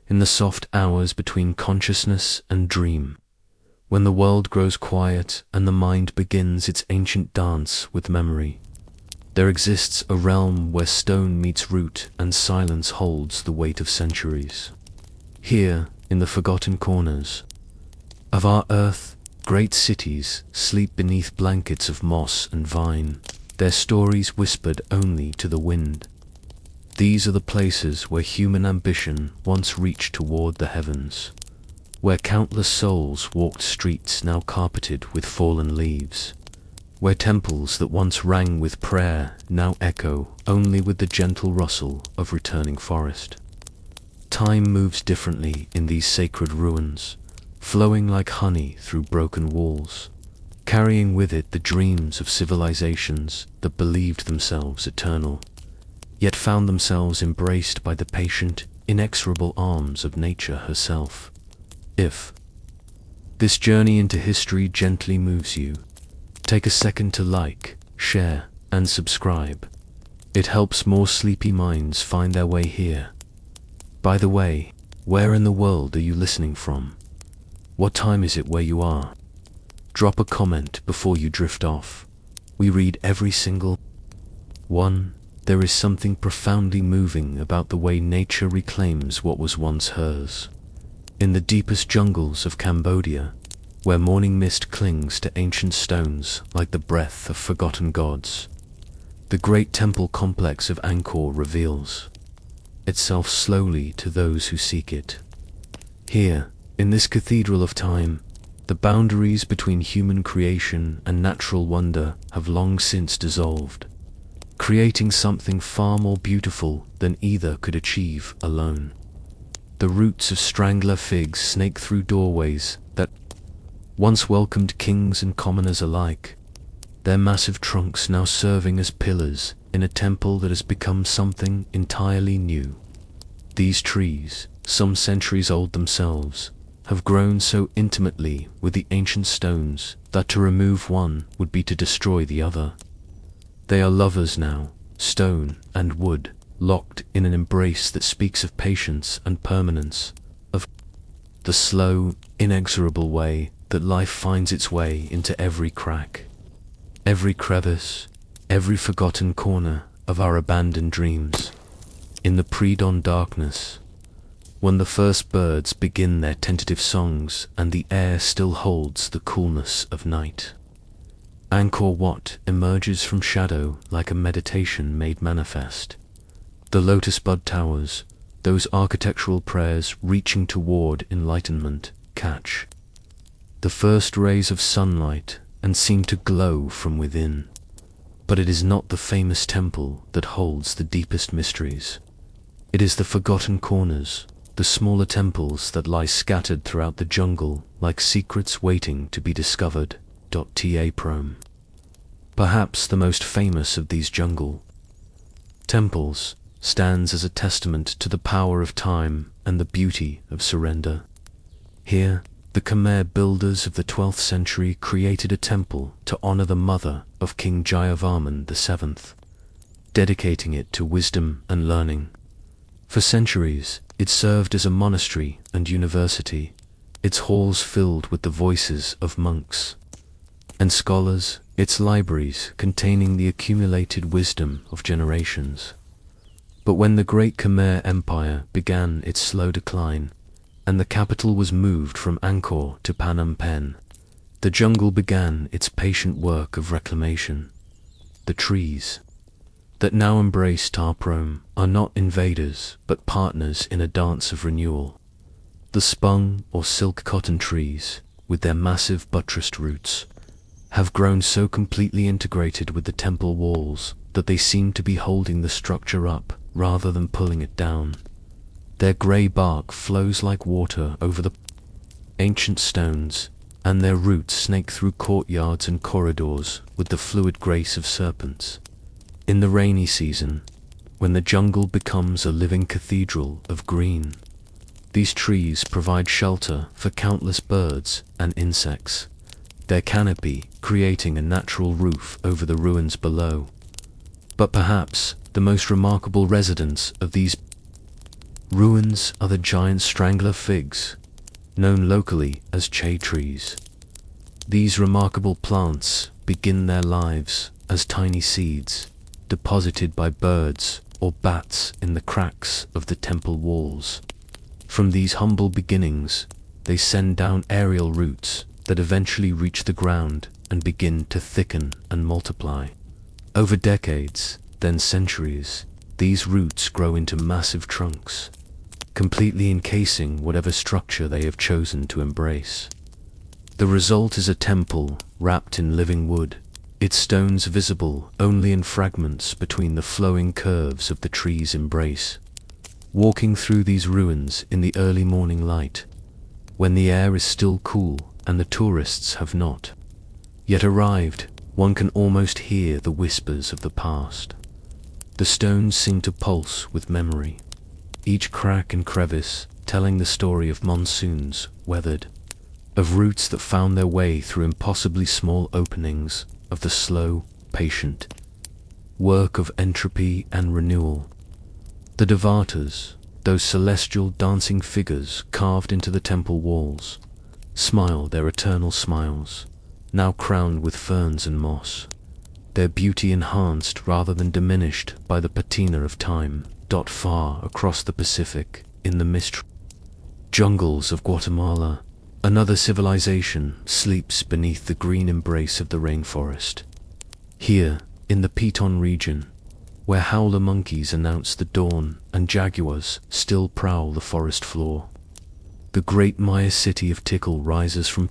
in the soft hours between consciousness and dream, when the world grows quiet and the mind begins its ancient dance with memory. There exists a realm where stone meets root and silence holds the weight of centuries. Here, in the forgotten corners of our earth, great cities sleep beneath blankets of moss and vine, their stories whispered only to the wind. These are the places where human ambition once reached toward the heavens, where countless souls walked streets now carpeted with fallen leaves, where temples that once rang with prayer now echo only with the gentle rustle of returning forest. Time moves differently in these sacred ruins, flowing like honey through broken walls, carrying with it the dreams of civilizations that believed themselves eternal, yet found themselves embraced by the patient, inexorable arms of nature herself. If this journey into history gently moves you, take a second to like, share, and subscribe. It helps more sleepy minds find their way here. By the way, where in the world are you listening from? What time is it where you are? Drop a comment before you drift off. We read every single one. There is something profoundly moving about the way nature reclaims what was once hers. In the deepest jungles of Cambodia, where morning mist clings to ancient stones like the breath of forgotten gods, the great temple complex of Angkor reveals itself slowly to those who seek it. Here, in this cathedral of time, the boundaries between human creation and natural wonder have long since dissolved, creating something far more beautiful than either could achieve alone. The roots of strangler figs snake through doorways that once welcomed kings and commoners alike, their massive trunks now serving as pillars in a temple that has become something entirely new. These trees, some centuries old themselves, have grown so intimately with the ancient stones that to remove one would be to destroy the other. They are lovers now, stone and wood, locked in an embrace that speaks of patience and permanence, of the slow, inexorable way that life finds its way into every crack, every crevice, every forgotten corner of our abandoned dreams. In the pre-dawn darkness, when the first birds begin their tentative songs and the air still holds the coolness of night, Angkor Wat emerges from shadow like a meditation made manifest. The lotus bud towers, those architectural prayers reaching toward enlightenment, catch the first rays of sunlight and seem to glow from within. But it is not the famous temple that holds the deepest mysteries. It is the forgotten corners, the smaller temples that lie scattered throughout the jungle like secrets waiting to be discovered. Prohm. Perhaps the most famous of these jungle temples stands as a testament to the power of time and the beauty of surrender. Here, the Khmer builders of the 12th century created a temple to honor the mother of King Jayavarman VII, dedicating it to wisdom and learning. For centuries, it served as a monastery and university, its halls filled with the voices of monks and scholars, its libraries containing the accumulated wisdom of generations. But when the great Khmer Empire began its slow decline, and the capital was moved from Angkor to Phnom Penh, the jungle began its patient work of reclamation. The trees that now embrace Prohm are not invaders, but partners in a dance of renewal. The spung or silk cotton trees, with their massive buttressed roots, have grown so completely integrated with the temple walls that they seem to be holding the structure up rather than pulling it down. Their grey bark flows like water over the ancient stones, and their roots snake through courtyards and corridors with the fluid grace of serpents. In the rainy season, when the jungle becomes a living cathedral of green, these trees provide shelter for countless birds and insects, their canopy creating a natural roof over the ruins below. But perhaps the most remarkable residents of these ruins are the giant strangler figs, known locally as che trees. These remarkable plants begin their lives as tiny seeds, deposited by birds or bats in the cracks of the temple walls. From these humble beginnings, they send down aerial roots that eventually reach the ground and begin to thicken and multiply. Over decades, then centuries, these roots grow into massive trunks, completely encasing whatever structure they have chosen to embrace. The result is a temple wrapped in living wood, its stones visible only in fragments between the flowing curves of the tree's embrace. Walking through these ruins in the early morning light, when the air is still cool and the tourists have not yet arrived, one can almost hear the whispers of the past. The stones seem to pulse with memory, each crack and crevice telling the story of monsoons weathered, of roots that found their way through impossibly small openings, of the slow, patient work of entropy and renewal. The Devatas, those celestial dancing figures carved into the temple walls, smile their eternal smiles, now crowned with ferns and moss, their beauty enhanced rather than diminished by the patina of time. Far across the Pacific, in the mist jungles of Guatemala, another civilization sleeps beneath the green embrace of the rainforest. Here, in the Piton region, where howler monkeys announce the dawn and jaguars still prowl the forest floor, the great Maya city of Tikal rises from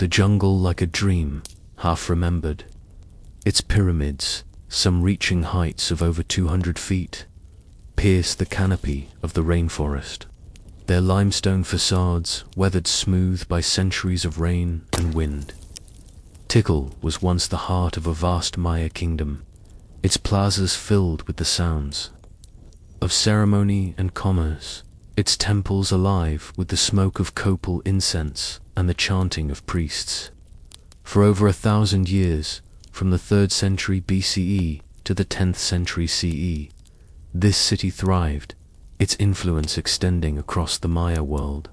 the jungle like a dream, half remembered. Its pyramids, some reaching heights of over 200 feet, pierce the canopy of the rainforest, their limestone facades weathered smooth by centuries of rain and wind. Tikal was once the heart of a vast Maya kingdom, its plazas filled with the sounds of ceremony and commerce, its temples alive with the smoke of copal incense and the chanting of priests. For over 1,000 years, from the 3rd century BCE to the 10th century CE, this city thrived, its influence extending across the Maya world.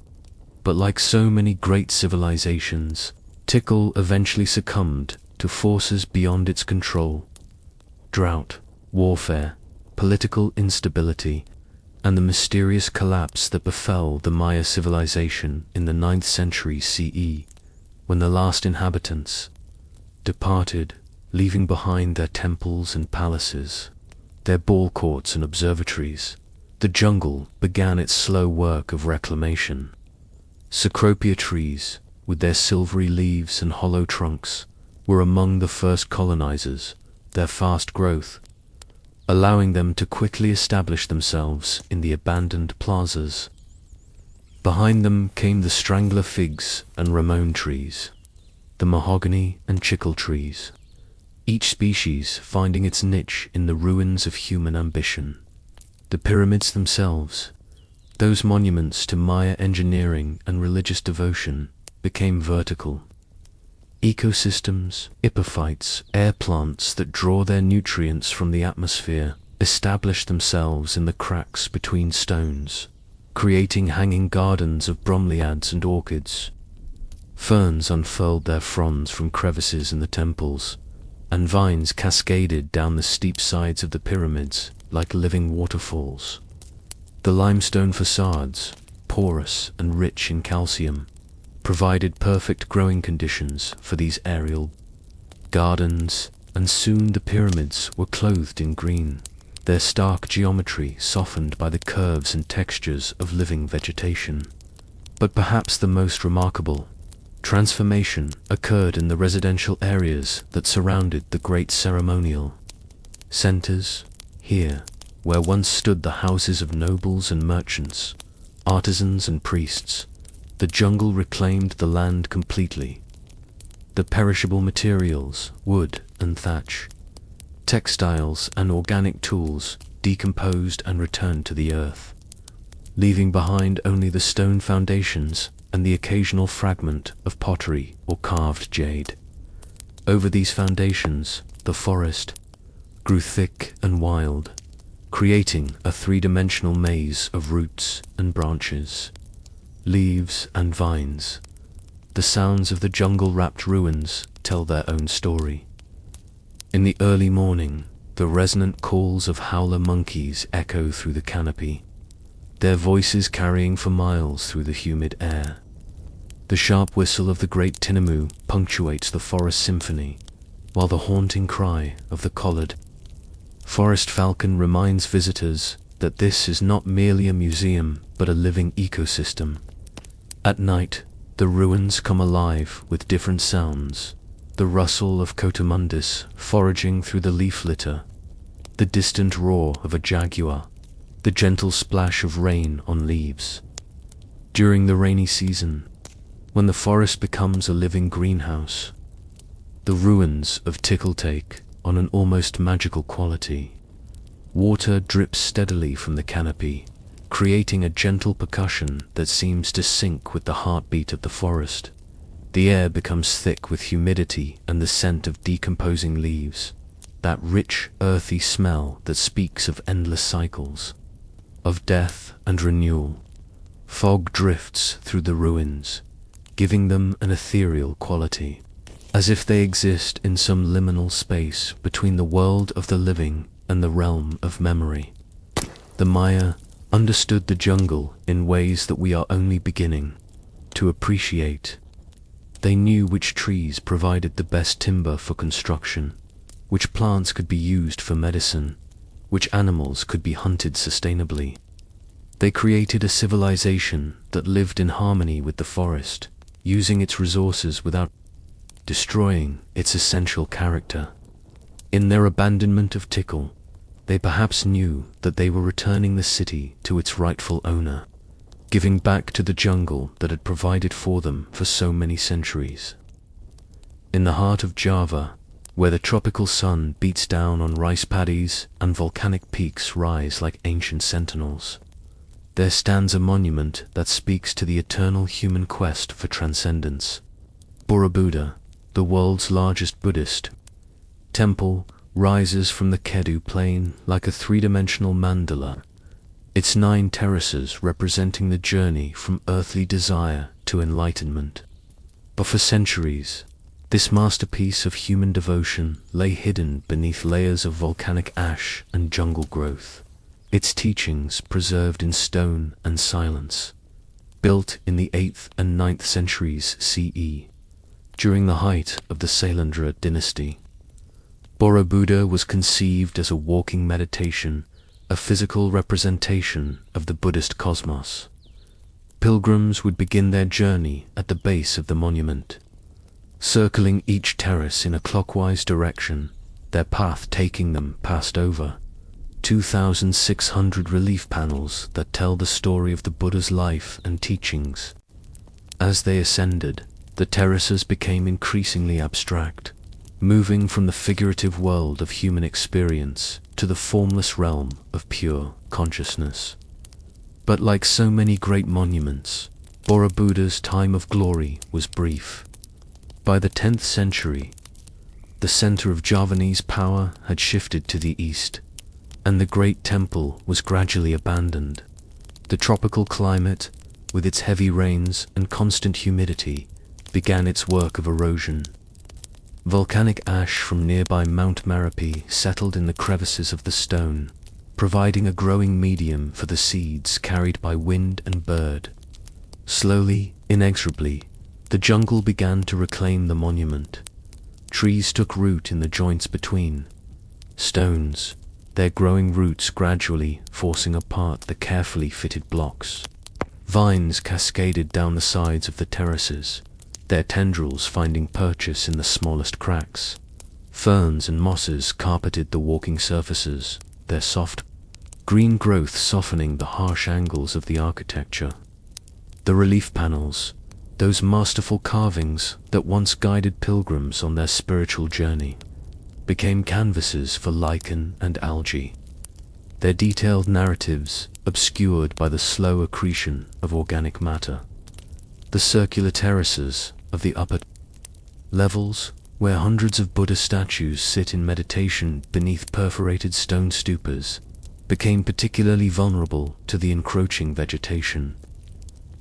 But like so many great civilizations, Tikal eventually succumbed to forces beyond its control. Drought, warfare, political instability, and the mysterious collapse that befell the Maya civilization in the 9th century CE, when the last inhabitants departed, leaving behind their temples and palaces, their ball courts and observatories. The jungle began its slow work of reclamation. Cecropia trees, with their silvery leaves and hollow trunks, were among the first colonizers, their fast growth allowing them to quickly establish themselves in the abandoned plazas. Behind them came the strangler figs and ramon trees, the mahogany and chicle trees, each species finding its niche in the ruins of human ambition. The pyramids themselves, those monuments to Maya engineering and religious devotion, became vertical ecosystems, epiphytes, air plants that draw their nutrients from the atmosphere, establish themselves in the cracks between stones, creating hanging gardens of bromeliads and orchids. Ferns unfurled their fronds from crevices in the temples, and vines cascaded down the steep sides of the pyramids like living waterfalls. The limestone facades, porous and rich in calcium, provided perfect growing conditions for these aerial gardens, and soon the pyramids were clothed in green, their stark geometry softened by the curves and textures of living vegetation. But perhaps the most remarkable transformation occurred in the residential areas that surrounded the great ceremonial centers. Here, where once stood the houses of nobles and merchants, artisans and priests, the jungle reclaimed the land completely. The perishable materials, wood and thatch, textiles and organic tools, decomposed and returned to the earth, leaving behind only the stone foundations and the occasional fragment of pottery or carved jade. Over these foundations, the forest grew thick and wild, creating a three-dimensional maze of roots and branches, leaves and vines. The sounds of the jungle-wrapped ruins tell their own story. In the early morning, the resonant calls of howler monkeys echo through the canopy, their voices carrying for miles through the humid air. The sharp whistle of the great tinamou punctuates the forest symphony, while the haunting cry of the collared forest falcon reminds visitors that this is not merely a museum but a living ecosystem. At night, the ruins come alive with different sounds: the rustle of cotomundus foraging through the leaf litter, the distant roar of a jaguar, the gentle splash of rain on leaves. During the rainy season, when the forest becomes a living greenhouse, the ruins of Tikal take on an almost magical quality. Water drips steadily from the canopy, creating a gentle percussion that seems to sync with the heartbeat of the forest. The air becomes thick with humidity and the scent of decomposing leaves, that rich, earthy smell that speaks of endless cycles, of death and renewal. Fog drifts through the ruins, giving them an ethereal quality, as if they exist in some liminal space between the world of the living and the realm of memory. The Maya understood the jungle in ways that we are only beginning to appreciate. They knew which trees provided the best timber for construction, which plants could be used for medicine, which animals could be hunted sustainably. They created a civilization that lived in harmony with the forest, using its resources without destroying its essential character. In their abandonment of Tikal, they perhaps knew that they were returning the city to its rightful owner, giving back to the jungle that had provided for them for so many centuries. In the heart of Java, where the tropical sun beats down on rice paddies and volcanic peaks rise like ancient sentinels, there stands a monument that speaks to the eternal human quest for transcendence. Borobudur, the world's largest Buddhist temple, rises from the Kedu plain like a three-dimensional mandala, its 9 terraces representing the journey from earthly desire to enlightenment. But for centuries, this masterpiece of human devotion lay hidden beneath layers of volcanic ash and jungle growth, its teachings preserved in stone and silence. Built in the 8th and 9th centuries CE, during the height of the Salandra dynasty, Borobudur was conceived as a walking meditation, a physical representation of the Buddhist cosmos. Pilgrims would begin their journey at the base of the monument, circling each terrace in a clockwise direction, their path taking them past over 2,600 relief panels that tell the story of the Buddha's life and teachings. As they ascended, the terraces became increasingly abstract, moving from the figurative world of human experience to the formless realm of pure consciousness. But like so many great monuments, Borobudur's time of glory was brief. By the 10th century, the center of Javanese power had shifted to the east, and the great temple was gradually abandoned. The tropical climate, with its heavy rains and constant humidity, began its work of erosion. Volcanic ash from nearby Mount Marapi settled in the crevices of the stone, providing a growing medium for the seeds carried by wind and bird. Slowly, inexorably, the jungle began to reclaim the monument. Trees took root in the joints between stones, their growing roots gradually forcing apart the carefully fitted blocks. Vines cascaded down the sides of the terraces, their tendrils finding purchase in the smallest cracks. Ferns and mosses carpeted the walking surfaces, their soft green growth softening the harsh angles of the architecture. The relief panels, those masterful carvings that once guided pilgrims on their spiritual journey, became canvases for lichen and algae, their detailed narratives obscured by the slow accretion of organic matter. The circular terraces of the upper levels, where hundreds of Buddha statues sit in meditation beneath perforated stone stupas, became particularly vulnerable to the encroaching vegetation.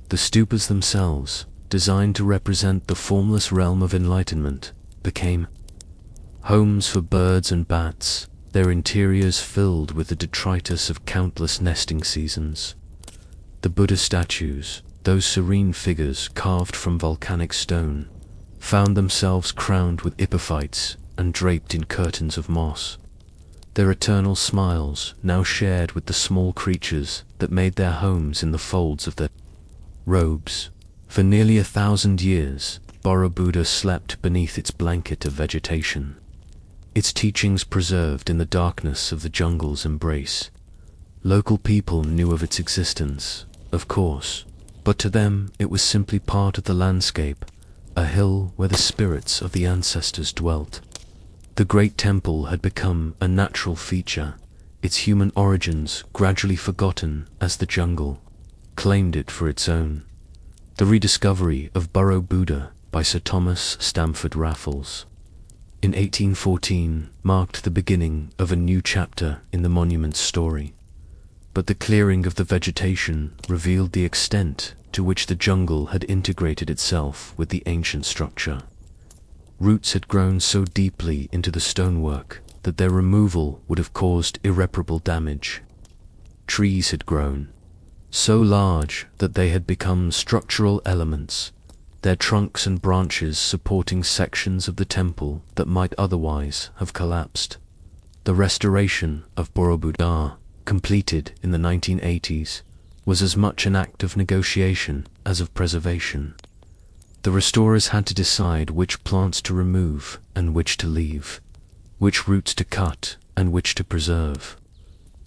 The stupas themselves, designed to represent the formless realm of enlightenment, became homes for birds and bats, their interiors filled with the detritus of countless nesting seasons. The Buddha statues, those serene figures carved from volcanic stone, found themselves crowned with epiphytes and draped in curtains of moss. Their eternal smiles now shared with the small creatures that made their homes in the folds of their robes. For nearly 1,000 years, Borobudur slept beneath its blanket of vegetation, its teachings preserved in the darkness of the jungle's embrace. Local people knew of its existence, of course, but to them it was simply part of the landscape, a hill where the spirits of the ancestors dwelt. The great temple had become a natural feature, its human origins gradually forgotten as the jungle claimed it for its own. The rediscovery of Borobudur by Sir Thomas Stamford Raffles in 1814 marked the beginning of a new chapter in the monument's story. But the clearing of the vegetation revealed the extent to which the jungle had integrated itself with the ancient structure. Roots had grown so deeply into the stonework that their removal would have caused irreparable damage. Trees had grown, so large that they had become structural elements, their trunks and branches supporting sections of the temple that might otherwise have collapsed. The restoration of Borobudur, completed in the 1980s, was as much an act of negotiation as of preservation. The restorers had to decide which plants to remove and which to leave, which roots to cut and which to preserve.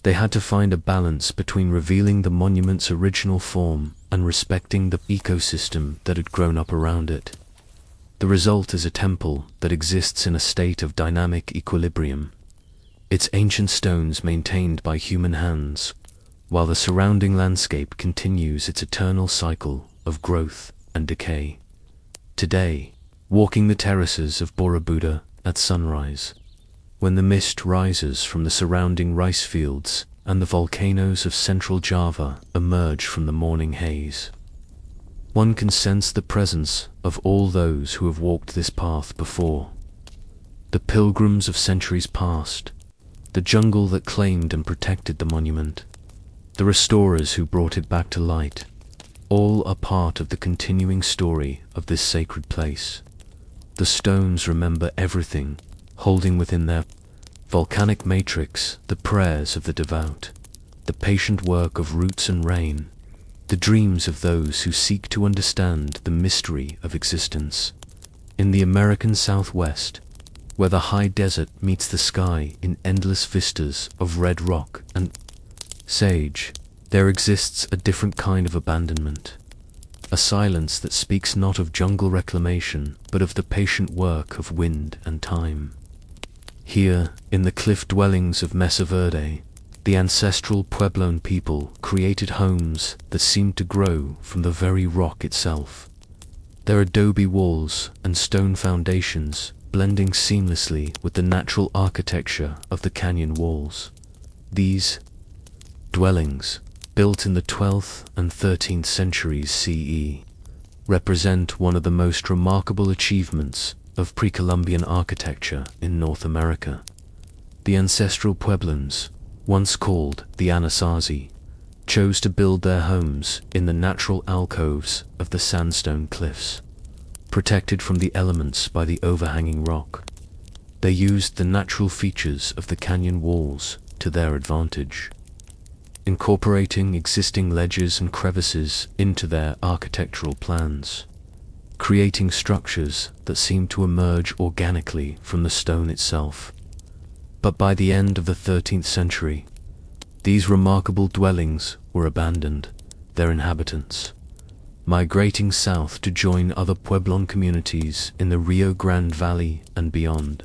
They had to find a balance between revealing the monument's original form and respecting the ecosystem that had grown up around it. The result is a temple that exists in a state of dynamic equilibrium, its ancient stones maintained by human hands, while the surrounding landscape continues its eternal cycle of growth and decay. Today, walking the terraces of Borobudur at sunrise, when the mist rises from the surrounding rice fields and the volcanoes of central Java emerge from the morning haze, one can sense the presence of all those who have walked this path before. The pilgrims of centuries past, the jungle that claimed and protected the monument, the restorers who brought it back to light, all are part of the continuing story of this sacred place. The stones remember everything, holding within their volcanic matrix the prayers of the devout, the patient work of roots and rain, the dreams of those who seek to understand the mystery of existence. In the American Southwest, where the high desert meets the sky in endless vistas of red rock and sage, there exists a different kind of abandonment, a silence that speaks not of jungle reclamation, but of the patient work of wind and time. Here, in the cliff dwellings of Mesa Verde, the ancestral Puebloan people created homes that seemed to grow from the very rock itself. Their adobe walls and stone foundations blending seamlessly with the natural architecture of the canyon walls. These dwellings, built in the 12th and 13th centuries CE, represent one of the most remarkable achievements of pre-Columbian architecture in North America. The ancestral Puebloans, once called the Anasazi, chose to build their homes in the natural alcoves of the sandstone cliffs, protected from the elements by the overhanging rock. They used the natural features of the canyon walls to their advantage, incorporating existing ledges and crevices into their architectural plans, creating structures that seemed to emerge organically from the stone itself. But by the end of the 13th century, these remarkable dwellings were abandoned, their inhabitants migrating south to join other Puebloan communities in the Rio Grande Valley and beyond.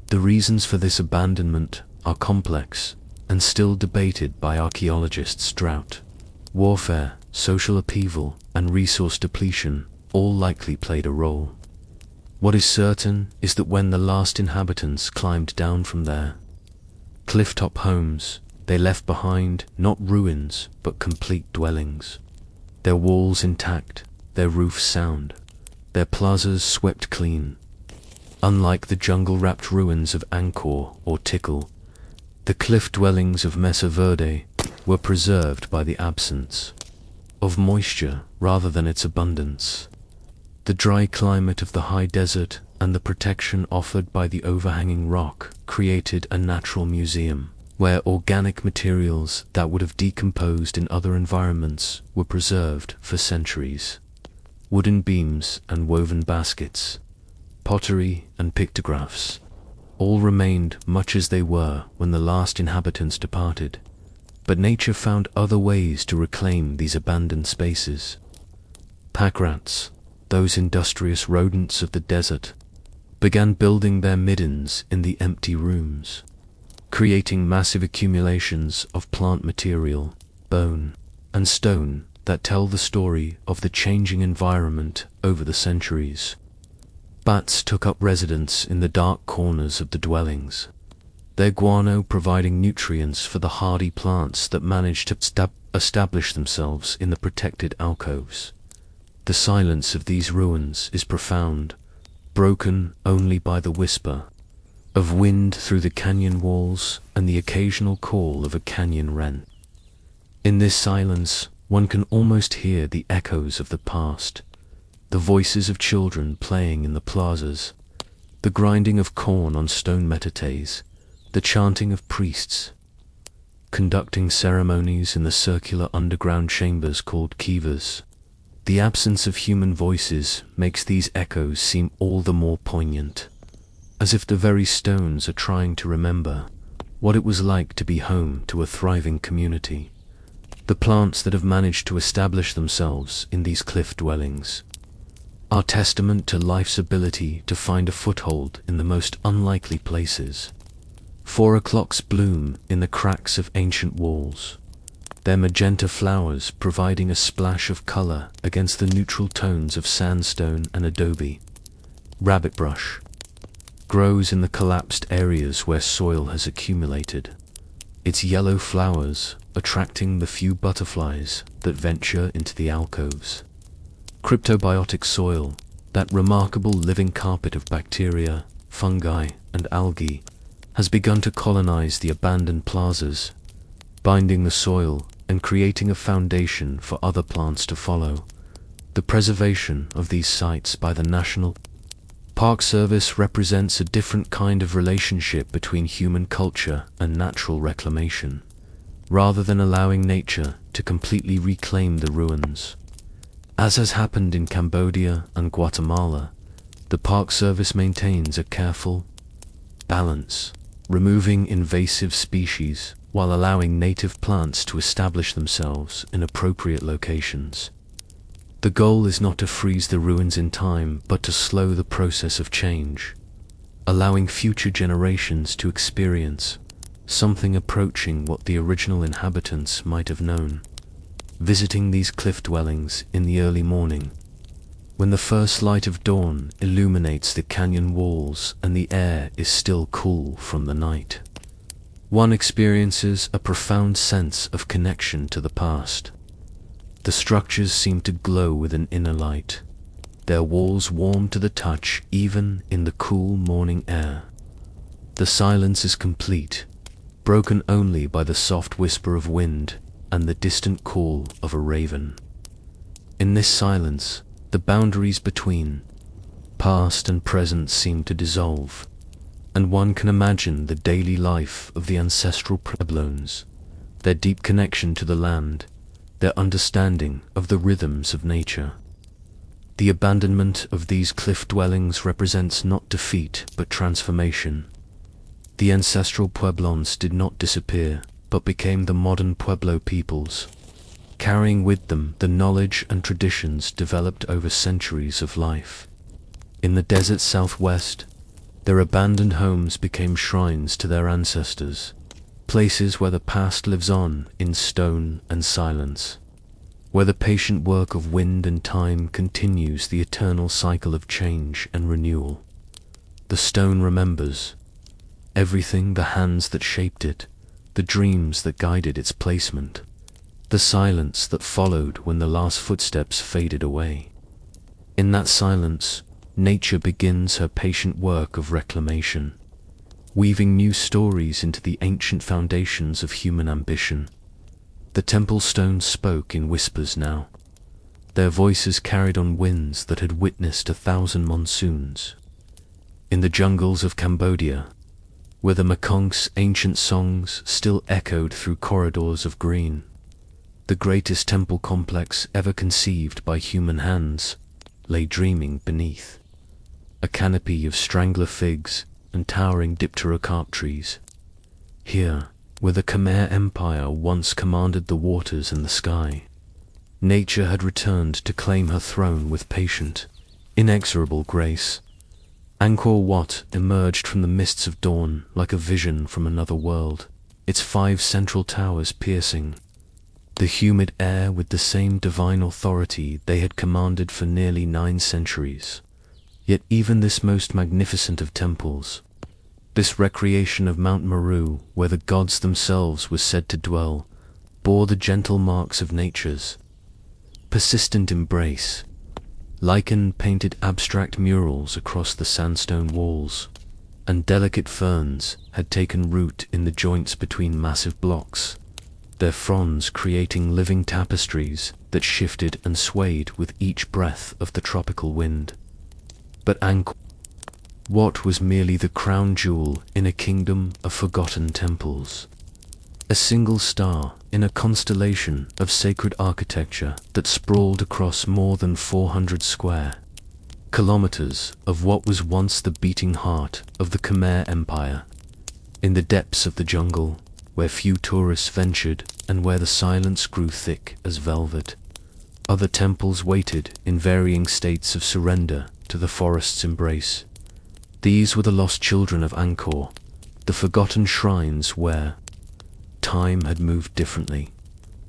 The reasons for this abandonment are complex and still debated by archaeologists. Drought, warfare, social upheaval, and resource depletion all likely played a role. What is certain is that when the last inhabitants climbed down from their clifftop homes, They left behind not ruins, but complete dwellings. Their walls intact, their roofs sound, their plazas swept clean. Unlike the jungle-wrapped ruins of Angkor or Tikal, the cliff dwellings of Mesa Verde were preserved by the absence of moisture rather than its abundance. The dry climate of the high desert and the protection offered by the overhanging rock created a natural museum, where organic materials that would have decomposed in other environments were preserved for centuries. Wooden beams and woven baskets, pottery and pictographs, all remained much as they were when the last inhabitants departed, but nature found other ways to reclaim these abandoned spaces. Pack rats, those industrious rodents of the desert, began building their middens in the empty rooms, creating massive accumulations of plant material, bone, and stone that tell the story of the changing environment over the centuries. Bats took up residence in the dark corners of the dwellings, their guano providing nutrients for the hardy plants that managed to establish themselves in the protected alcoves. The silence of these ruins is profound, broken only by the whisper of wind through the canyon walls and the occasional call of a canyon wren. In this silence, one can almost hear the echoes of the past, the voices of children playing in the plazas, the grinding of corn on stone metates, the chanting of priests, conducting ceremonies in the circular underground chambers called kivas. The absence of human voices makes these echoes seem all the more poignant, as if the very stones are trying to remember what it was like to be home to a thriving community. The plants that have managed to establish themselves in these cliff dwellings are testament to life's ability to find a foothold in the most unlikely places. 4 o'clocks bloom in the cracks of ancient walls, their magenta flowers providing a splash of color against the neutral tones of sandstone and adobe. Rabbit brush grows in the collapsed areas where soil has accumulated, its yellow flowers attracting the few butterflies that venture into the alcoves. Cryptobiotic soil, that remarkable living carpet of bacteria, fungi, and algae, has begun to colonize the abandoned plazas, binding the soil and creating a foundation for other plants to follow. The preservation of these sites by the National Park Service represents a different kind of relationship between human culture and natural reclamation, rather than allowing nature to completely reclaim the ruins. As has happened in Cambodia and Guatemala, the Park Service maintains a careful balance, removing invasive species while allowing native plants to establish themselves in appropriate locations. The goal is not to freeze the ruins in time, but to slow the process of change, allowing future generations to experience something approaching what the original inhabitants might have known. Visiting these cliff dwellings in the early morning, when the first light of dawn illuminates the canyon walls and the air is still cool from the night, one experiences a profound sense of connection to the past. The structures seem to glow with an inner light, their walls warm to the touch even in the cool morning air. The silence is complete, broken only by the soft whisper of wind and the distant call of a raven. In this silence, the boundaries between past and present seem to dissolve, and one can imagine the daily life of the ancestral Puebloans, their deep connection to the land, their understanding of the rhythms of nature. The abandonment of these cliff dwellings represents not defeat but transformation. The ancestral Puebloans did not disappear, but became the modern Pueblo peoples, carrying with them the knowledge and traditions developed over centuries of life. In the desert southwest, their abandoned homes became shrines to their ancestors, places where the past lives on in stone and silence, where the patient work of wind and time continues the eternal cycle of change and renewal. The stone remembers everything the hands that shaped it, the dreams that guided its placement, the silence that followed when the last footsteps faded away. In that silence, nature begins her patient work of reclamation, weaving new stories into the ancient foundations of human ambition. The temple stones spoke in whispers now, their voices carried on winds that had witnessed 1,000 monsoons. In the jungles of Cambodia, where the Mekong's ancient songs still echoed through corridors of green, the greatest temple complex ever conceived by human hands lay dreaming beneath, a canopy of strangler figs and towering dipterocarp trees. Here, where the Khmer Empire once commanded the waters and the sky, nature had returned to claim her throne with patient, inexorable grace. Angkor Wat emerged from the mists of dawn like a vision from another world, its 5 central towers piercing the humid air with the same divine authority they had commanded for nearly 9 centuries. Yet even this most magnificent of temples, this recreation of Mount Meru, where the gods themselves were said to dwell, bore the gentle marks of nature's persistent embrace. Lichen painted abstract murals across the sandstone walls, and delicate ferns had taken root in the joints between massive blocks, their fronds creating living tapestries that shifted and swayed with each breath of the tropical wind. But Angkor Wat was merely the crown jewel in a kingdom of forgotten temples, a single star in a constellation of sacred architecture that sprawled across more than 400 square kilometers of what was once the beating heart of the Khmer Empire. In the depths of the jungle, where few tourists ventured and where the silence grew thick as velvet, other temples waited in varying states of surrender to the forest's embrace. These were the lost children of Angkor, the forgotten shrines where time had moved differently,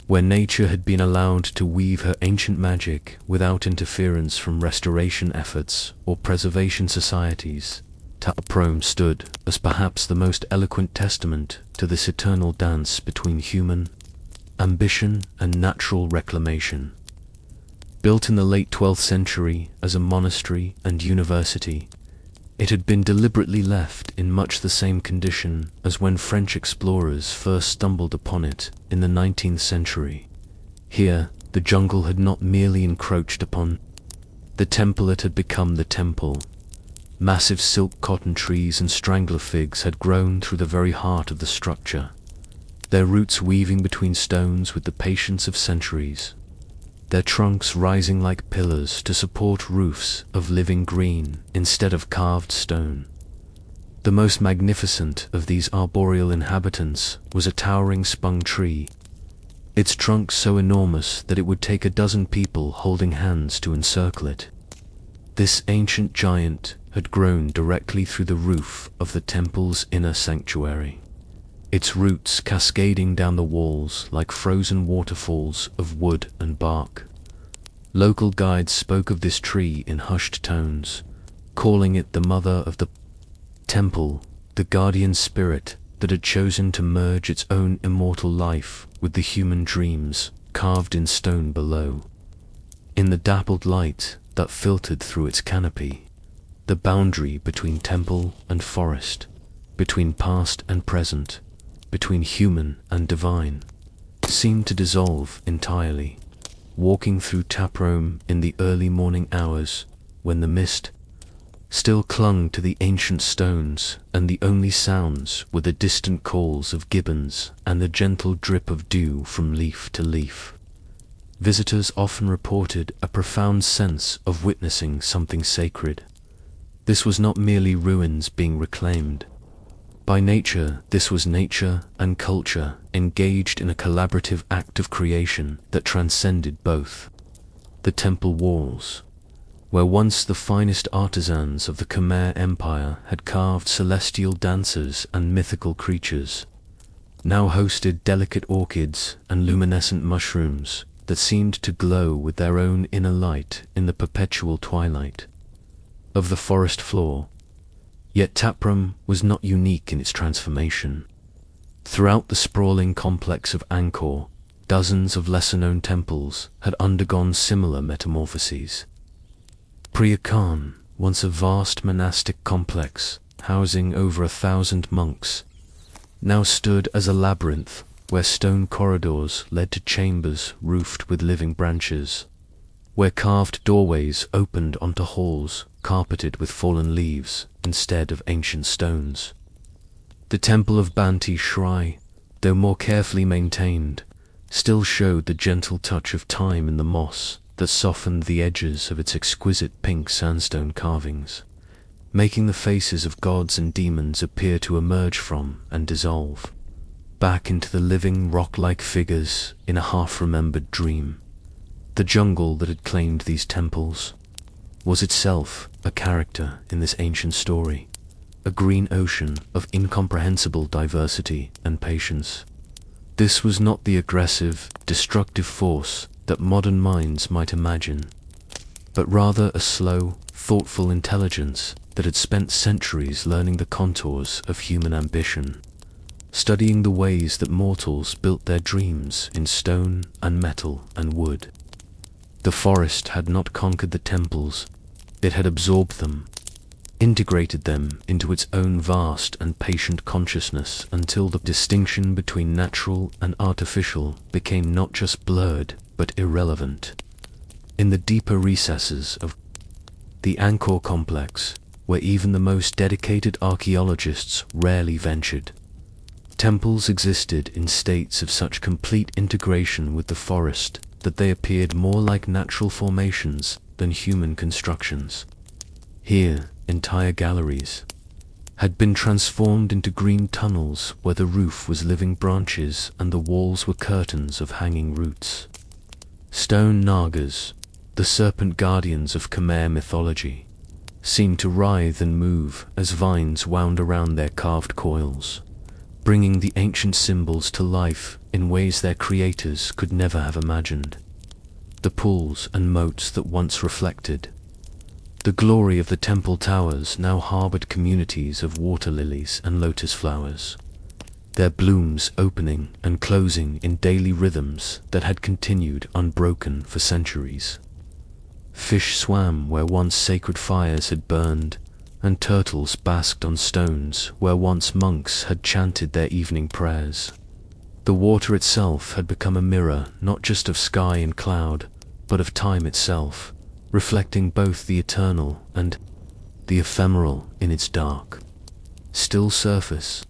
where nature had been allowed to weave her ancient magic without interference from restoration efforts or preservation societies. Prohm stood as perhaps the most eloquent testament to this eternal dance between human ambition and natural reclamation. Built in the late 12th century as a monastery and university, it had been deliberately left in much the same condition as when French explorers first stumbled upon it in the 19th century. Here, the jungle had not merely encroached upon the temple, it had become the temple. Massive silk cotton trees and strangler figs had grown through the very heart of the structure, their roots weaving between stones with the patience of centuries, their trunks rising like pillars to support roofs of living green instead of carved stone. The most magnificent of these arboreal inhabitants was a towering spung tree, its trunk so enormous that it would take a dozen people holding hands to encircle it. This ancient giant had grown directly through the roof of the temple's inner sanctuary, its roots cascading down the walls like frozen waterfalls of wood and bark. Local guides spoke of this tree in hushed tones, calling it the mother of the temple, the guardian spirit that had chosen to merge its own immortal life with the human dreams carved in stone below. In the dappled light that filtered through its canopy, the boundary between temple and forest, between past and present, between human and divine, seemed to dissolve entirely. Walking through Prohm in the early morning hours, when the mist still clung to the ancient stones and the only sounds were the distant calls of gibbons and the gentle drip of dew from leaf to leaf, visitors often reported a profound sense of witnessing something sacred. This was not merely ruins being reclaimed. By nature, this was nature and culture engaged in a collaborative act of creation that transcended both. The temple walls, where once the finest artisans of the Khmer Empire had carved celestial dancers and mythical creatures, now hosted delicate orchids and luminescent mushrooms that seemed to glow with their own inner light in the perpetual twilight of the forest floor. Yet Prohm was not unique in its transformation. Throughout the sprawling complex of Angkor, dozens of lesser-known temples had undergone similar metamorphoses. Priya Khan, once a vast monastic complex housing over 1,000 monks, now stood as a labyrinth where stone corridors led to chambers roofed with living branches, where carved doorways opened onto halls carpeted with fallen leaves instead of ancient stones. The temple of Banti Shrai, though more carefully maintained, still showed the gentle touch of time in the moss that softened the edges of its exquisite pink sandstone carvings, making the faces of gods and demons appear to emerge from and dissolve back into the living rock-like figures in a half-remembered dream. The jungle that had claimed these temples was itself a character in this ancient story, a green ocean of incomprehensible diversity and patience. This was not the aggressive, destructive force that modern minds might imagine, but rather a slow, thoughtful intelligence that had spent centuries learning the contours of human ambition, studying the ways that mortals built their dreams in stone and metal and wood. The forest had not conquered the temples, it had absorbed them, integrated them into its own vast and patient consciousness until the distinction between natural and artificial became not just blurred but irrelevant. In the deeper recesses of the Angkor complex, where even the most dedicated archaeologists rarely ventured, temples existed in states of such complete integration with the forest that they appeared more like natural formations than human constructions. Here, entire galleries had been transformed into green tunnels where the roof was living branches and the walls were curtains of hanging roots. Stone Nagas, the serpent guardians of Khmer mythology, seemed to writhe and move as vines wound around their carved coils, bringing the ancient symbols to life in ways their creators could never have imagined. The pools and moats that once reflected the glory of the temple towers now harbored communities of water lilies and lotus flowers, their blooms opening and closing in daily rhythms that had continued unbroken for centuries. Fish swam where once sacred fires had burned, and turtles basked on stones where once monks had chanted their evening prayers. The water itself had become a mirror not just of sky and cloud, but of time itself, reflecting both the eternal and the ephemeral in its dark, still surface.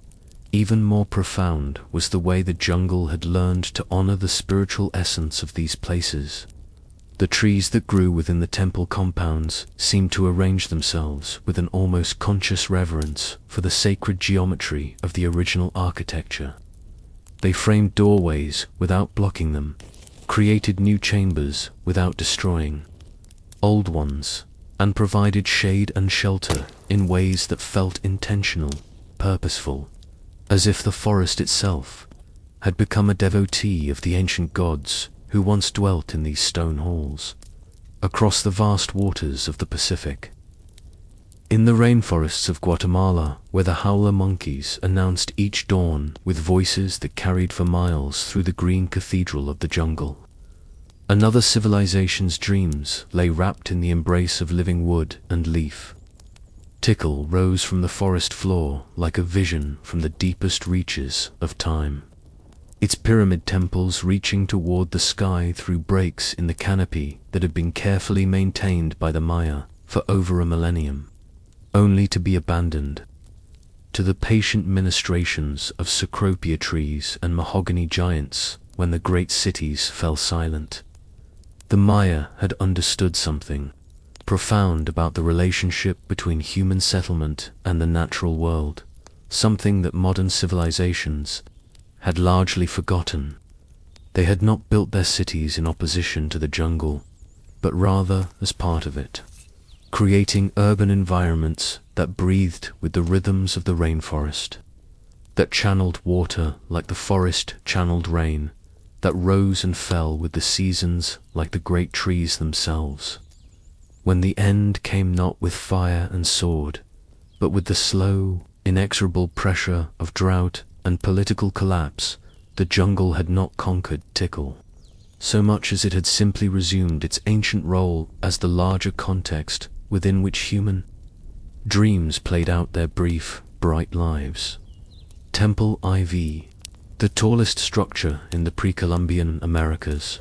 Even more profound was the way the jungle had learned to honor the spiritual essence of these places. The trees that grew within the temple compounds seemed to arrange themselves with an almost conscious reverence for the sacred geometry of the original architecture. They framed doorways without blocking them, created new chambers without destroying old ones, and provided shade and shelter in ways that felt intentional, purposeful, as if the forest itself had become a devotee of the ancient gods who once dwelt in these stone halls, across the vast waters of the Pacific. In the rainforests of Guatemala, where the howler monkeys announced each dawn with voices that carried for miles through the green cathedral of the jungle, another civilization's dreams lay wrapped in the embrace of living wood and leaf. Tikal rose from the forest floor like a vision from the deepest reaches of time, its pyramid temples reaching toward the sky through breaks in the canopy that had been carefully maintained by the Maya for over a millennium, only to be abandoned to the patient ministrations of cecropia trees and mahogany giants when the great cities fell silent. The Maya had understood something profound about the relationship between human settlement and the natural world, something that modern civilizations had largely forgotten. They had not built their cities in opposition to the jungle, but rather as part of it, creating urban environments that breathed with the rhythms of the rainforest, that channeled water like the forest channeled rain, that rose and fell with the seasons like the great trees themselves. When the end came not with fire and sword, but with the slow, inexorable pressure of drought and political collapse, the jungle had not conquered Tikal, so much as it had simply resumed its ancient role as the larger context within which human dreams played out their brief, bright lives. Temple IV, the tallest structure in the pre-Columbian Americas,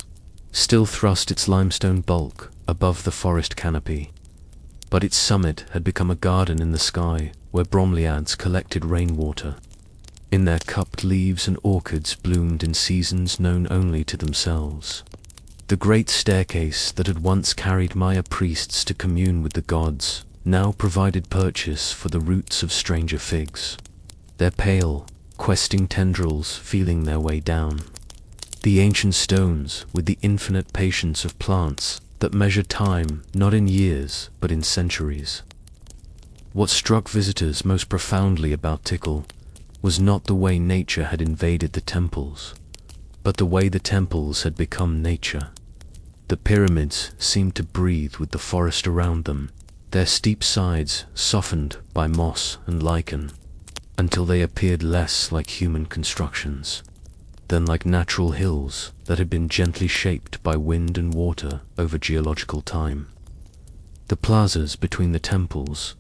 still thrust its limestone bulk above the forest canopy, but its summit had become a garden in the sky where bromeliads collected rainwater. In their cupped leaves and orchids bloomed in seasons known only to themselves. The great staircase that had once carried Maya priests to commune with the gods now provided purchase for the roots of stranger figs, their pale, questing tendrils feeling their way down. The ancient stones with the infinite patience of plants that measure time not in years but in centuries. What struck visitors most profoundly about Tikal was not the way nature had invaded the temples, but the way the temples had become nature. The pyramids seemed to breathe with the forest around them, their steep sides softened by moss and lichen, until they appeared less like human constructions than like natural hills that had been gently shaped by wind and water over geological time. The plazas between the temples,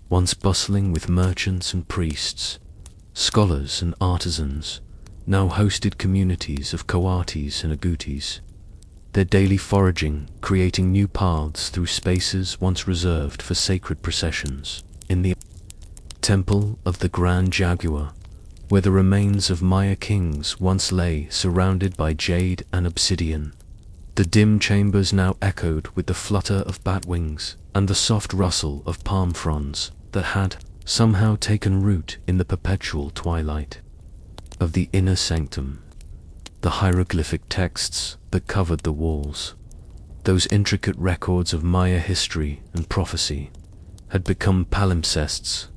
once bustling with merchants and priests, scholars and artisans, now hosted communities of coatis and agoutis, their daily foraging creating new paths through spaces once reserved for sacred processions. In the Temple of the Grand Jaguar, where the remains of Maya kings once lay surrounded by jade and obsidian, the dim chambers now echoed with the flutter of bat wings and the soft rustle of palm fronds that had somehow taken root in the perpetual twilight of the inner sanctum. The hieroglyphic texts that covered the walls, those intricate records of Maya history and prophecy, had become palimpsests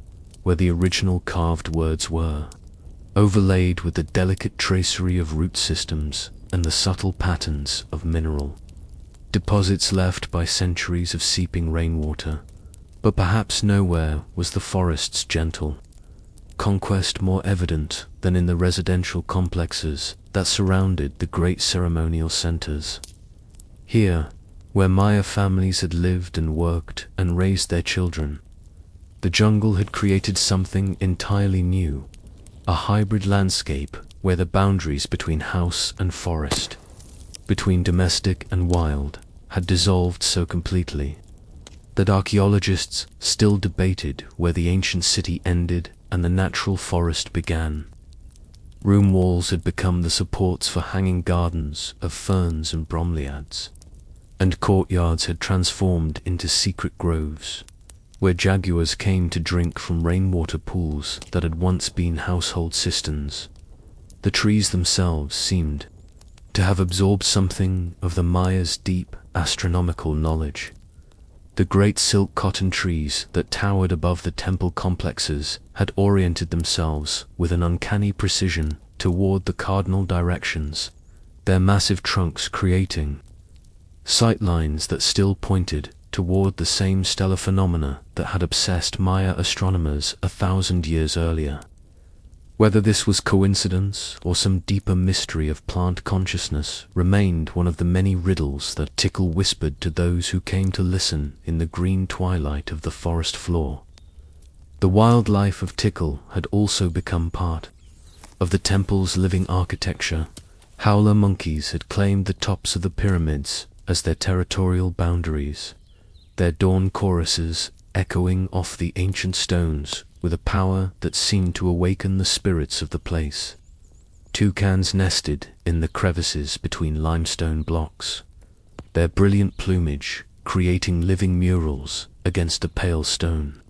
where the original carved words were, overlaid with the delicate tracery of root systems and the subtle patterns of mineral deposits left by centuries of seeping rainwater. But perhaps nowhere was the forest's gentle conquest more evident than in the residential complexes that surrounded the great ceremonial centers. Here, where Maya families had lived and worked and raised their children, the jungle had created something entirely new, a hybrid landscape where the boundaries between house and forest, between domestic and wild, had dissolved so completely that archaeologists still debated where the ancient city ended and the natural forest began. Room walls had become the supports for hanging gardens of ferns and bromeliads, and courtyards had transformed into secret groves, where jaguars came to drink from rainwater pools that had once been household cisterns. The trees themselves seemed to have absorbed something of the Maya's deep astronomical knowledge. The great silk cotton trees that towered above the temple complexes had oriented themselves with an uncanny precision toward the cardinal directions, their massive trunks creating sightlines that still pointed toward the same stellar phenomena that had obsessed Maya astronomers 1,000 years earlier. Whether this was coincidence or some deeper mystery of plant consciousness remained one of the many riddles that Tikal whispered to those who came to listen in the green twilight of the forest floor. The wildlife of Tikal had also become part of the temple's living architecture. Howler monkeys had claimed the tops of the pyramids as their territorial boundaries, their dawn choruses echoing off the ancient stones with a power that seemed to awaken the spirits of the place. Toucans nested in the crevices between limestone blocks, their brilliant plumage creating living murals against a pale stone.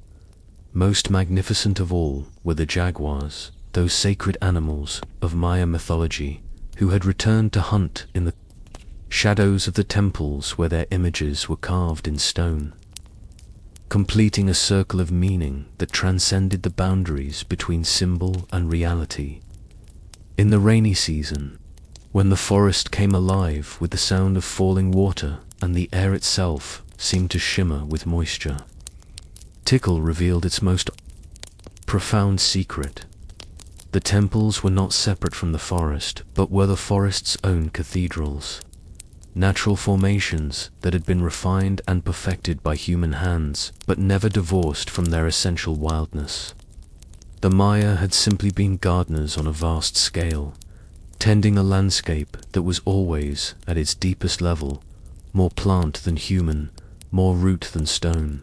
Most magnificent of all were the jaguars, those sacred animals of Maya mythology who had returned to hunt in the shadows of the temples where their images were carved in stone, completing a circle of meaning that transcended the boundaries between symbol and reality. In the rainy season, when the forest came alive with the sound of falling water and the air itself seemed to shimmer with moisture, Tikal revealed its most profound secret. The temples were not separate from the forest, but were the forest's own cathedrals. Natural formations that had been refined and perfected by human hands, but never divorced from their essential wildness. The Maya had simply been gardeners on a vast scale, tending a landscape that was always, at its deepest level, more plant than human, more root than stone,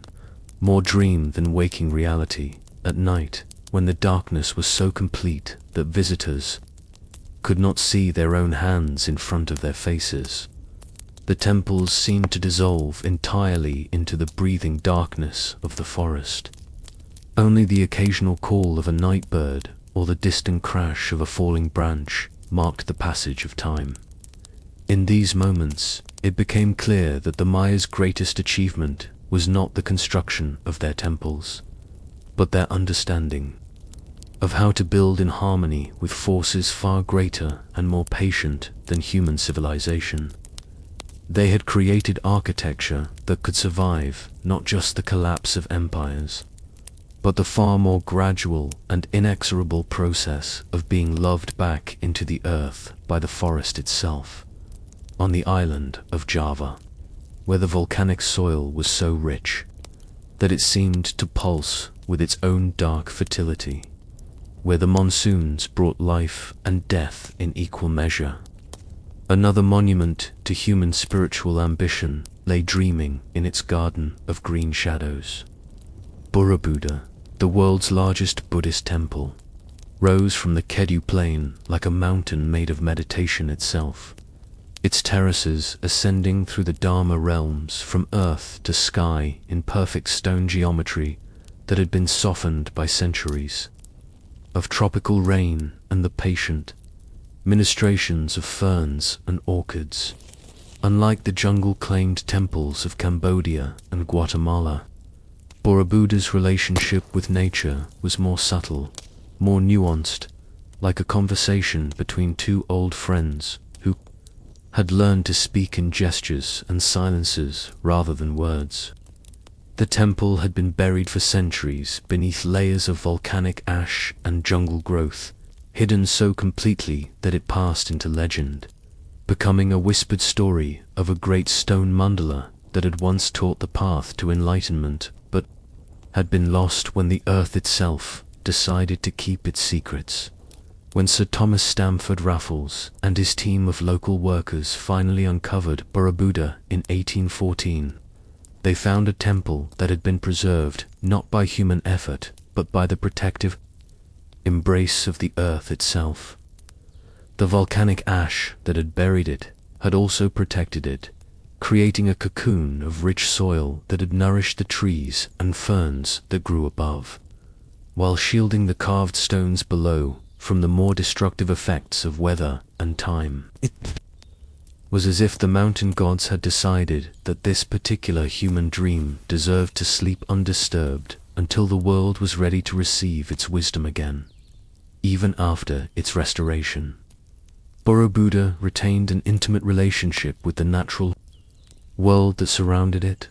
more dream than waking reality. At night, when the darkness was so complete that visitors could not see their own hands in front of their faces, the temples seemed to dissolve entirely into the breathing darkness of the forest. Only the occasional call of a night bird or the distant crash of a falling branch marked the passage of time. In these moments, it became clear that the Mayas' greatest achievement was not the construction of their temples, but their understanding of how to build in harmony with forces far greater and more patient than human civilization. They had created architecture that could survive not just the collapse of empires, but the far more gradual and inexorable process of being loved back into the earth by the forest itself. On the island of Java, where the volcanic soil was so rich that it seemed to pulse with its own dark fertility, where the monsoons brought life and death in equal measure, another monument to human spiritual ambition lay dreaming in its garden of green shadows. Borobudur, the world's largest Buddhist temple, rose from the Kedu plain like a mountain made of meditation itself, its terraces ascending through the Dharma realms from earth to sky in perfect stone geometry that had been softened by centuries of tropical rain and the patient ministrations of ferns and orchids. Unlike the jungle-claimed temples of Cambodia and Guatemala, Borobudur's relationship with nature was more subtle, more nuanced, like a conversation between two old friends who had learned to speak in gestures and silences rather than words. The temple had been buried for centuries beneath layers of volcanic ash and jungle growth, hidden so completely that it passed into legend, becoming a whispered story of a great stone mandala that had once taught the path to enlightenment, but had been lost when the earth itself decided to keep its secrets. When Sir Thomas Stamford Raffles and his team of local workers finally uncovered Borobudur in 1814, they found a temple that had been preserved not by human effort, but by the protective embrace of the earth itself. The volcanic ash that had buried it had also protected it, creating a cocoon of rich soil that had nourished the trees and ferns that grew above, while shielding the carved stones below from the more destructive effects of weather and time. It was as if the mountain gods had decided that this particular human dream deserved to sleep undisturbed until the world was ready to receive its wisdom again, even after its restoration. Borobudur retained an intimate relationship with the natural world that surrounded it.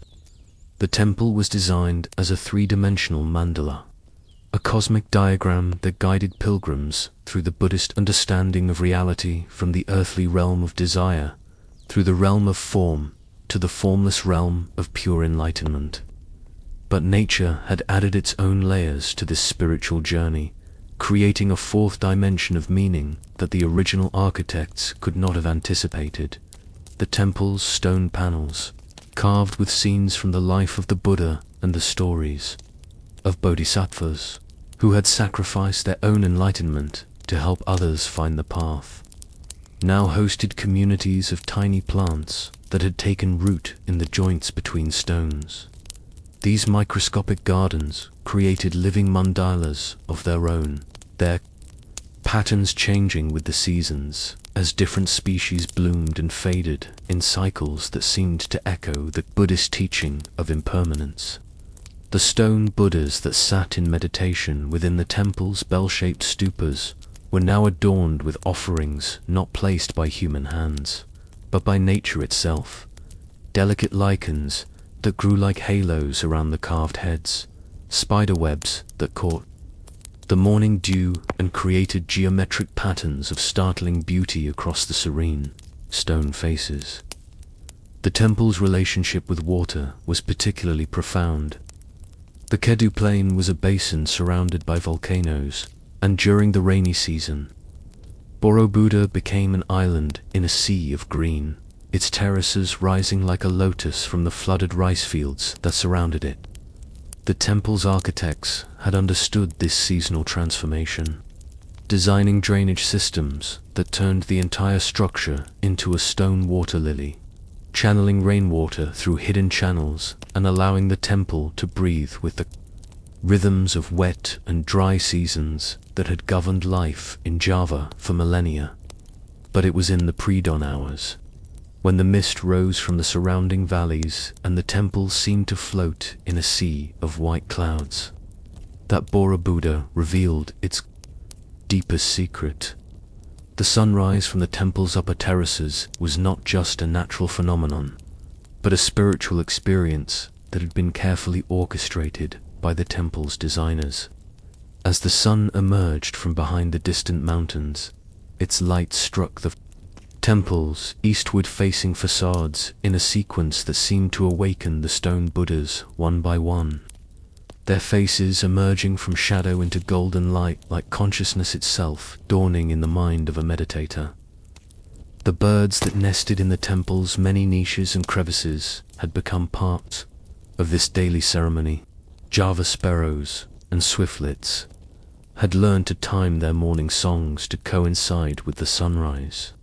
The temple was designed as a three-dimensional mandala, a cosmic diagram that guided pilgrims through the Buddhist understanding of reality from the earthly realm of desire, through the realm of form, to the formless realm of pure enlightenment. But nature had added its own layers to this spiritual journey, creating a fourth dimension of meaning that the original architects could not have anticipated. The temple's stone panels, carved with scenes from the life of the Buddha and the stories of bodhisattvas who had sacrificed their own enlightenment to help others find the path, now hosted communities of tiny plants that had taken root in the joints between stones. These microscopic gardens created living mandalas of their own, their patterns changing with the seasons as different species bloomed and faded in cycles that seemed to echo the Buddhist teaching of impermanence. The stone Buddhas that sat in meditation within the temple's bell-shaped stupas were now adorned with offerings not placed by human hands, but by nature itself, delicate lichens that grew like halos around the carved heads, spider webs that caught the morning dew, and created geometric patterns of startling beauty across the serene stone faces. The temple's relationship with water was particularly profound. The Kedu Plain was a basin surrounded by volcanoes, and during the rainy season, Borobudur became an island in a sea of green, its terraces rising like a lotus from the flooded rice fields that surrounded it. The temple's architects had understood this seasonal transformation, designing drainage systems that turned the entire structure into a stone water lily, channeling rainwater through hidden channels and allowing the temple to breathe with the rhythms of wet and dry seasons that had governed life in Java for millennia. But it was in the pre-dawn hours, when the mist rose from the surrounding valleys and the temple seemed to float in a sea of white clouds, that Borobudur revealed its deepest secret. The sunrise from the temple's upper terraces was not just a natural phenomenon, but a spiritual experience that had been carefully orchestrated by the temple's designers. As the sun emerged from behind the distant mountains, its light struck the temple's eastward-facing facades in a sequence that seemed to awaken the stone Buddhas one by one, their faces emerging from shadow into golden light like consciousness itself dawning in the mind of a meditator. The birds that nested in the temple's many niches and crevices had become part of this daily ceremony. Java sparrows and swiftlets had learned to time their morning songs to coincide with the sunrise,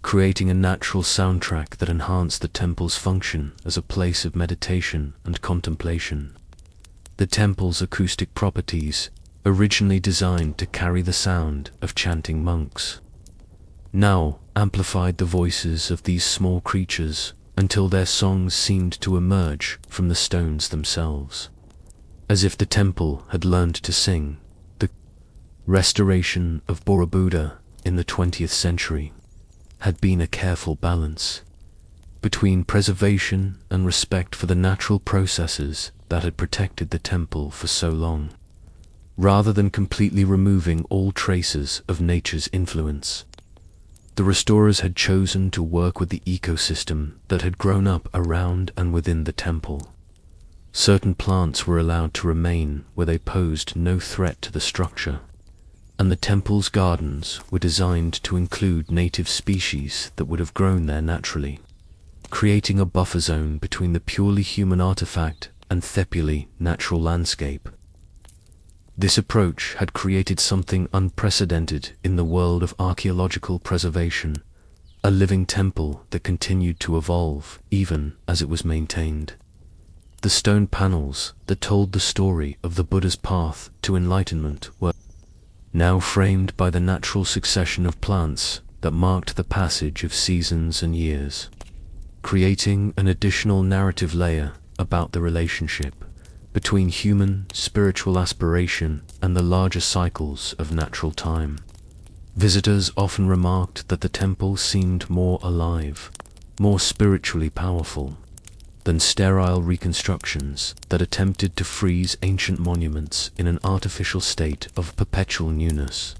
creating a natural soundtrack that enhanced the temple's function as a place of meditation and contemplation. The temple's acoustic properties, originally designed to carry the sound of chanting monks, now amplified the voices of these small creatures until their songs seemed to emerge from the stones themselves. As if the temple had learned to sing. The restoration of Borobudur in the 20th century had been a careful balance between preservation and respect for the natural processes that had protected the temple for so long, rather than completely removing all traces of nature's influence. The restorers had chosen to work with the ecosystem that had grown up around and within the temple. Certain plants were allowed to remain where they posed no threat to the structure, and the temple's gardens were designed to include native species that would have grown there naturally, creating a buffer zone between the purely human artifact and the purely natural landscape. This approach had created something unprecedented in the world of archaeological preservation, a living temple that continued to evolve even as it was maintained. The stone panels that told the story of the Buddha's path to enlightenment were now framed by the natural succession of plants that marked the passage of seasons and years, creating an additional narrative layer about the relationship between human spiritual aspiration and the larger cycles of natural time. Visitors often remarked that the temple seemed more alive, more spiritually powerful, than sterile reconstructions that attempted to freeze ancient monuments in an artificial state of perpetual newness.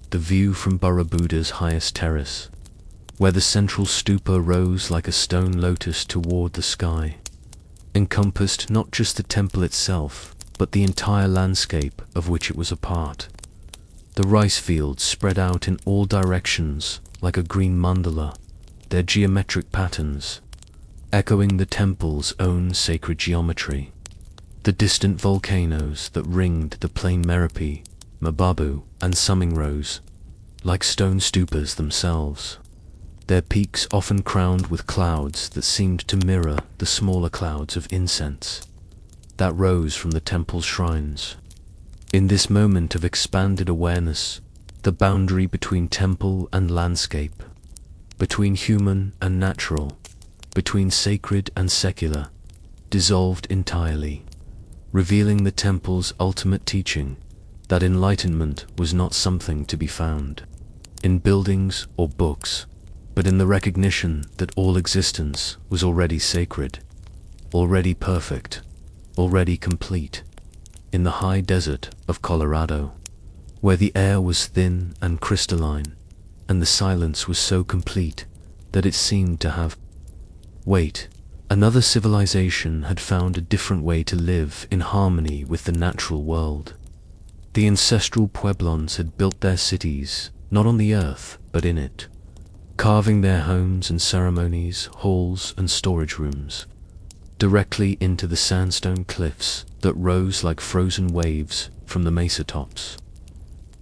The view from Borobudur's highest terrace, where the central stupa rose like a stone lotus toward the sky, encompassed not just the temple itself, but the entire landscape of which it was a part. The rice fields spread out in all directions like a green mandala, their geometric patterns echoing the temple's own sacred geometry. The distant volcanoes that ringed the plain Merapi, Mababu, and Summing rose, like stone stupas themselves, their peaks often crowned with clouds that seemed to mirror the smaller clouds of incense that rose from the temple's shrines. In this moment of expanded awareness, the boundary between temple and landscape, between human and natural, between sacred and secular, dissolved entirely, revealing the temple's ultimate teaching that enlightenment was not something to be found in buildings or books, but in the recognition that all existence was already sacred, already perfect, already complete, in the high desert of Colorado. where the air was thin and crystalline, and the silence was so complete that it seemed to have weight. Another civilization had found a different way to live in harmony with the natural world. The ancestral Puebloans had built their cities, not on the earth, but in it, carving their homes and ceremonies, halls and storage rooms, directly into the sandstone cliffs that rose like frozen waves from the mesa tops.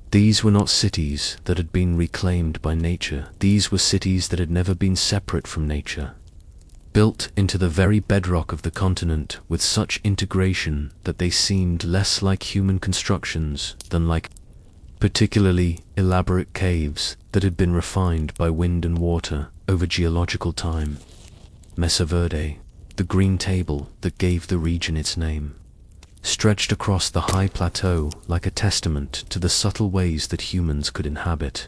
These were not cities that had been reclaimed by nature. These were cities that had never been separate from nature, built into the very bedrock of the continent with such integration that they seemed less like human constructions than like particularly elaborate caves that had been refined by wind and water over geological time. Mesa Verde, the green table that gave the region its name, stretched across the high plateau like a testament to the subtle ways that humans could inhabit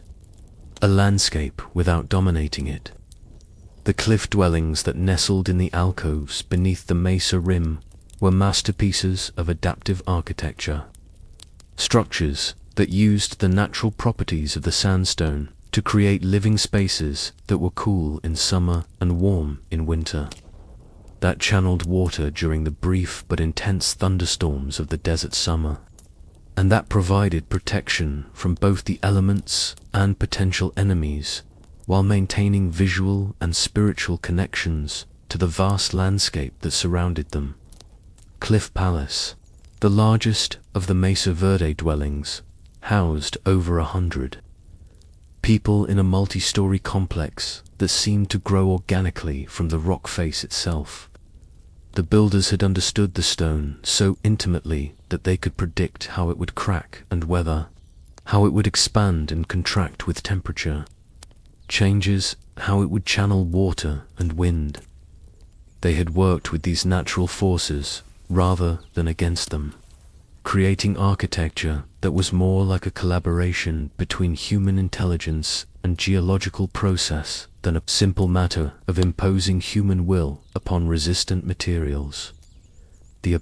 a landscape without dominating it. The cliff dwellings that nestled in the alcoves beneath the mesa rim were masterpieces of adaptive architecture, structures that used the natural properties of the sandstone to create living spaces that were cool in summer and warm in winter, that channeled water during the brief but intense thunderstorms of the desert summer, and that provided protection from both the elements and potential enemies, while maintaining visual and spiritual connections to the vast landscape that surrounded them. Cliff Palace, the largest of the Mesa Verde dwellings, housed over 100 people in a multi-story complex that seemed to grow organically from the rock face itself. The builders had understood the stone so intimately that they could predict how it would crack and weather, how it would expand and contract with temperature changes, how it would channel water and wind. They had worked with these natural forces rather than against them, creating architecture that was more like a collaboration between human intelligence and geological process than a simple matter of imposing human will upon resistant materials. The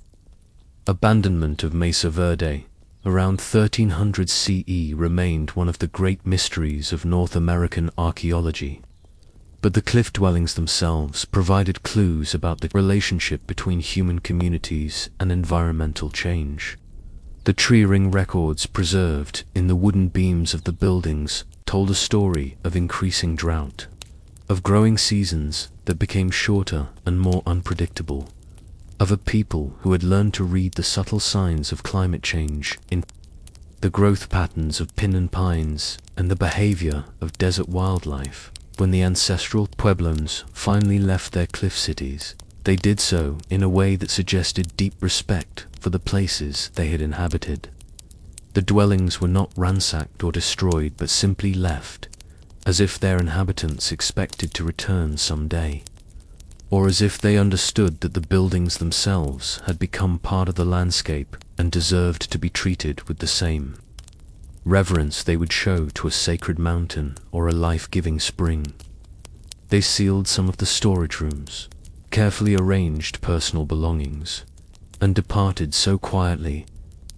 abandonment of Mesa Verde around 1300 CE remained one of the great mysteries of North American archaeology, but the cliff dwellings themselves provided clues about the relationship between human communities and environmental change. The tree ring records preserved in the wooden beams of the buildings told a story of increasing drought, of growing seasons that became shorter and more unpredictable, of a people who had learned to read the subtle signs of climate change in the growth patterns of pinon pines and the behavior of desert wildlife. When the ancestral Puebloans finally left their cliff cities, they did so in a way that suggested deep respect for the places they had inhabited. The dwellings were not ransacked or destroyed, but simply left, as if their inhabitants expected to return someday, or as if they understood that the buildings themselves had become part of the landscape and deserved to be treated with the same reverence they would show to a sacred mountain or a life-giving spring. They sealed some of the storage rooms, carefully arranged personal belongings, and departed so quietly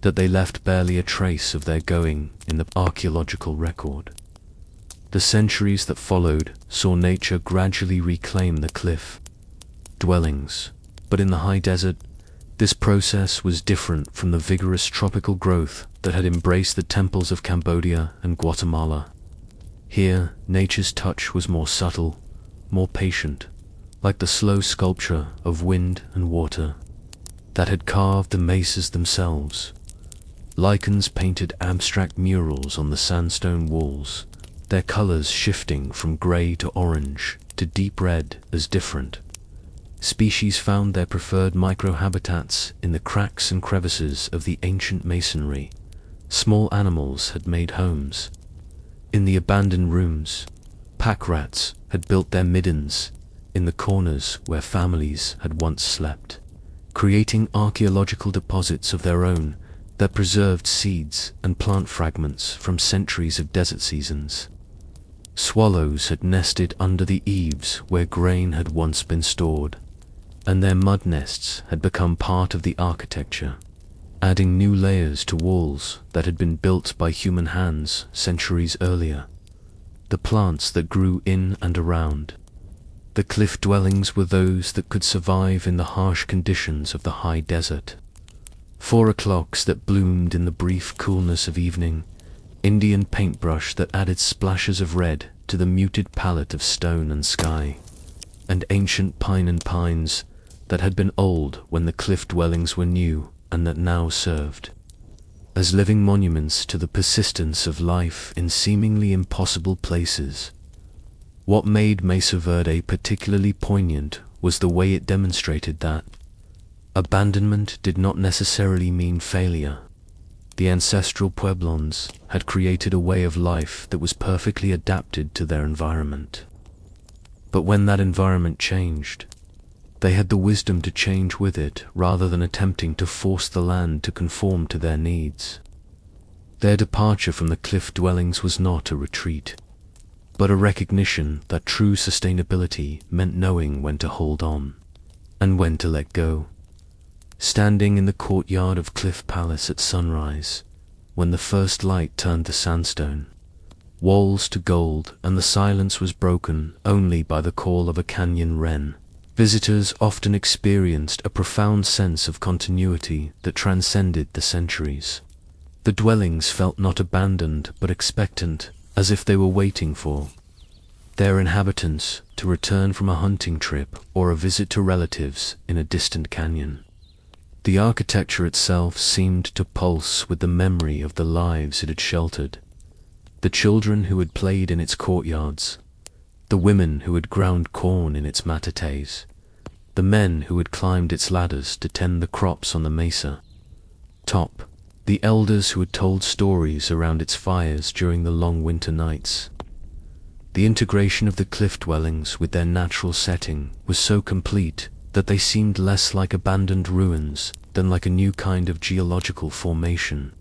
that they left barely a trace of their going in the archaeological record. The centuries that followed saw nature gradually reclaim the cliff dwellings, but in the high desert, this process was different from the vigorous tropical growth that had embraced the temples of Cambodia and Guatemala. Here, nature's touch was more subtle, more patient, like the slow sculpture of wind and water that had carved the mesas themselves. Lichens painted abstract murals on the sandstone walls, their colors shifting from gray to orange to deep red as different species found their preferred microhabitats in the cracks and crevices of the ancient masonry. Small animals had made homes. In the abandoned rooms, pack rats had built their middens in the corners where families had once slept, creating archaeological deposits of their own that preserved seeds and plant fragments from centuries of desert seasons. Swallows had nested under the eaves where grain had once been stored, and their mud nests had become part of the architecture. adding new layers to walls that had been built by human hands centuries earlier. The plants that grew in and around the cliff dwellings were those that could survive in the harsh conditions of the high desert. 4 o'clocks that bloomed in the brief coolness of evening, Indian paintbrush that added splashes of red to the muted palette of stone and sky, and ancient pine and pines that had been old when the cliff dwellings were new and that now served as living monuments to the persistence of life in seemingly impossible places. What made Mesa Verde particularly poignant was the way it demonstrated that abandonment did not necessarily mean failure. The ancestral Puebloans had created a way of life that was perfectly adapted to their environment. But when that environment changed, they had the wisdom to change with it rather than attempting to force the land to conform to their needs. Their departure from the cliff dwellings was not a retreat, but a recognition that true sustainability meant knowing when to hold on and when to let go. Standing in the courtyard of Cliff Palace at sunrise, when the first light turned to sandstone, walls to gold, and the silence was broken only by the call of a canyon wren, visitors often experienced a profound sense of continuity that transcended the centuries. The dwellings felt not abandoned but expectant, as if they were waiting for their inhabitants to return from a hunting trip or a visit to relatives in a distant canyon. The architecture itself seemed to pulse with the memory of the lives it had sheltered, the children who had played in its courtyards, the women who had ground corn in its matates, the men who had climbed its ladders to tend the crops on the mesa top, the elders who had told stories around its fires during the long winter nights. The integration of the cliff dwellings with their natural setting was so complete that they seemed less like abandoned ruins than like a new kind of geological formation,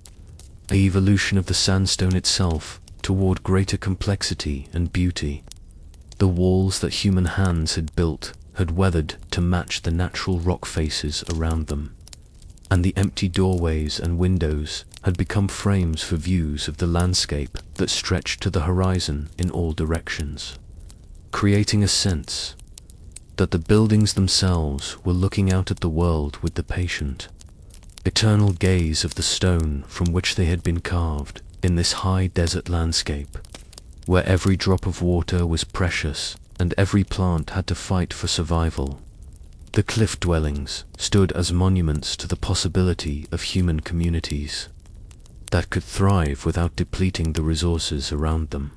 an evolution of the sandstone itself toward greater complexity and beauty. The walls that human hands had built had weathered to match the natural rock faces around them, and the empty doorways and windows had become frames for views of the landscape that stretched to the horizon in all directions, creating a sense that the buildings themselves were looking out at the world with the patient, eternal gaze of the stone from which they had been carved in this high desert landscape, where every drop of water was precious and every plant had to fight for survival. The cliff dwellings stood as monuments to the possibility of human communities that could thrive without depleting the resources around them.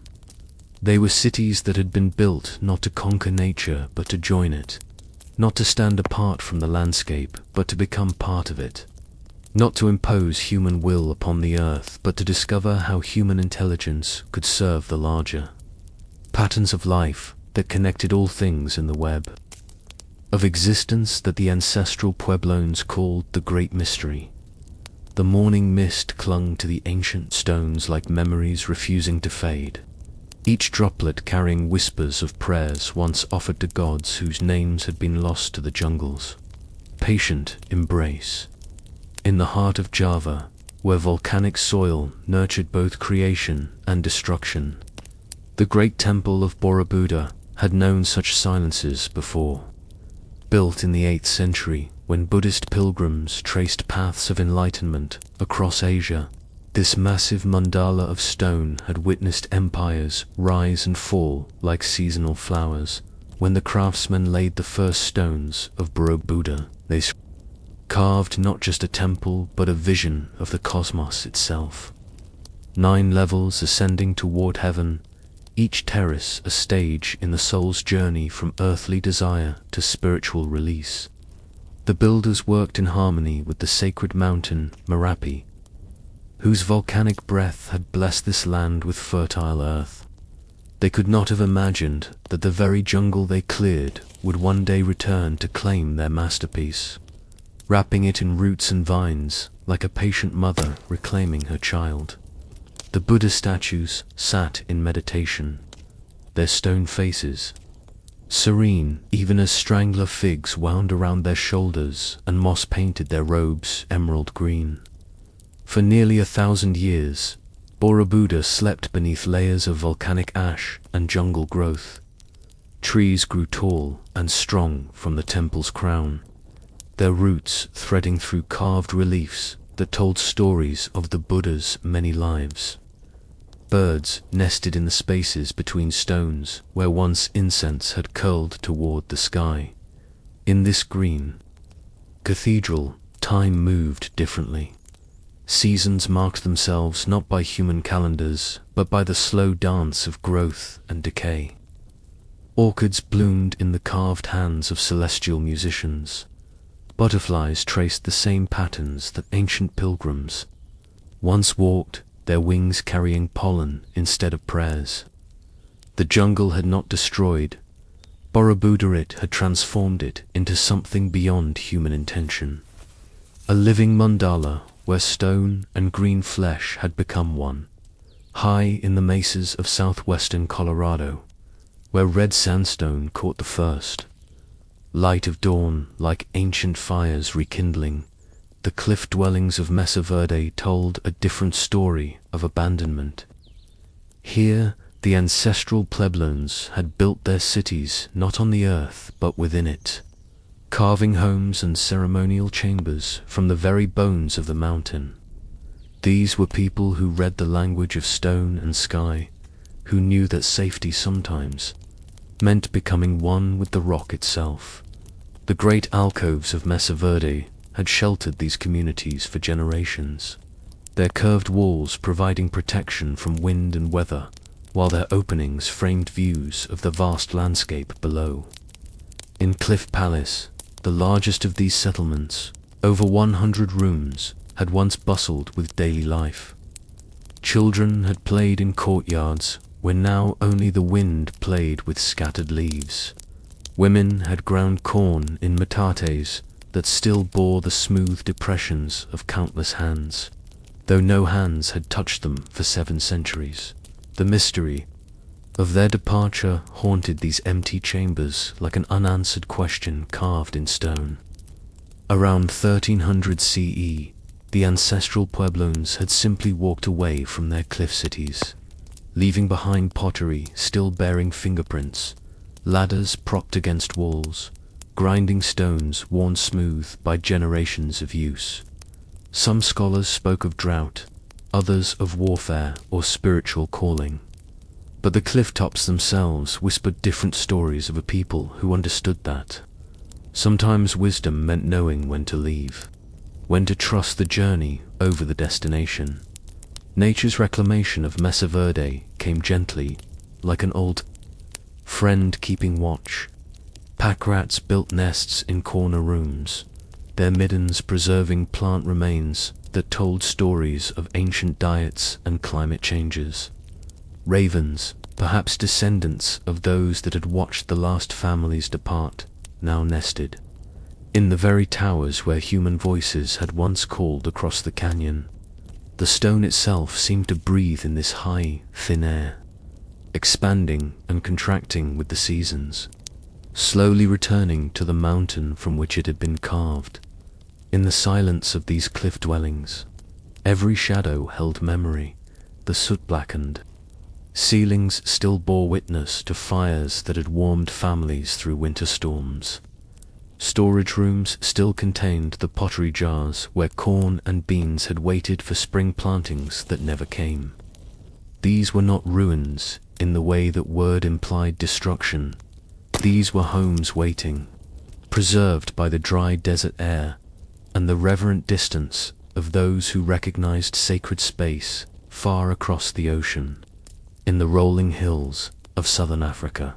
They were cities that had been built not to conquer nature but to join it, not to stand apart from the landscape but to become part of it, not to impose human will upon the earth but to discover how human intelligence could serve the larger patterns of life that connected all things in the web of existence that the ancestral Puebloans called the Great Mystery. The morning mist clung to the ancient stones like memories refusing to fade, each droplet carrying whispers of prayers once offered to gods whose names had been lost to the jungles. Patient embrace. In the heart of Java, where volcanic soil nurtured both creation and destruction, the great temple of Borobudur had known such silences before. Built in the 8th century, when Buddhist pilgrims traced paths of enlightenment across Asia, this massive mandala of stone had witnessed empires rise and fall like seasonal flowers. When the craftsmen laid the first stones of Borobudur, they carved not just a temple but a vision of the cosmos itself. 9 levels ascending toward heaven, each terrace a stage in the soul's journey from earthly desire to spiritual release. The builders worked in harmony with the sacred mountain Merapi, whose volcanic breath had blessed this land with fertile earth. They could not have imagined that the very jungle they cleared would one day return to claim their masterpiece, wrapping it in roots and vines like a patient mother reclaiming her child. The Buddha statues sat in meditation, their stone faces serene even as strangler figs wound around their shoulders and moss painted their robes emerald green. For nearly 1,000 years, Borobudur slept beneath layers of volcanic ash and jungle growth. Trees grew tall and strong from the temple's crown, their roots threading through carved reliefs that told stories of the Buddha's many lives. Birds nested in the spaces between stones where once incense had curled toward the sky. In this green cathedral, time moved differently. Seasons marked themselves not by human calendars, but by the slow dance of growth and decay. Orchids bloomed in the carved hands of celestial musicians. Butterflies traced the same patterns that ancient pilgrims once walked, their wings carrying pollen instead of prayers. The jungle had not destroyed Borobudur, it had transformed it into something beyond human intention. A living mandala where stone and green flesh had become one. High in the mesas of southwestern Colorado, where red sandstone caught the first light of dawn like ancient fires rekindling, the cliff dwellings of Mesa Verde told a different story of abandonment. Here, the ancestral Puebloans had built their cities not on the earth but within it, carving homes and ceremonial chambers from the very bones of the mountain. These were people who read the language of stone and sky, who knew that safety sometimes meant becoming one with the rock itself. The great alcoves of Mesa Verde had sheltered these communities for generations, their curved walls providing protection from wind and weather, while their openings framed views of the vast landscape below. In Cliff Palace, the largest of these settlements, over 100 rooms, had once bustled with daily life. Children had played in courtyards where now only the wind played with scattered leaves. Women had ground corn in metates that still bore the smooth depressions of countless hands, though no hands had touched them for 7 centuries. The mystery of their departure haunted these empty chambers like an unanswered question carved in stone. Around 1300 CE, the ancestral Puebloans had simply walked away from their cliff cities, leaving behind pottery still bearing fingerprints, ladders propped against walls, grinding stones worn smooth by generations of use. Some scholars spoke of drought, others of warfare or spiritual calling. But the cliff tops themselves whispered different stories of a people who understood that. Sometimes wisdom meant knowing when to leave, when to trust the journey over the destination. Nature's reclamation of Mesa Verde came gently, like an old friend keeping watch. Pack rats built nests in corner rooms, their middens preserving plant remains that told stories of ancient diets and climate changes. Ravens, perhaps descendants of those that had watched the last families depart, now nested in the very towers where human voices had once called across the canyon. The stone itself seemed to breathe in this high, thin air, expanding and contracting with the seasons, slowly returning to the mountain from which it had been carved. In the silence of these cliff dwellings, every shadow held memory. The soot-blackened ceilings still bore witness to fires that had warmed families through winter storms. Storage rooms still contained the pottery jars where corn and beans had waited for spring plantings that never came. These were not ruins in the way that word implied destruction. These were homes waiting, preserved by the dry desert air and the reverent distance of those who recognized sacred space far across the ocean, in the rolling hills of southern Africa.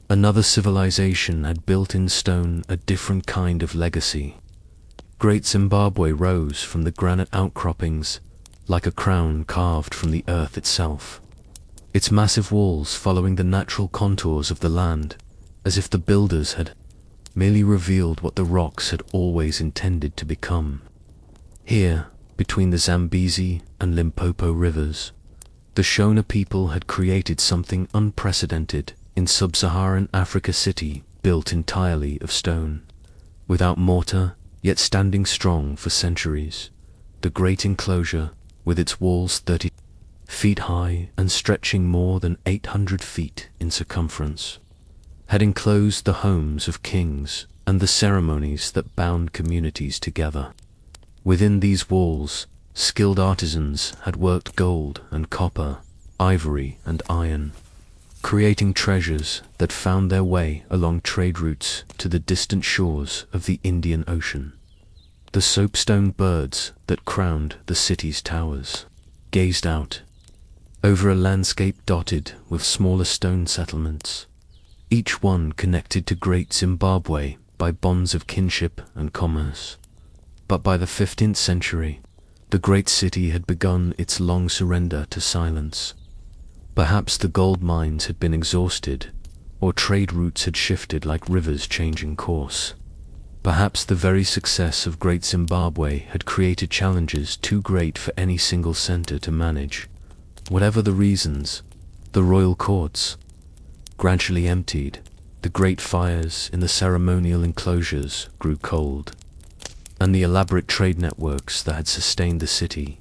Another civilization had built in stone a different kind of legacy. Great Zimbabwe rose from the granite outcroppings like a crown carved from the earth itself, its massive walls following the natural contours of the land, as if the builders had merely revealed what the rocks had always intended to become. Here, between the Zambezi and Limpopo rivers, the Shona people had created something unprecedented in sub-Saharan Africa, city built entirely of stone, without mortar, yet standing strong for centuries. the great enclosure, with its walls 30 feet high and stretching more than 800 feet in circumference, had enclosed the homes of kings and the ceremonies that bound communities together. Within these walls, skilled artisans had worked gold and copper, ivory and iron, creating treasures that found their way along trade routes to the distant shores of the Indian Ocean. The soapstone birds that crowned the city's towers gazed out over a landscape dotted with smaller stone settlements, each one connected to great Zimbabwe by bonds of kinship and commerce. But by the 15th century, the great city had begun its long surrender to silence. Perhaps the gold mines had been exhausted, or trade routes had shifted like rivers changing course. Perhaps the very success of Great Zimbabwe had created challenges too great for any single center to manage. Whatever the reasons, the royal courts gradually emptied, the great fires in the ceremonial enclosures grew cold, and the elaborate trade networks that had sustained the city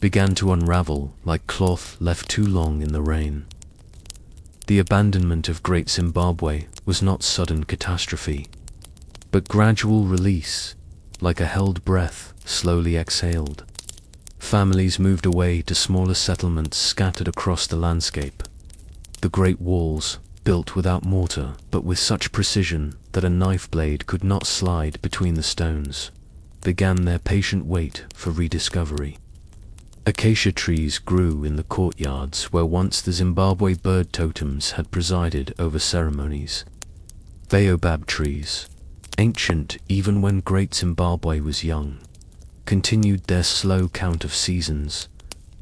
began to unravel like cloth left too long in the rain. The abandonment of Great Zimbabwe was not sudden catastrophe, but gradual release, like a held breath slowly exhaled. Families moved away to smaller settlements scattered across the landscape. The great walls, built without mortar but with such precision that a knife blade could not slide between the stones, began their patient wait for rediscovery. Acacia trees grew in the courtyards where once the Zimbabwe bird totems had presided over ceremonies. Baobab trees, ancient even when Great Zimbabwe was young, continued their slow count of seasons,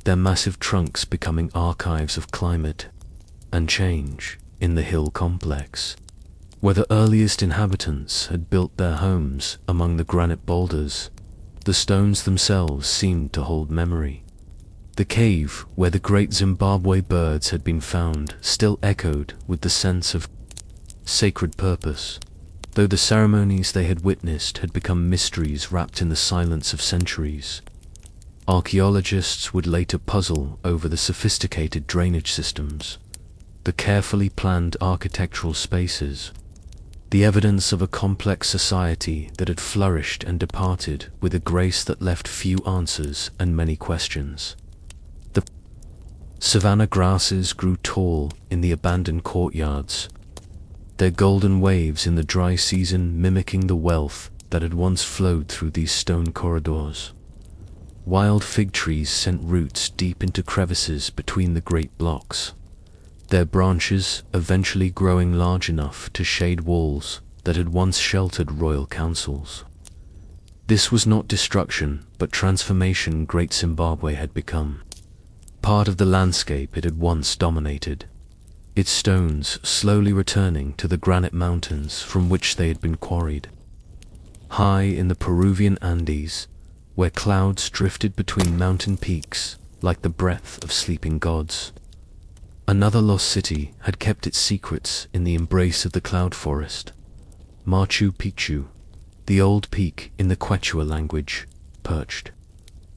their massive trunks becoming archives of climate and change in the hill complex, where the earliest inhabitants had built their homes among the granite boulders. The stones themselves seemed to hold memory. The cave where the great Zimbabwe birds had been found still echoed with the sense of sacred purpose, though the ceremonies they had witnessed had become mysteries wrapped in the silence of centuries. Archaeologists would later puzzle over the sophisticated drainage systems, the carefully planned architectural spaces, the evidence of a complex society that had flourished and departed with a grace that left few answers and many questions. The savanna grasses grew tall in the abandoned courtyards, their golden waves in the dry season mimicking the wealth that had once flowed through these stone corridors. Wild fig trees sent roots deep into crevices between the great blocks, their branches eventually growing large enough to shade walls that had once sheltered royal councils. This was not destruction, but transformation Great Zimbabwe had become. Part of the landscape it had once dominated, its stones slowly returning to the granite mountains from which they had been quarried. High in the Peruvian Andes, where clouds drifted between mountain peaks like the breath of sleeping gods, another lost city had kept its secrets in the embrace of the cloud forest. Machu Picchu, the old peak in the Quechua language, perched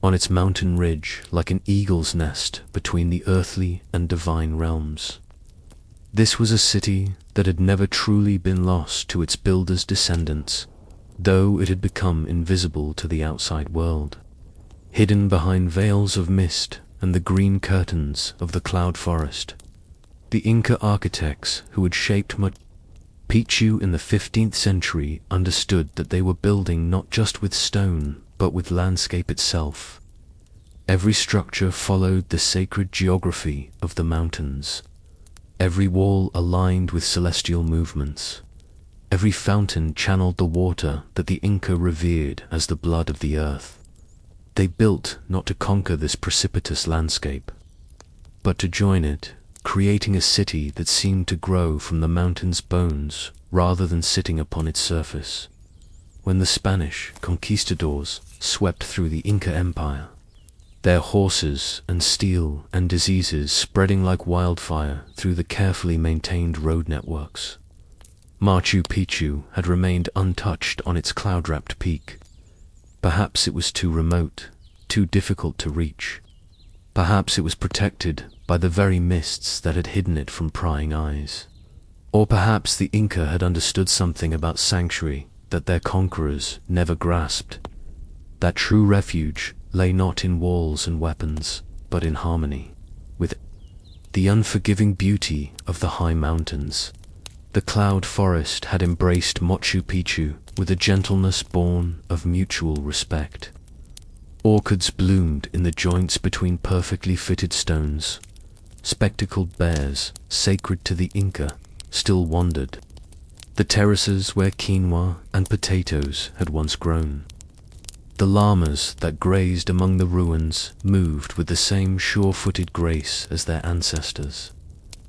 on its mountain ridge like an eagle's nest between the earthly and divine realms. This was a city that had never truly been lost to its builders' descendants, though it had become invisible to the outside world, hidden behind veils of mist and the green curtains of the cloud forest. The Inca architects who had shaped Machu Picchu in the 15th century understood that they were building not just with stone, but with landscape itself. Every structure followed the sacred geography of the mountains, every wall aligned with celestial movements, every fountain channeled the water that the Inca revered as the blood of the earth. They built not to conquer this precipitous landscape, but to join it, creating a city that seemed to grow from the mountain's bones rather than sitting upon its surface. When the Spanish conquistadors swept through the Inca Empire, their horses and steel and diseases spreading like wildfire through the carefully maintained road networks, Machu Picchu had remained untouched on its cloud-wrapped peak. Perhaps it was too remote, too difficult to reach. Perhaps it was protected by the very mists that had hidden it from prying eyes. Or perhaps the Inca had understood something about sanctuary that their conquerors never grasped, that true refuge lay not in walls and weapons, but in harmony with the unforgiving beauty of the high mountains. The cloud forest had embraced Machu Picchu with a gentleness born of mutual respect. Orchids bloomed in the joints between perfectly fitted stones. Spectacled bears, sacred to the Inca, still wandered. The terraces where quinoa and potatoes had once grown. The llamas that grazed among the ruins moved with the same sure-footed grace as their ancestors,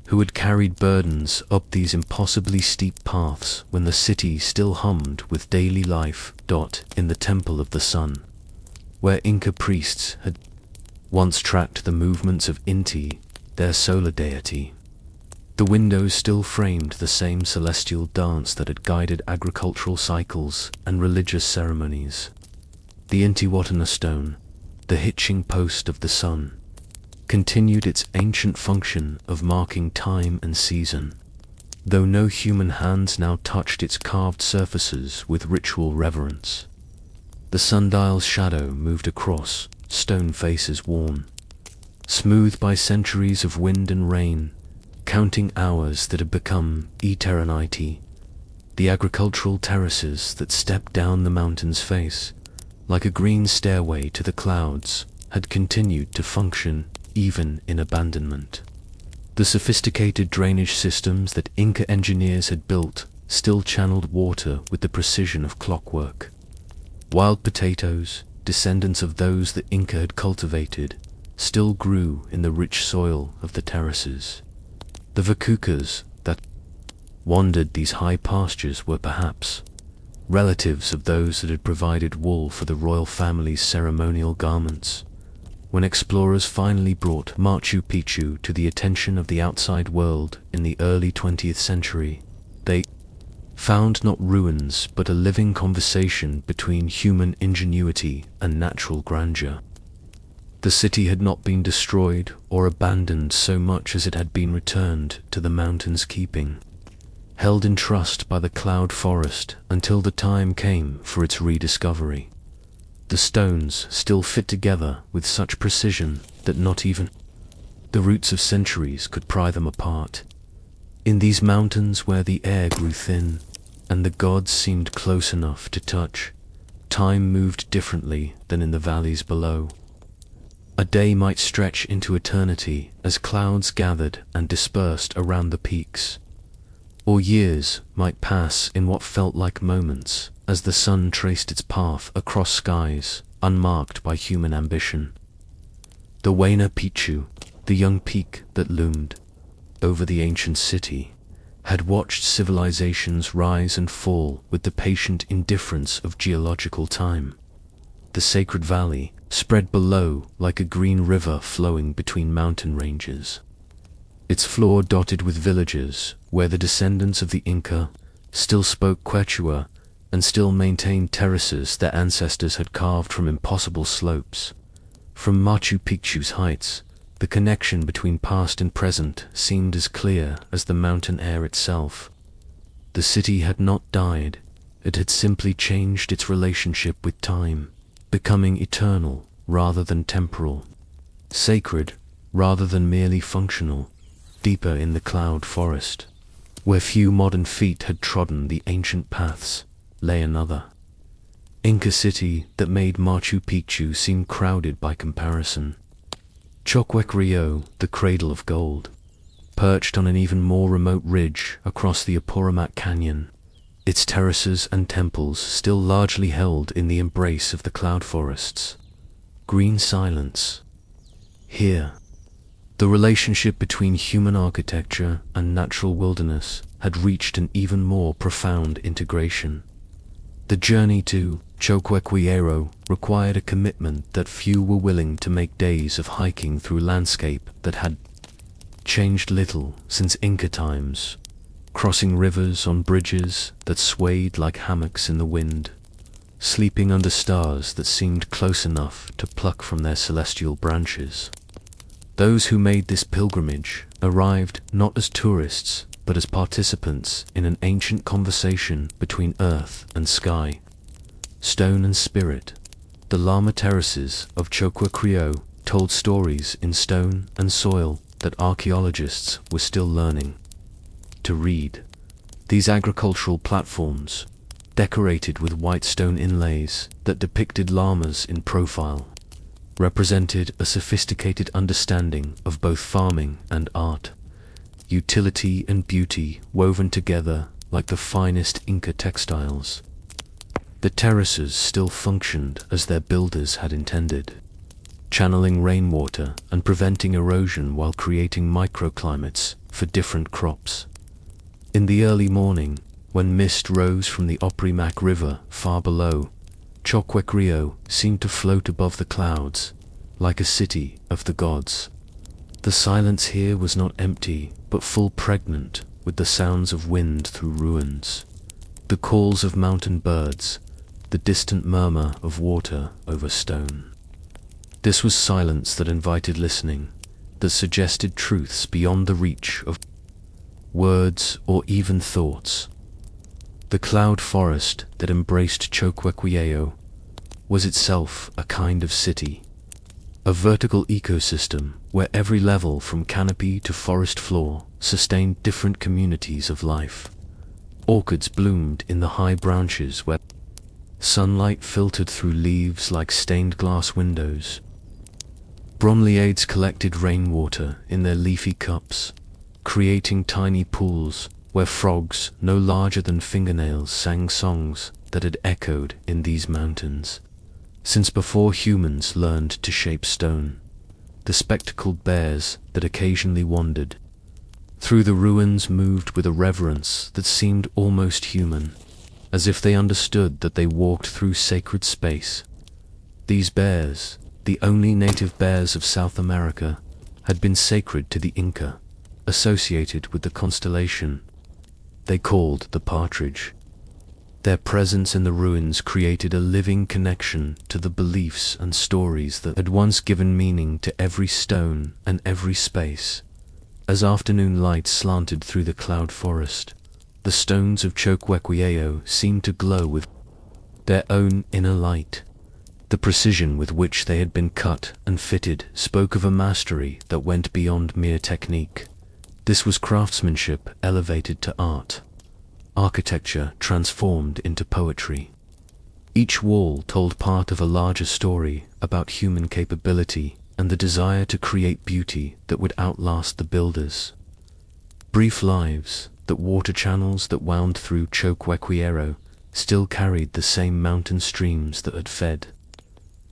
who had carried burdens up these impossibly steep paths when the city still hummed with daily life. In the Temple of the Sun, where Inca priests had once tracked the movements of Inti, their solar deity, the windows still framed the same celestial dance that had guided agricultural cycles and religious ceremonies. The Intihuatana stone, the hitching post of the sun, continued its ancient function of marking time and season, though no human hands now touched its carved surfaces with ritual reverence. The sundial's shadow moved across stone faces worn, smooth by centuries of wind and rain, counting hours that had become eternity. The agricultural terraces that stepped down the mountain's face, like a green stairway to the clouds, had continued to function even in abandonment. The sophisticated drainage systems that Inca engineers had built still channeled water with the precision of clockwork. Wild potatoes, descendants of those the Inca had cultivated, still grew in the rich soil of the terraces. The vacucas that wandered these high pastures were perhaps relatives of those that had provided wool for the royal family's ceremonial garments. When explorers finally brought Machu Picchu to the attention of the outside world in the early 20th century, they found not ruins but a living conversation between human ingenuity and natural grandeur. The city had not been destroyed or abandoned so much as it had been returned to the mountain's keeping, held in trust by the cloud forest until the time came for its rediscovery. The stones still fit together with such precision that not even the roots of centuries could pry them apart. In these mountains where the air grew thin and the gods seemed close enough to touch, time moved differently than in the valleys below. A day might stretch into eternity as clouds gathered and dispersed around the peaks, or years might pass in what felt like moments as the sun traced its path across skies unmarked by human ambition. The Huayna Picchu, the young peak that loomed over the ancient city, had watched civilizations rise and fall with the patient indifference of geological time. The sacred valley spread below like a green river flowing between mountain ranges, its floor dotted with villages where the descendants of the Inca still spoke Quechua and still maintained terraces their ancestors had carved from impossible slopes. From Machu Picchu's heights, the connection between past and present seemed as clear as the mountain air itself. The city had not died, it had simply changed its relationship with time, becoming eternal rather than temporal, sacred rather than merely functional. Deeper in the cloud forest, where few modern feet had trodden the ancient paths, lay another Inca city that made Machu Picchu seem crowded by comparison. Choquequirao, the cradle of gold, perched on an even more remote ridge across the Apurimac Canyon, its terraces and temples still largely held in the embrace of the cloud forests. Green silence. Here, the relationship between human architecture and natural wilderness had reached an even more profound integration. The journey to Choquequirao required a commitment that few were willing to make. Days of hiking through landscape that had changed little since Inca times, crossing rivers on bridges that swayed like hammocks in the wind, sleeping under stars that seemed close enough to pluck from their celestial branches. Those who made this pilgrimage arrived not as tourists, but as participants in an ancient conversation between earth and sky, stone and spirit. The Llama Terraces of Choquequirao told stories in stone and soil that archaeologists were still learning to read. These agricultural platforms, decorated with white stone inlays that depicted llamas in profile, represented a sophisticated understanding of both farming and art, utility and beauty woven together like the finest Inca textiles. The terraces still functioned as their builders had intended, channeling rainwater and preventing erosion while creating microclimates for different crops. In the early morning, when mist rose from the Oprimac River far below, Choquequirao seemed to float above the clouds, like a city of the gods. The silence here was not empty, but full pregnant with the sounds of wind through ruins, the calls of mountain birds, the distant murmur of water over stone. This was silence that invited listening, that suggested truths beyond the reach of words or even thoughts. The cloud forest that embraced Choquequirao was itself a kind of city, a vertical ecosystem where every level from canopy to forest floor sustained different communities of life. Orchids bloomed in the high branches where sunlight filtered through leaves like stained glass windows. Bromeliads collected rainwater in their leafy cups, creating tiny pools where frogs no larger than fingernails sang songs that had echoed in these mountains since before humans learned to shape stone. The spectacled bears that occasionally wandered through the ruins moved with a reverence that seemed almost human, as if they understood that they walked through sacred space. These bears, the only native bears of South America, had been sacred to the Inca, associated with the constellation they called the partridge. Their presence in the ruins created a living connection to the beliefs and stories that had once given meaning to every stone and every space. As afternoon light slanted through the cloud forest, the stones of Choquequirao seemed to glow with their own inner light. The precision with which they had been cut and fitted spoke of a mastery that went beyond mere technique. This was craftsmanship elevated to art, architecture transformed into poetry. Each wall told part of a larger story about human capability and the desire to create beauty that would outlast the builders. Brief lives, that water channels that wound through Choquequirao still carried the same mountain streams that had fed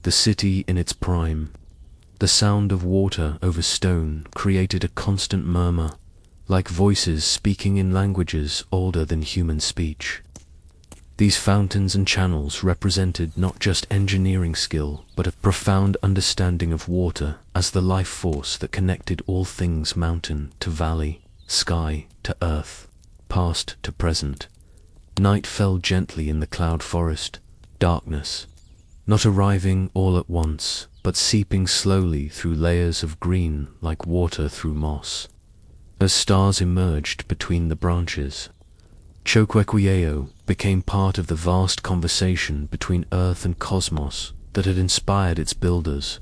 the city in its prime. The sound of water over stone created a constant murmur, like voices speaking in languages older than human speech. These fountains and channels represented not just engineering skill, but a profound understanding of water as the life force that connected all things mountain to valley, sky to earth, past to present. Night fell gently in the cloud forest, darkness, not arriving all at once, but seeping slowly through layers of green like water through moss. As stars emerged between the branches, Choquequirao became part of the vast conversation between earth and cosmos that had inspired its builders.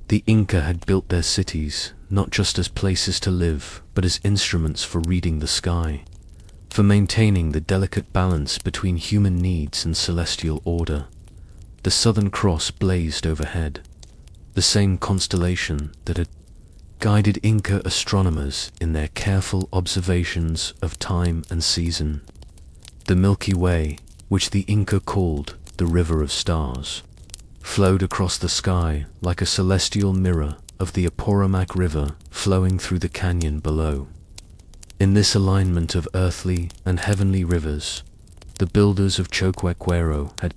The Inca had built their cities not just as places to live, but as instruments for reading the sky, for maintaining the delicate balance between human needs and celestial order. The Southern Cross blazed overhead, the same constellation that had guided Inca astronomers in their careful observations of time and season. The Milky Way, which the Inca called the River of Stars, flowed across the sky like a celestial mirror of the Apurimac River flowing through the canyon below. In this alignment of earthly and heavenly rivers, the builders of Choquequirao had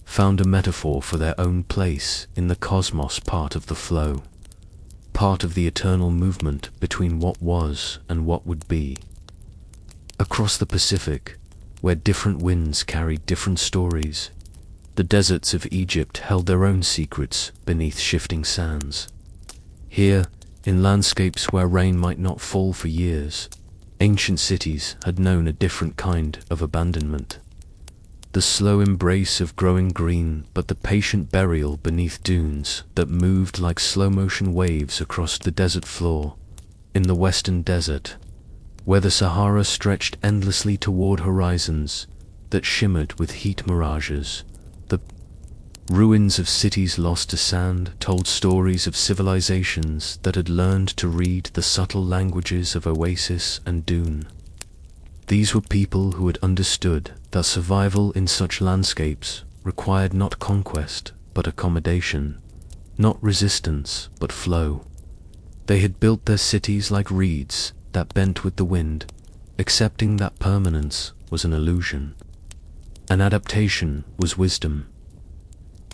found a metaphor for their own place in the cosmos, part of the flow, part of the eternal movement between what was and what would be. Across the Pacific, where different winds carried different stories, The deserts of Egypt held their own secrets beneath shifting sands. Here, in landscapes where rain might not fall for years, ancient cities had known a different kind of abandonment. The slow embrace of growing green, but the patient burial beneath dunes that moved like slow-motion waves across the desert floor. In the western desert, where the Sahara stretched endlessly toward horizons that shimmered with heat mirages, the ruins of cities lost to sand told stories of civilizations that had learned to read the subtle languages of oasis and dune. These were people who had understood that survival in such landscapes required not conquest but accommodation, not resistance but flow. They had built their cities like reeds that bent with the wind, accepting that permanence was an illusion. An adaptation was wisdom.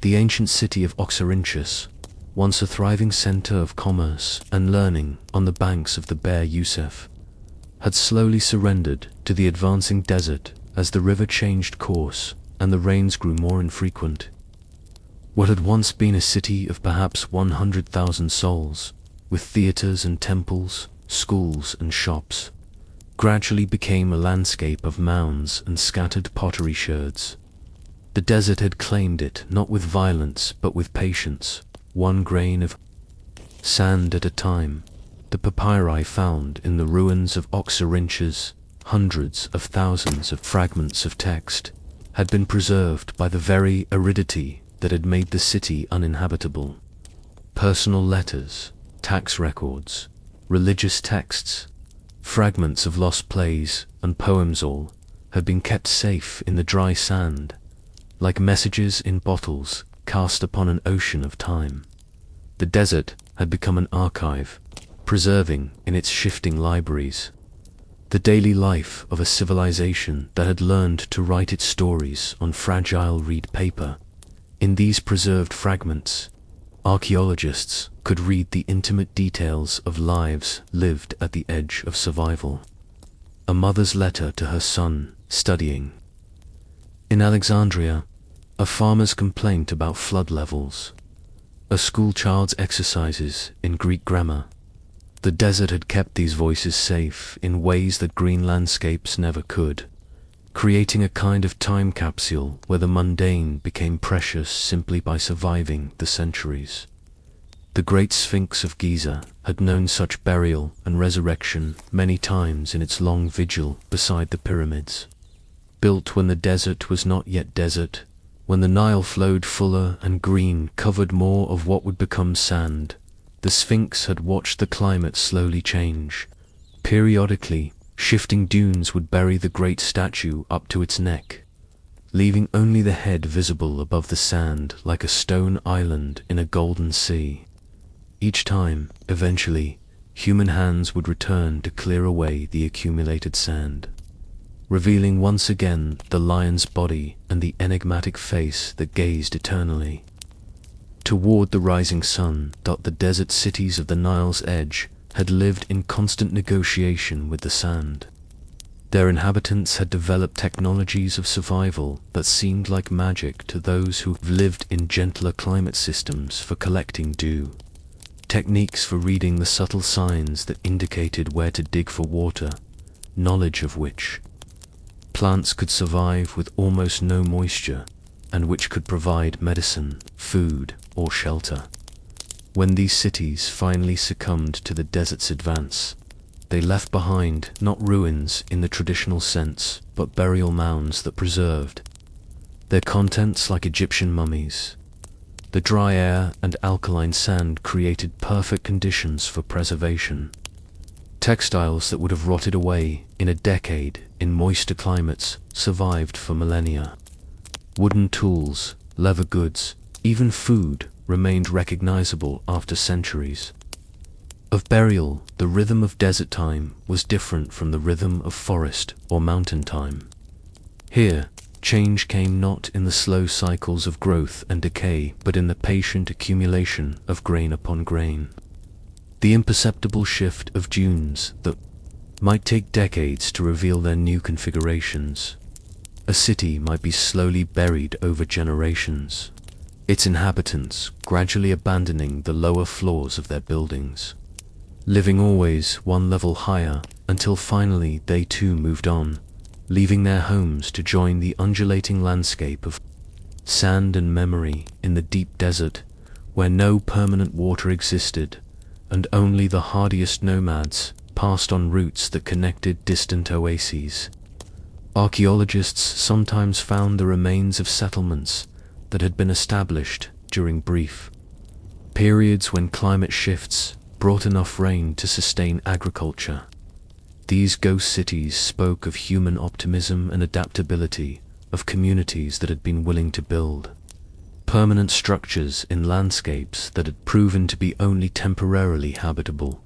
The ancient city of Oxyrhynchus, once a thriving center of commerce and learning on the banks of the Bear Yusuf, had slowly surrendered to the advancing desert as the river changed course and the rains grew more infrequent. What had once been a city of perhaps 100,000 souls, with theaters and temples, schools and shops, gradually became a landscape of mounds and scattered pottery sherds. The desert had claimed it not with violence but with patience, one grain of sand at a time. The papyri found in the ruins of Oxyrhynchus, hundreds of thousands of fragments of text, had been preserved by the very aridity that had made the city uninhabitable. Personal letters, tax records, religious texts, fragments of lost plays and poems all had been kept safe in the dry sand, like messages in bottles cast upon an ocean of time. The desert had become an archive, preserving in its shifting libraries the daily life of a civilization that had learned to write its stories on fragile reed paper. In these preserved fragments, archaeologists could read the intimate details of lives lived at the edge of survival. A mother's letter to her son, studying. In Alexandria, a farmer's complaint about flood levels. A schoolchild's exercises in Greek grammar. The desert had kept these voices safe in ways that green landscapes never could, creating a kind of time capsule where the mundane became precious simply by surviving the centuries. The great Sphinx of Giza had known such burial and resurrection many times in its long vigil beside the pyramids. Built when the desert was not yet desert, when the Nile flowed fuller and green covered more of what would become sand, the Sphinx had watched the climate slowly change. Periodically, shifting dunes would bury the great statue up to its neck, leaving only the head visible above the sand like a stone island in a golden sea. Each time, eventually, human hands would return to clear away the accumulated sand, revealing once again the lion's body and the enigmatic face that gazed eternally toward the rising sun. The desert cities of the Nile's edge had lived in constant negotiation with the sand. Their inhabitants had developed technologies of survival that seemed like magic to those who lived in gentler climate systems for collecting dew, techniques for reading the subtle signs that indicated where to dig for water, knowledge of which plants could survive with almost no moisture, and which could provide medicine, food, or shelter. When these cities finally succumbed to the desert's advance, they left behind not ruins in the traditional sense, but burial mounds that preserved their contents like Egyptian mummies. The dry air and alkaline sand created perfect conditions for preservation. Textiles that would have rotted away in a decade in moister climates survived for millennia. Wooden tools, leather goods, even food remained recognizable after centuries. Of burial, the rhythm of desert time was different from the rhythm of forest or mountain time. Here, change came not in the slow cycles of growth and decay, but in the patient accumulation of grain upon grain. The imperceptible shift of dunes that might take decades to reveal their new configurations. a city might be slowly buried over generations, its inhabitants gradually abandoning the lower floors of their buildings, living always one level higher until finally they too moved on, leaving their homes to join the undulating landscape of sand and memory in the deep desert where no permanent water existed, and only the hardiest nomads passed on routes that connected distant oases. Archaeologists sometimes found the remains of settlements that had been established during brief periods when climate shifts brought enough rain to sustain agriculture. These ghost cities spoke of human optimism and adaptability, of communities that had been willing to build permanent structures in landscapes that had proven to be only temporarily habitable.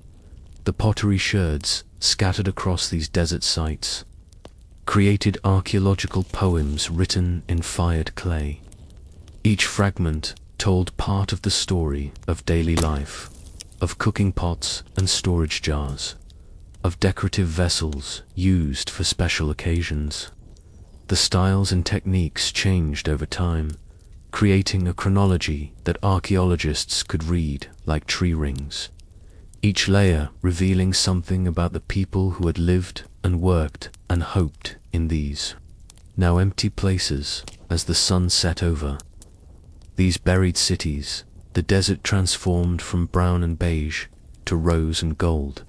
The pottery sherds scattered across these desert sites created archaeological poems written in fired clay. Each fragment told part of the story of daily life, of cooking pots and storage jars, of decorative vessels used for special occasions. The styles and techniques changed over time, creating a chronology that archaeologists could read like tree rings, each layer revealing something about the people who had lived and worked and hoped in these now empty places. As the sun set over these buried cities, the desert transformed from brown and beige to rose and gold,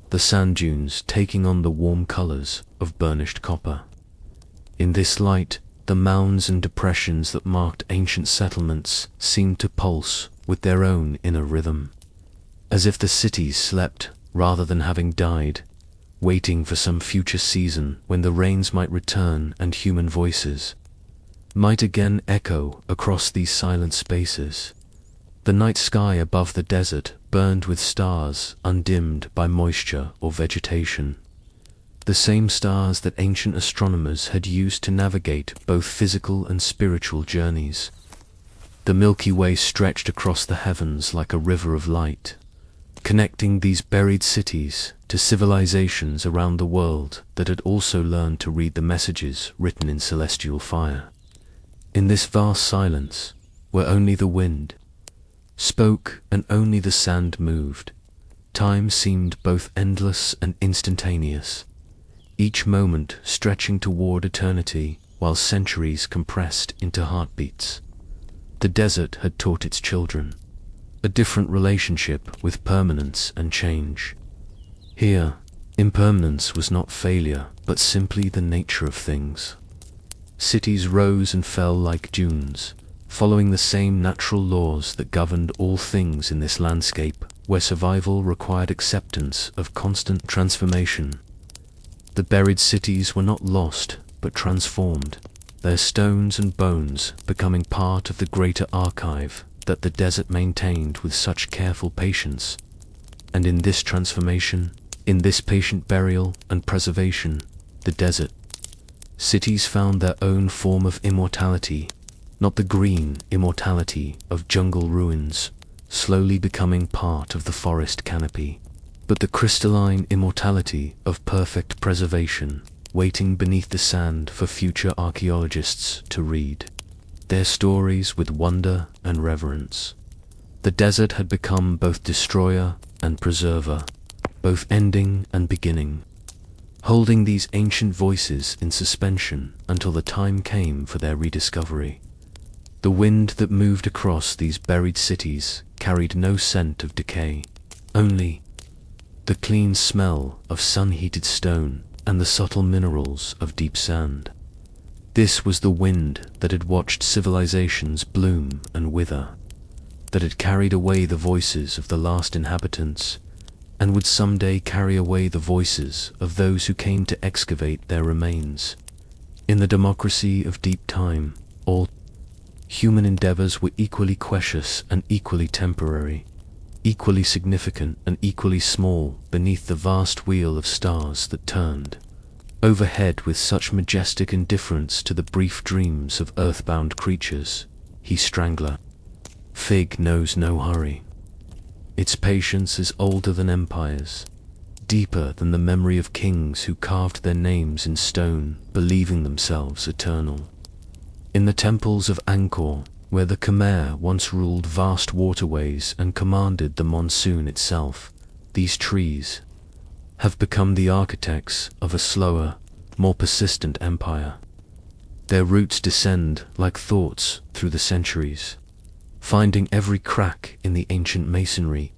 the sand dunes taking on the warm colors of burnished copper. In this light, the mounds and depressions that marked ancient settlements seemed to pulse with their own inner rhythm, as if the cities slept rather than having died, waiting for some future season when the rains might return and human voices might again echo across these silent spaces. The night sky above the desert burned with stars undimmed by moisture or vegetation, the same stars that ancient astronomers had used to navigate both physical and spiritual journeys. The Milky Way stretched across the heavens like a river of light, connecting these buried cities to civilizations around the world that had also learned to read the messages written in celestial fire. In this vast silence, where only the wind spoke and only the sand moved, time seemed both endless and instantaneous, each moment stretching toward eternity while centuries compressed into heartbeats. The desert had taught its children a different relationship with permanence and change. Here, impermanence was not failure, but simply the nature of things. Cities rose and fell like dunes, following the same natural laws that governed all things in this landscape, where survival required acceptance of constant transformation. The buried cities were not lost, but transformed, their stones and bones becoming part of the greater archive that the desert maintained with such careful patience. And in this transformation, in this patient burial and preservation, the desert cities found their own form of immortality, not the green immortality of jungle ruins, slowly becoming part of the forest canopy, but the crystalline immortality of perfect preservation, waiting beneath the sand for future archaeologists to read their stories with wonder and reverence. The desert had become both destroyer and preserver, both ending and beginning, holding these ancient voices in suspension until the time came for their rediscovery. The wind that moved across these buried cities carried no scent of decay, only the clean smell of sun-heated stone and the subtle minerals of deep sand. This was the wind that had watched civilizations bloom and wither, that had carried away the voices of the last inhabitants, and would someday carry away the voices of those who came to excavate their remains. In the democracy of deep time, all human endeavors were equally precious and equally temporary, equally significant and equally small beneath the vast wheel of stars that turned overhead with such majestic indifference to the brief dreams of earthbound creatures. He strangler. Fig knows no hurry. Its patience is older than empires, deeper than the memory of kings who carved their names in stone, believing themselves eternal. In the temples of Angkor, where the Khmer once ruled vast waterways and commanded the monsoon itself, these trees have become the architects of a slower, more persistent empire. Their roots descend like thoughts through the centuries, finding every crack in the ancient masonry,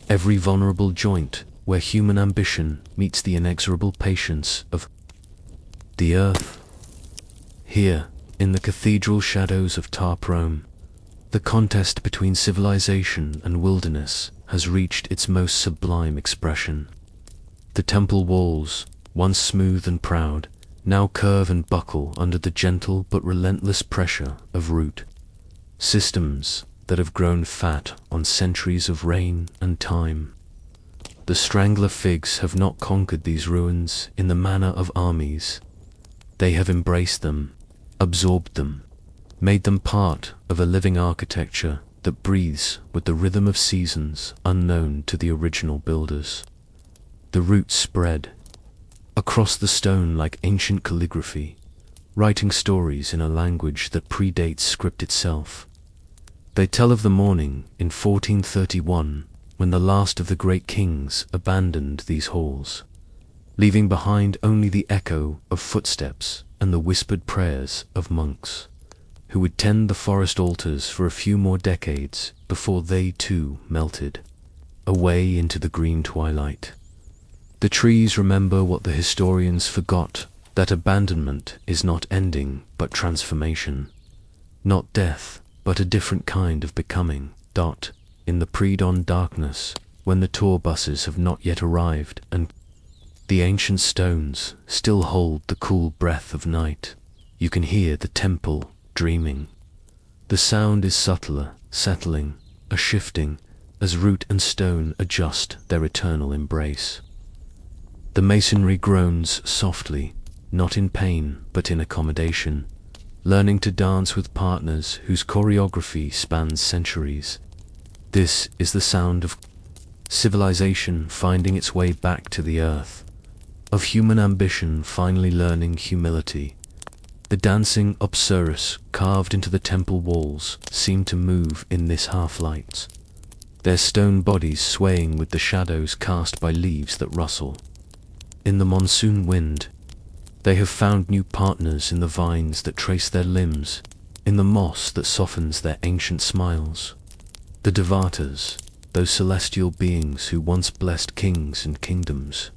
every vulnerable joint where human ambition meets the inexorable patience of the earth. Here, in the cathedral shadows of Prohm, the contest between civilization and wilderness has reached its most sublime expression. The temple walls, once smooth and proud, now curve and buckle under the gentle but relentless pressure of root systems that have grown fat on centuries of rain and time. The strangler figs have not conquered these ruins in the manner of armies. They have embraced them, absorbed them, made them part of a living architecture that breathes with the rhythm of seasons unknown to the original builders. The roots spread across the stone like ancient calligraphy, writing stories in a language that predates script itself. They tell of the morning in 1431 when the last of the great kings abandoned these halls, leaving behind only the echo of footsteps and the whispered prayers of monks, who would tend the forest altars for a few more decades before they too melted away into the green twilight. The trees remember what the historians forgot, that abandonment is not ending but transformation, not death but a different kind of becoming. In the pre-dawn darkness, when the tour buses have not yet arrived and the ancient stones still hold the cool breath of night, you can hear the temple dreaming. The sound is subtler, settling, a shifting, as root and stone adjust their eternal embrace. The masonry groans softly, not in pain but in accommodation, learning to dance with partners whose choreography spans centuries. This is the sound of civilization finding its way back to the earth, of human ambition finally learning humility. The dancing Opsurus carved into the temple walls seem to move in this half-light, their stone bodies swaying with the shadows cast by leaves that rustle. In the monsoon wind, they have found new partners in the vines that trace their limbs, in the moss that softens their ancient smiles. The Devatas, those celestial beings who once blessed kings and kingdoms,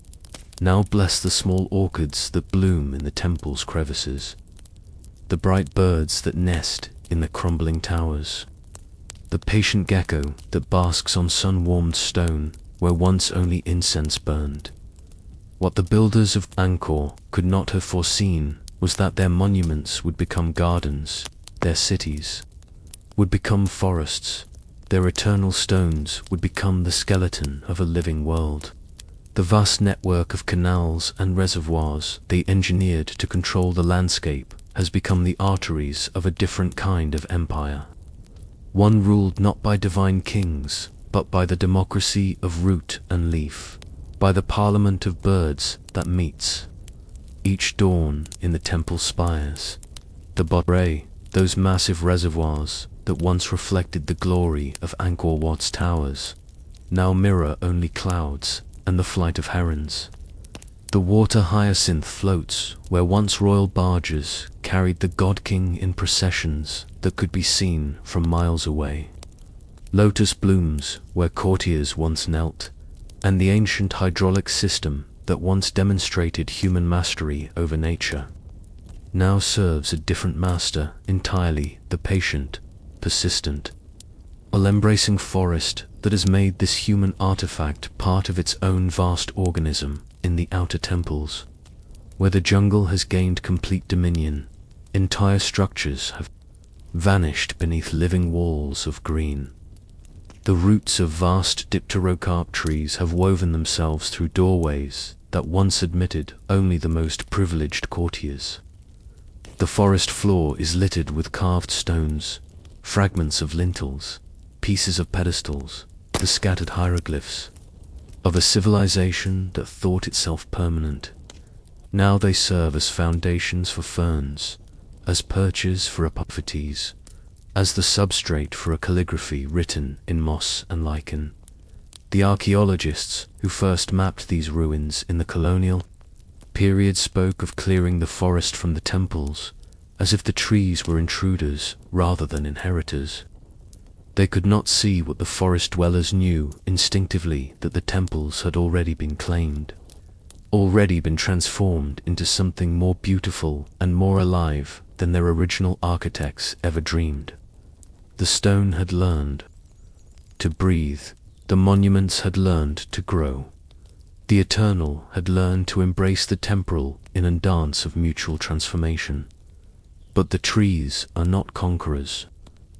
now bless the small orchids that bloom in the temple's crevices, the bright birds that nest in the crumbling towers, the patient gecko that basks on sun-warmed stone where once only incense burned. What the builders of Angkor could not have foreseen was that their monuments would become gardens, their cities would become forests, their eternal stones would become the skeleton of a living world. The vast network of canals and reservoirs they engineered to control the landscape has become the arteries of a different kind of empire. One ruled not by divine kings, but by the democracy of root and leaf, by the parliament of birds that meets each dawn in the temple spires. The Borde, those massive reservoirs that once reflected the glory of Angkor Wat's towers, now mirror only clouds and the flight of herons. The water hyacinth floats where once royal barges carried the god king in processions that could be seen from miles away. Lotus blooms where courtiers once knelt, and the ancient hydraulic system that once demonstrated human mastery over nature now serves a different master entirely, the patient, persistent, all-embracing forest that has made this human artifact part of its own vast organism. In the outer temples, where the jungle has gained complete dominion, entire structures have vanished beneath living walls of green. The roots of vast dipterocarp trees have woven themselves through doorways that once admitted only the most privileged courtiers. The forest floor is littered with carved stones, fragments of lintels, pieces of pedestals, the scattered hieroglyphs. of a civilization that thought itself permanent. Now they serve as foundations for ferns, as perches for epiphytes, as the substrate for a calligraphy written in moss and lichen. The archaeologists who first mapped these ruins in the colonial period spoke of clearing the forest from the temples, as if the trees were intruders rather than inheritors. They could not see what the forest dwellers knew instinctively, that the temples had already been claimed, already been transformed into something more beautiful and more alive than their original architects ever dreamed. The stone had learned to breathe, the monuments had learned to grow. The eternal had learned to embrace the temporal in a dance of mutual transformation. But the trees are not conquerors.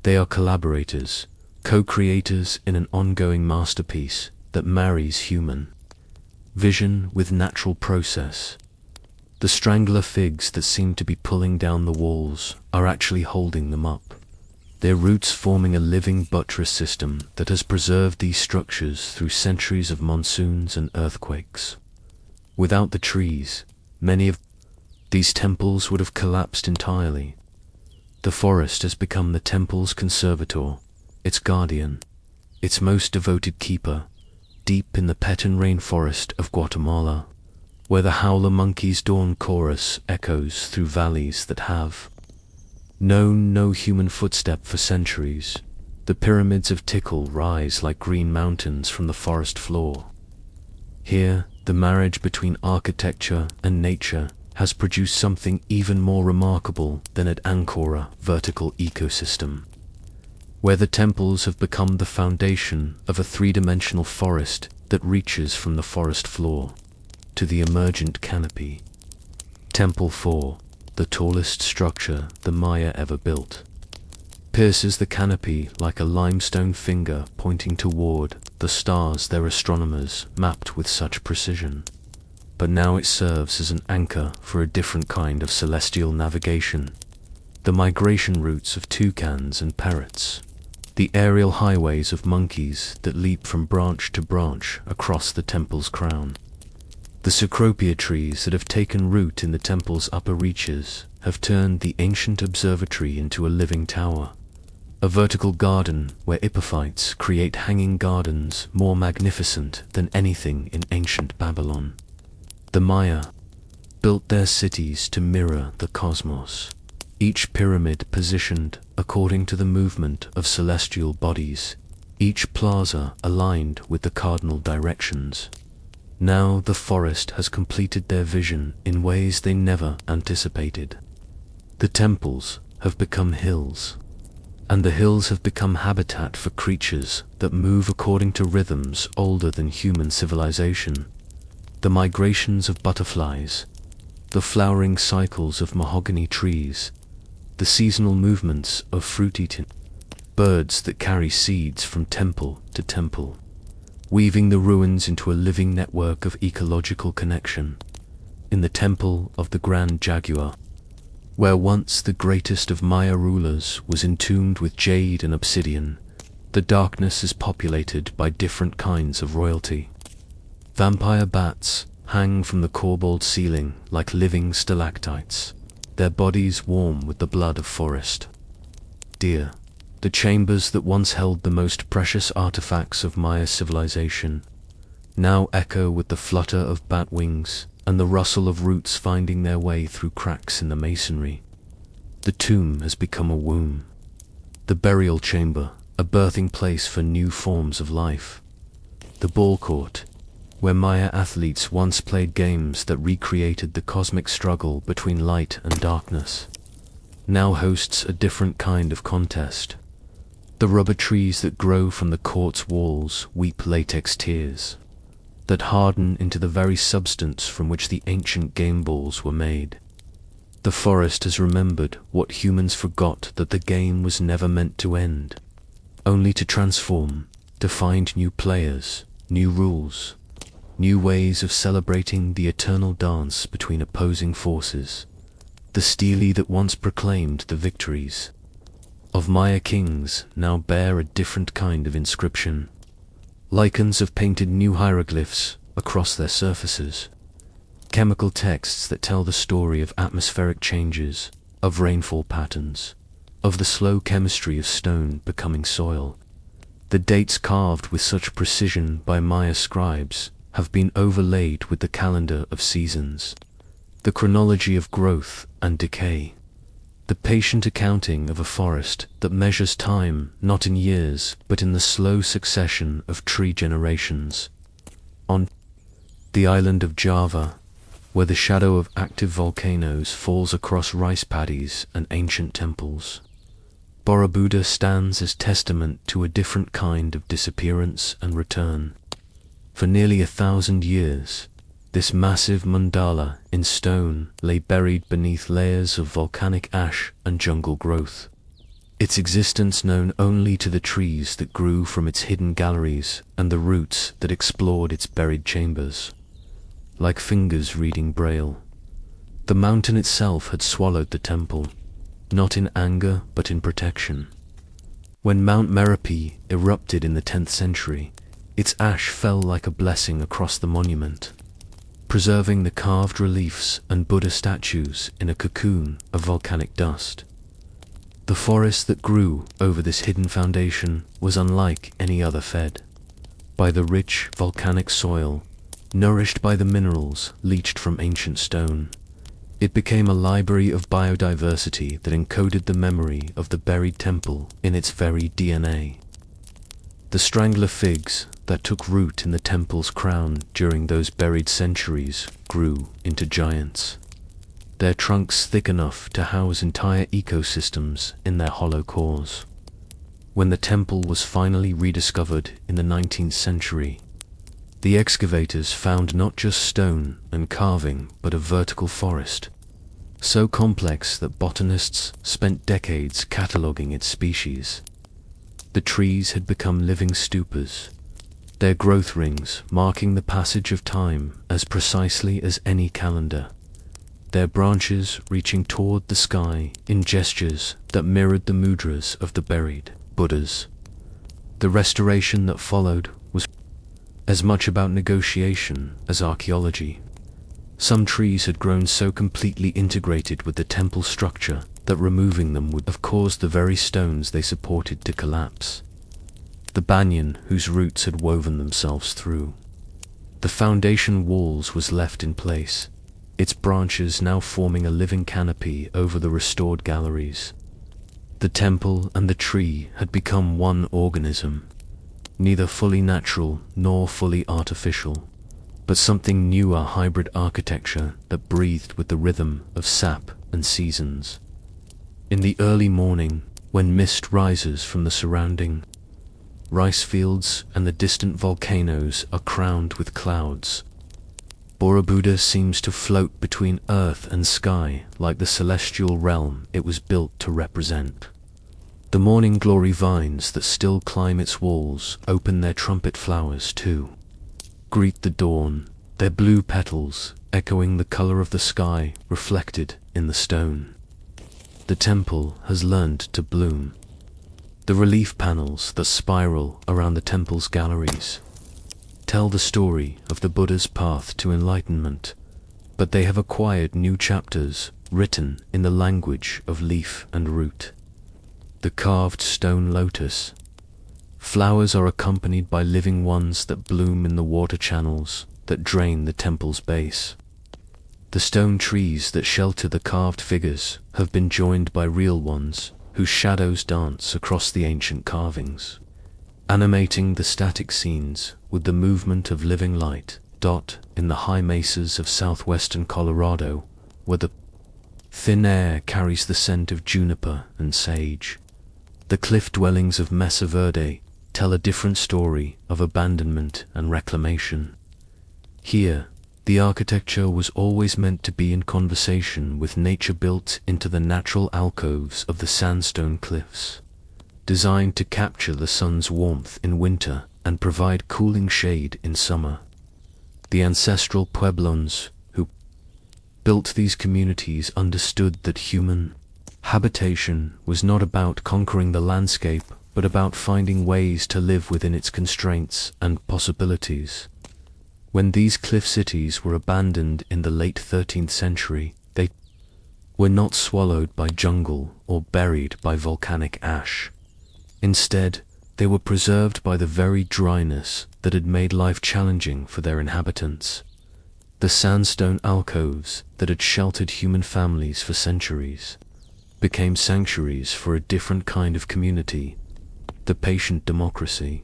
They are collaborators, co-creators in an ongoing masterpiece that marries human vision with natural process. The strangler figs that seem to be pulling down the walls are actually holding them up, their roots forming a living buttress system that has preserved these structures through centuries of monsoons and earthquakes. Without the trees, many of these temples would have collapsed entirely. The forest has become the temple's conservator, its guardian, its most devoted keeper, deep in the Petén rainforest of Guatemala, where the howler monkey's dawn chorus echoes through valleys that have known no human footstep for centuries. The pyramids of Tikal rise like green mountains from the forest floor. Here, the marriage between architecture and nature has produced something even more remarkable than at Angkor, vertical ecosystem, where the temples have become the foundation of a three-dimensional forest that reaches from the forest floor to the emergent canopy. Temple 4, the tallest structure the Maya ever built, pierces the canopy like a limestone finger pointing toward the stars their astronomers mapped with such precision. But now it serves as an anchor for a different kind of celestial navigation, the migration routes of toucans and parrots, the aerial highways of monkeys that leap from branch to branch across the temple's crown. The cecropia trees that have taken root in the temple's upper reaches have turned the ancient observatory into a living tower, a vertical garden where epiphytes create hanging gardens more magnificent than anything in ancient Babylon. The Maya built their cities to mirror the cosmos, each pyramid positioned according to the movement of celestial bodies, each plaza aligned with the cardinal directions. Now the forest has completed their vision in ways they never anticipated. The temples have become hills, and the hills have become habitat for creatures that move according to rhythms older than human civilization. The migrations of butterflies, the flowering cycles of mahogany trees, the seasonal movements of fruit-eating birds that carry seeds from temple to temple, weaving the ruins into a living network of ecological connection. In the temple of the Grand Jaguar, where once the greatest of Maya rulers was entombed with jade and obsidian, the darkness is populated by different kinds of royalty. Vampire bats hang from the corbelled ceiling like living stalactites, their bodies warm with the blood of forest. Deer, the chambers that once held the most precious artifacts of Maya civilization, now echo with the flutter of bat wings and the rustle of roots finding their way through cracks in the masonry. The tomb has become a womb, the burial chamber a birthing place for new forms of life. The ball court, where Maya athletes once played games that recreated the cosmic struggle between light and darkness, now hosts a different kind of contest. The rubber trees that grow from the court's walls weep latex tears that harden into the very substance from which the ancient game balls were made. The forest has remembered what humans forgot, that the game was never meant to end, only to transform, to find new players, new rules, new ways of celebrating the eternal dance between opposing forces. The stele that once proclaimed the victories of Maya kings now bear a different kind of inscription. Lichens have painted new hieroglyphs across their surfaces, chemical texts that tell the story of atmospheric changes, of rainfall patterns, of the slow chemistry of stone becoming soil. The dates carved with such precision by Maya scribes have been overlaid with the calendar of seasons, the chronology of growth and decay, the patient accounting of a forest that measures time not in years but in the slow succession of tree generations. On the island of Java, where the shadow of active volcanoes falls across rice paddies and ancient temples, Borobudur stands as testament to a different kind of disappearance and return. For nearly 1,000 years, this massive mandala in stone lay buried beneath layers of volcanic ash and jungle growth, its existence known only to the trees that grew from its hidden galleries and the roots that explored its buried chambers. Like fingers reading braille, the mountain itself had swallowed the temple, not in anger but in protection. When Mount Merapi erupted in the 10th century, its ash fell like a blessing across the monument, preserving the carved reliefs and Buddha statues in a cocoon of volcanic dust. The forest that grew over this hidden foundation was unlike any other, fed by the rich volcanic soil, nourished by the minerals leached from ancient stone. It became a library of biodiversity that encoded the memory of the buried temple in its very DNA. The strangler figs that took root in the temple's crown during those buried centuries grew into giants, their trunks thick enough to house entire ecosystems in their hollow cores. When the temple was finally rediscovered in the 19th century, the excavators found not just stone and carving but a vertical forest, so complex that botanists spent decades cataloguing its species. The trees had become living stupas, their growth rings marking the passage of time as precisely as any calendar, their branches reaching toward the sky in gestures that mirrored the mudras of the buried Buddhas. The restoration that followed was as much about negotiation as archaeology. Some trees had grown so completely integrated with the temple structure that removing them would have caused the very stones they supported to collapse. The banyan, whose roots had woven themselves through the foundation walls, was left in place, its branches now forming a living canopy over the restored galleries. The temple and the tree had become one organism, neither fully natural nor fully artificial, but something new, a hybrid architecture that breathed with the rhythm of sap and seasons. In the early morning, when mist rises from the surrounding rice fields and the distant volcanoes are crowned with clouds, Borobudur seems to float between earth and sky like the celestial realm it was built to represent. The morning glory vines that still climb its walls open their trumpet flowers to greet the dawn, their blue petals echoing the color of the sky reflected in the stone. The temple has learned to bloom. The relief panels that spiral around the temple's galleries tell the story of the Buddha's path to enlightenment, but they have acquired new chapters written in the language of leaf and root. The carved stone lotus. Flowers are accompanied by living ones that bloom in the water channels that drain the temple's base. The stone trees that shelter the carved figures have been joined by real ones whose shadows dance across the ancient carvings, animating the static scenes with the movement of living light. In the high mesas of southwestern Colorado, where the thin air carries the scent of juniper and sage, the cliff dwellings of Mesa Verde tell a different story of abandonment and reclamation. Here, the architecture was always meant to be in conversation with nature, built into the natural alcoves of the sandstone cliffs, designed to capture the sun's warmth in winter and provide cooling shade in summer. The ancestral Puebloans who built these communities understood that human habitation was not about conquering the landscape, but but about finding ways to live within its constraints and possibilities. When these cliff cities were abandoned in the late 13th century, they were not swallowed by jungle or buried by volcanic ash. Instead, they were preserved by the very dryness that had made life challenging for their inhabitants. The sandstone alcoves that had sheltered human families for centuries became sanctuaries for a different kind of community, the patient democracy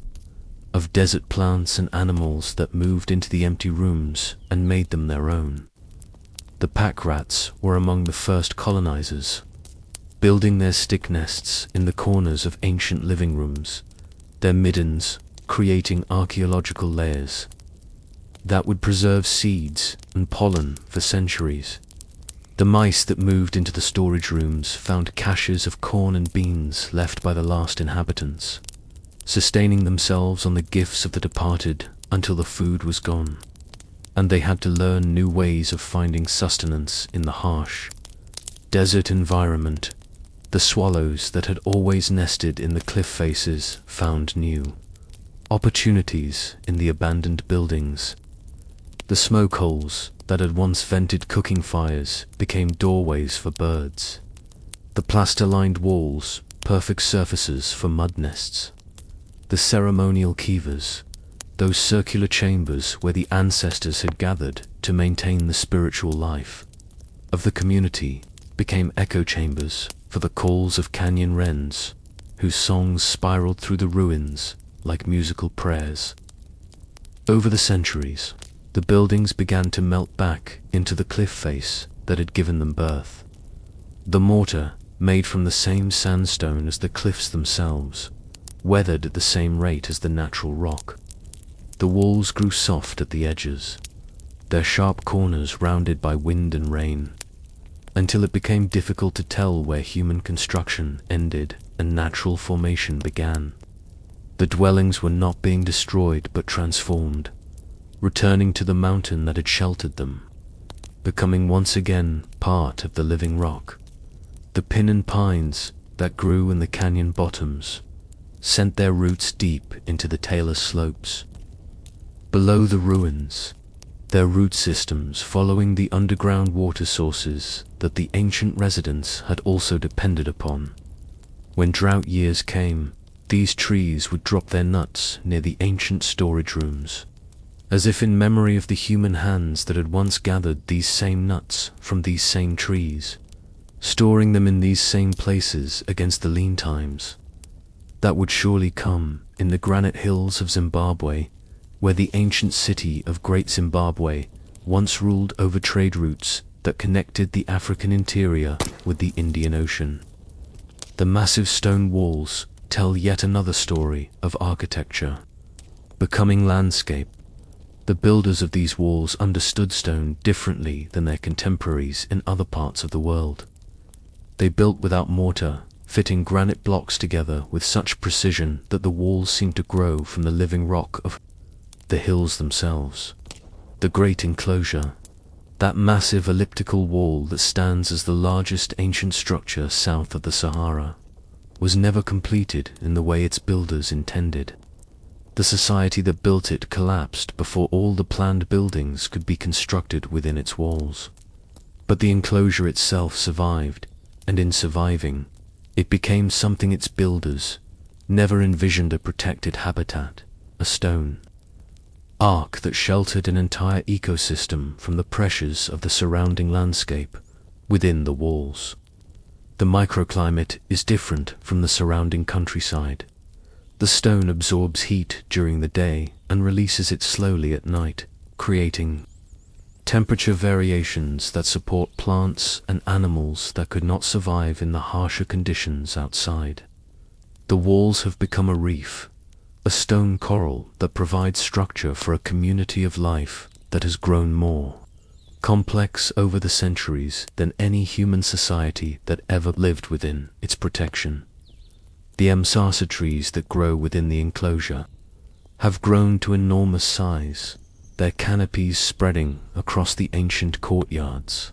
of desert plants and animals that moved into the empty rooms and made them their own. The pack rats were among the first colonizers, building their stick nests in the corners of ancient living rooms, their middens creating archaeological layers that would preserve seeds and pollen for centuries. The mice that moved into the storage rooms found caches of corn and beans left by the last inhabitants, sustaining themselves on the gifts of the departed until the food was gone, and they had to learn new ways of finding sustenance in the harsh desert environment. The swallows that had always nested in the cliff faces found new opportunities in the abandoned buildings. The smoke holes that had once vented cooking fires became doorways for birds. The plaster-lined walls, perfect surfaces for mud nests. The ceremonial kivas, those circular chambers where the ancestors had gathered to maintain the spiritual life of the community, became echo chambers for the calls of canyon wrens, whose songs spiraled through the ruins like musical prayers. Over the centuries, the buildings began to melt back into the cliff face that had given them birth. The mortar, made from the same sandstone as the cliffs themselves, weathered at the same rate as the natural rock. The walls grew soft at the edges, their sharp corners rounded by wind and rain, until it became difficult to tell where human construction ended and natural formation began. The dwellings were not being destroyed but transformed, returning to the mountain that had sheltered them, becoming once again part of the living rock. The pinon pines that grew in the canyon bottoms sent their roots deep into the talus slopes. Below the ruins, their root systems following the underground water sources that the ancient residents had also depended upon. When drought years came, these trees would drop their nuts near the ancient storage rooms, as if in memory of the human hands that had once gathered these same nuts from these same trees, storing them in these same places against the lean times that would surely come in the granite hills of Zimbabwe, where the ancient city of Great Zimbabwe once ruled over trade routes that connected the African interior with the Indian Ocean. The massive stone walls tell yet another story of architecture. Becoming landscape, the builders of these walls understood stone differently than their contemporaries in other parts of the world. They built without mortar, fitting granite blocks together with such precision that the walls seemed to grow from the living rock of the hills themselves. The Great Enclosure, that massive elliptical wall that stands as the largest ancient structure south of the Sahara, was never completed in the way its builders intended. The society that built it collapsed before all the planned buildings could be constructed within its walls. But the enclosure itself survived, and in surviving, it became something its builders never envisioned: a protected habitat, a stone ark that sheltered an entire ecosystem from the pressures of the surrounding landscape within the walls. The microclimate is different from the surrounding countryside. The stone absorbs heat during the day and releases it slowly at night, creating temperature variations that support plants and animals that could not survive in the harsher conditions outside. The walls have become a reef, a stone coral that provides structure for a community of life that has grown more complex over the centuries than any human society that ever lived within its protection. The msasa trees that grow within the enclosure have grown to enormous size, their canopies spreading across the ancient courtyards,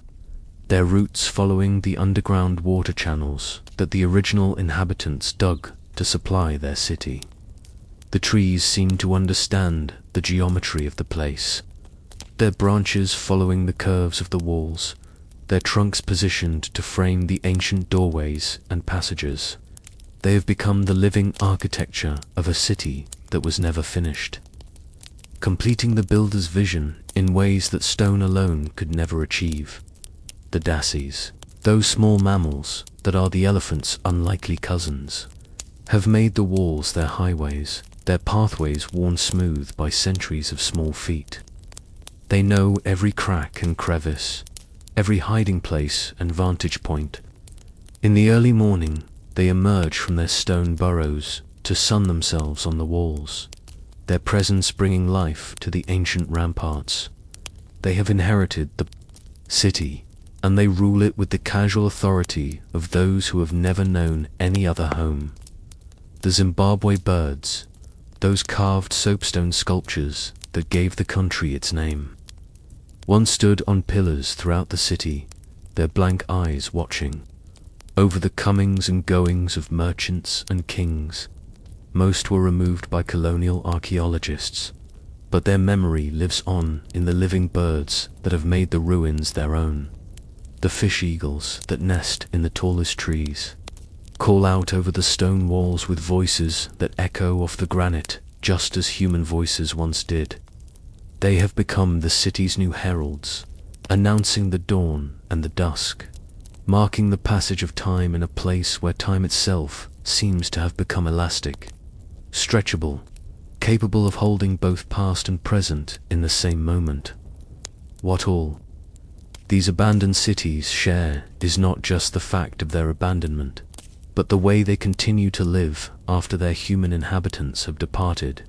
their roots following the underground water channels that the original inhabitants dug to supply their city. The trees seem to understand the geometry of the place, their branches following the curves of the walls, their trunks positioned to frame the ancient doorways and passages. They have become the living architecture of a city that was never finished, completing the builder's vision in ways that stone alone could never achieve. The dassies, those small mammals that are the elephant's unlikely cousins, have made the walls their highways, their pathways worn smooth by centuries of small feet. They know every crack and crevice, every hiding place and vantage point. In the early morning, they emerge from their stone burrows to sun themselves on the walls, their presence bringing life to the ancient ramparts. They have inherited the city, and they rule it with the casual authority of those who have never known any other home. The Zimbabwe birds, those carved soapstone sculptures that gave the country its name, once stood on pillars throughout the city, their blank eyes watching over the comings and goings of merchants and kings. Most were removed by colonial archaeologists, but their memory lives on in the living birds that have made the ruins their own. The fish eagles that nest in the tallest trees call out over the stone walls with voices that echo off the granite, just as human voices once did. They have become the city's new heralds, announcing the dawn and the dusk, marking the passage of time in a place where time itself seems to have become elastic, stretchable, capable of holding both past and present in the same moment. What all these abandoned cities share is not just the fact of their abandonment, but the way they continue to live after their human inhabitants have departed.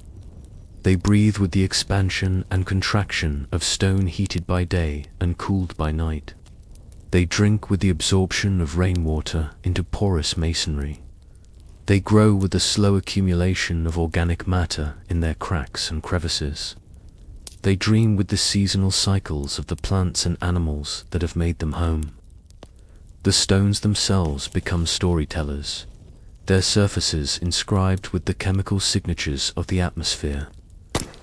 They breathe with the expansion and contraction of stone heated by day and cooled by night. They drink with the absorption of rainwater into porous masonry. They grow with the slow accumulation of organic matter in their cracks and crevices. They dream with the seasonal cycles of the plants and animals that have made them home. The stones themselves become storytellers, their surfaces inscribed with the chemical signatures of the atmosphere,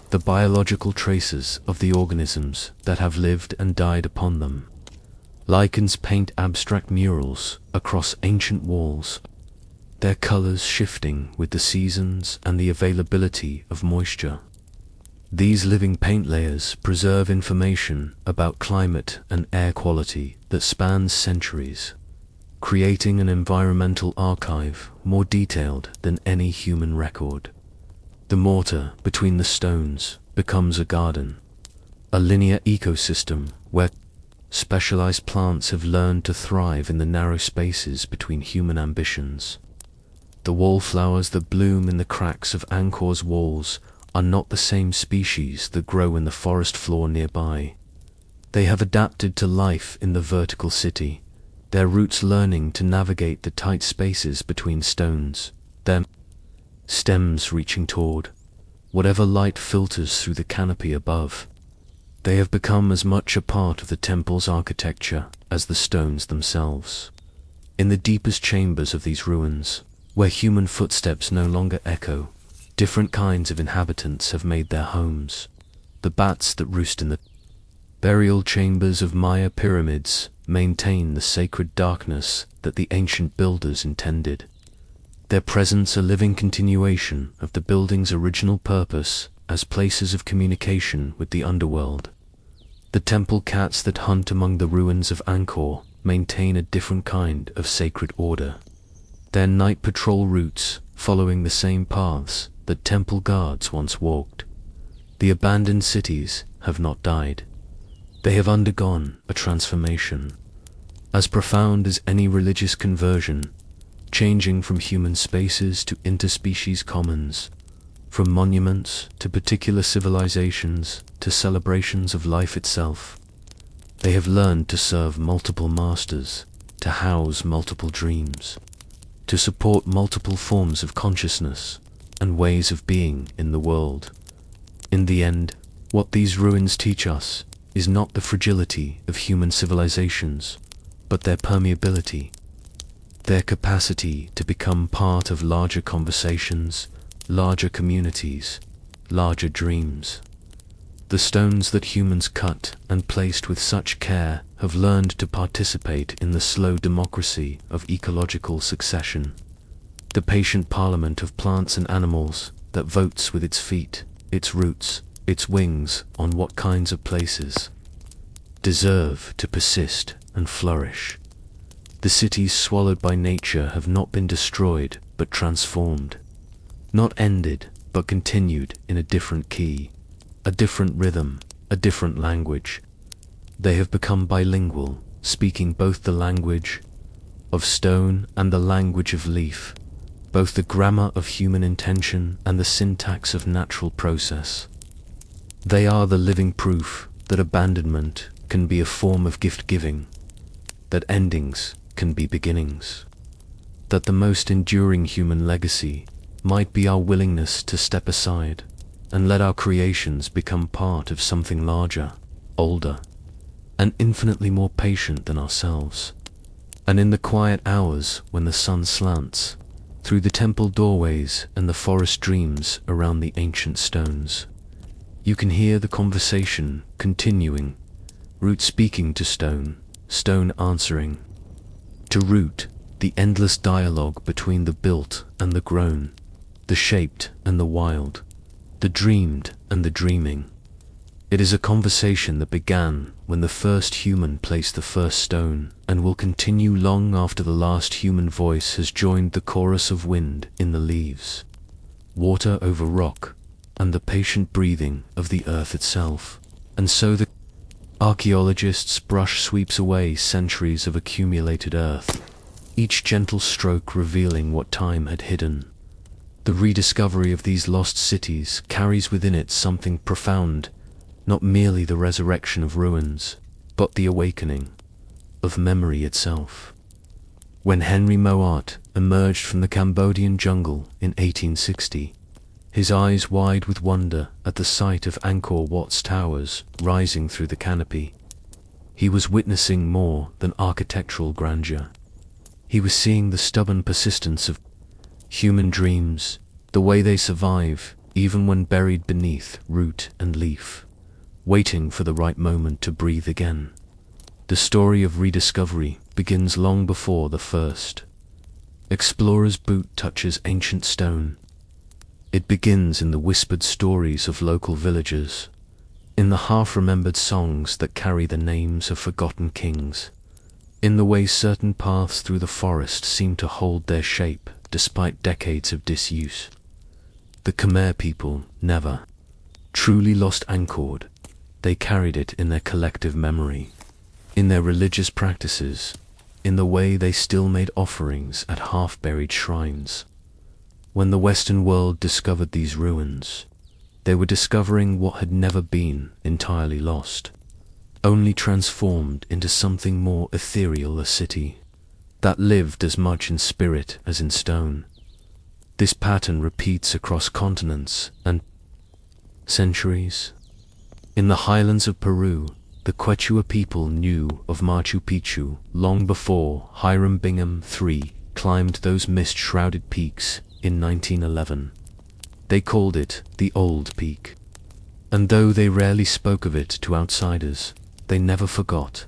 the biological traces of the organisms that have lived and died upon them. Lichens paint abstract murals across ancient walls, their colors shifting with the seasons and the availability of moisture. These living paint layers preserve information about climate and air quality that spans centuries, creating an environmental archive more detailed than any human record. The mortar between the stones becomes a garden, a linear ecosystem where specialized plants have learned to thrive in the narrow spaces between human ambitions. The wallflowers that bloom in the cracks of Angkor's walls are not the same species that grow in the forest floor nearby. They have adapted to life in the vertical city, their roots learning to navigate the tight spaces between stones, their stems reaching toward whatever light filters through the canopy above. They have become as much a part of the temple's architecture as the stones themselves. In the deepest chambers of these ruins, where human footsteps no longer echo, different kinds of inhabitants have made their homes. The bats that roost in the burial chambers of Maya pyramids maintain the sacred darkness that the ancient builders intended. Their presence a living continuation of the building's original purpose as places of communication with the underworld. The temple cats that hunt among the ruins of Angkor maintain a different kind of sacred order, their night patrol routes following the same paths that temple guards once walked. The abandoned cities have not died. They have undergone a transformation, as profound as any religious conversion, changing from human spaces to interspecies commons, from monuments to particular civilizations to celebrations of life itself. They have learned to serve multiple masters, to house multiple dreams, to support multiple forms of consciousness and ways of being in the world. In the end, what these ruins teach us is not the fragility of human civilizations, but their permeability. their capacity to become part of larger conversations, larger communities, larger dreams. The stones that humans cut and placed with such care have learned to participate in the slow democracy of ecological succession, the patient parliament of plants and animals that votes with its feet, its roots, its wings on what kinds of places deserve to persist and flourish. The cities swallowed by nature have not been destroyed but transformed, not ended but continued in a different key, a different rhythm, a different language. They have become bilingual, speaking both the language of stone and the language of leaf, both the grammar of human intention and the syntax of natural process. They are the living proof that abandonment can be a form of gift-giving, that endings can be beginnings, that the most enduring human legacy might be our willingness to step aside and let our creations become part of something larger, older, and infinitely more patient than ourselves. And in the quiet hours when the sun slants through the temple doorways and the forest dreams around the ancient stones, you can hear the conversation continuing, root speaking to stone, stone answering to root, the endless dialogue between the built and the grown, the shaped and the wild, the dreamed and the dreaming. It is a conversation that began when the first human placed the first stone and will continue long after the last human voice has joined the chorus of wind in the leaves, water over rock, and the patient breathing of the earth itself. And so the archaeologist's brush sweeps away centuries of accumulated earth, each gentle stroke revealing what time had hidden. The rediscovery of these lost cities carries within it something profound, not merely the resurrection of ruins, but the awakening of memory itself. When Henry Moat emerged from the Cambodian jungle in 1860, his eyes wide with wonder at the sight of Angkor Wat's towers rising through the canopy, he was witnessing more than architectural grandeur. He was seeing the stubborn persistence of human dreams, the way they survive even when buried beneath root and leaf, waiting for the right moment to breathe again. The story of rediscovery begins long before the first explorer's boot touches ancient stone. It begins in the whispered stories of local villagers, in the half-remembered songs that carry the names of forgotten kings, in the way certain paths through the forest seem to hold their shape despite decades of disuse. The Khmer people never truly lost Angkor. They carried it in their collective memory, in their religious practices, in the way they still made offerings at half-buried shrines. When the Western world discovered these ruins, they were discovering what had never been entirely lost, only transformed into something more ethereal, a city that lived as much in spirit as in stone. This pattern repeats across continents and centuries. In the highlands of Peru, the Quechua people knew of Machu Picchu long before Hiram Bingham III climbed those mist-shrouded peaks in 1911. They called it the Old Peak. And though they rarely spoke of it to outsiders, they never forgot.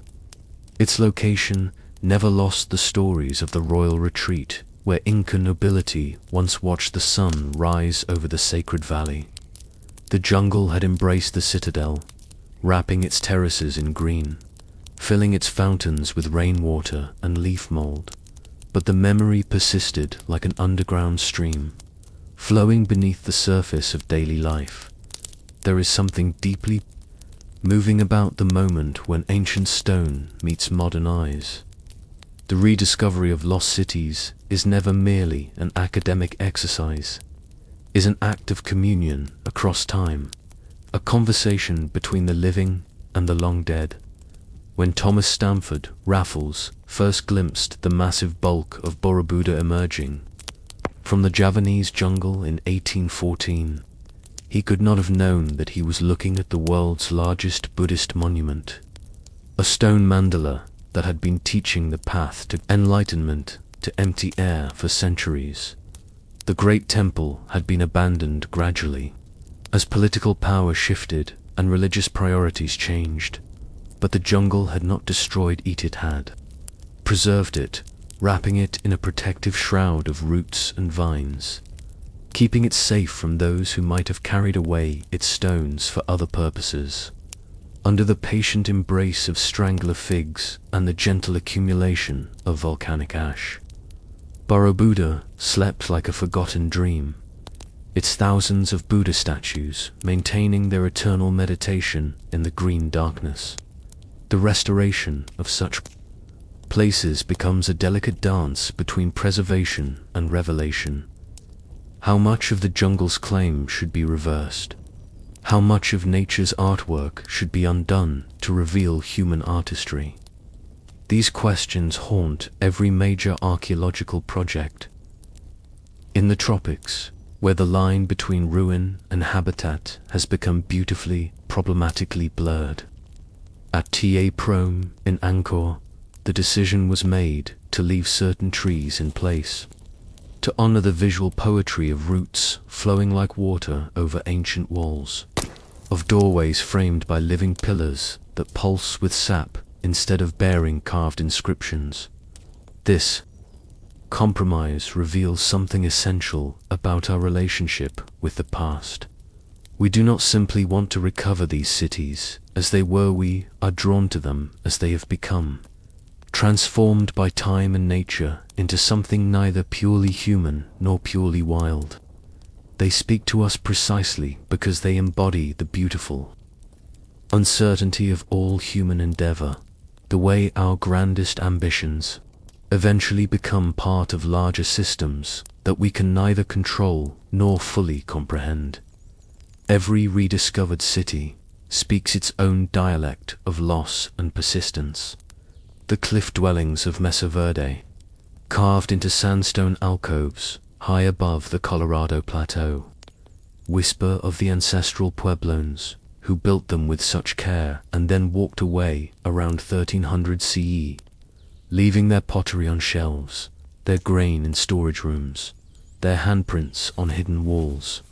Its location never lost the stories of the royal retreat where Inca nobility once watched the sun rise over the sacred valley. The jungle had embraced the citadel, wrapping its terraces in green, filling its fountains with rainwater and leaf mold. But the memory persisted like an underground stream, flowing beneath the surface of daily life. There is something deeply moving about the moment when ancient stone meets modern eyes. The rediscovery of lost cities is never merely an academic exercise, is an act of communion across time, a conversation between the living and the long dead. When Thomas Stamford Raffles first glimpsed the massive bulk of Borobudur emerging from the Javanese jungle in 1814, he could not have known that he was looking at the world's largest Buddhist monument, a stone mandala that had been teaching the path to enlightenment to empty air for centuries. The great temple had been abandoned gradually, as political power shifted and religious priorities changed. But the jungle had not destroyed it had preserved it, wrapping it in a protective shroud of roots and vines, keeping it safe from those who might have carried away its stones for other purposes. Under the patient embrace of strangler figs and the gentle accumulation of volcanic ash, Borobudur slept like a forgotten dream, its thousands of Buddha statues maintaining their eternal meditation in the green darkness. The restoration of such places becomes a delicate dance between preservation and revelation. How much of the jungle's claim should be reversed? How much of nature's artwork should be undone to reveal human artistry? These questions haunt every major archaeological project. In the tropics, where the line between ruin and habitat has become beautifully, problematically blurred. At Prohm in Angkor, the decision was made to leave certain trees in place, to honor the visual poetry of roots flowing like water over ancient walls, of doorways framed by living pillars that pulse with sap instead of bearing carved inscriptions. This compromise reveals something essential about our relationship with the past. We do not simply want to recover these cities as they were, we are drawn to them as they have become, transformed by time and nature into something neither purely human nor purely wild. They speak to us precisely because they embody the beautiful uncertainty of all human endeavor, the way our grandest ambitions eventually become part of larger systems that we can neither control nor fully comprehend. Every rediscovered city speaks its own dialect of loss and persistence. The cliff dwellings of Mesa Verde, carved into sandstone alcoves high above the Colorado Plateau, whisper of the ancestral Puebloans who built them with such care and then walked away around 1300 CE, leaving their pottery on shelves, their grain in storage rooms, their handprints on hidden walls.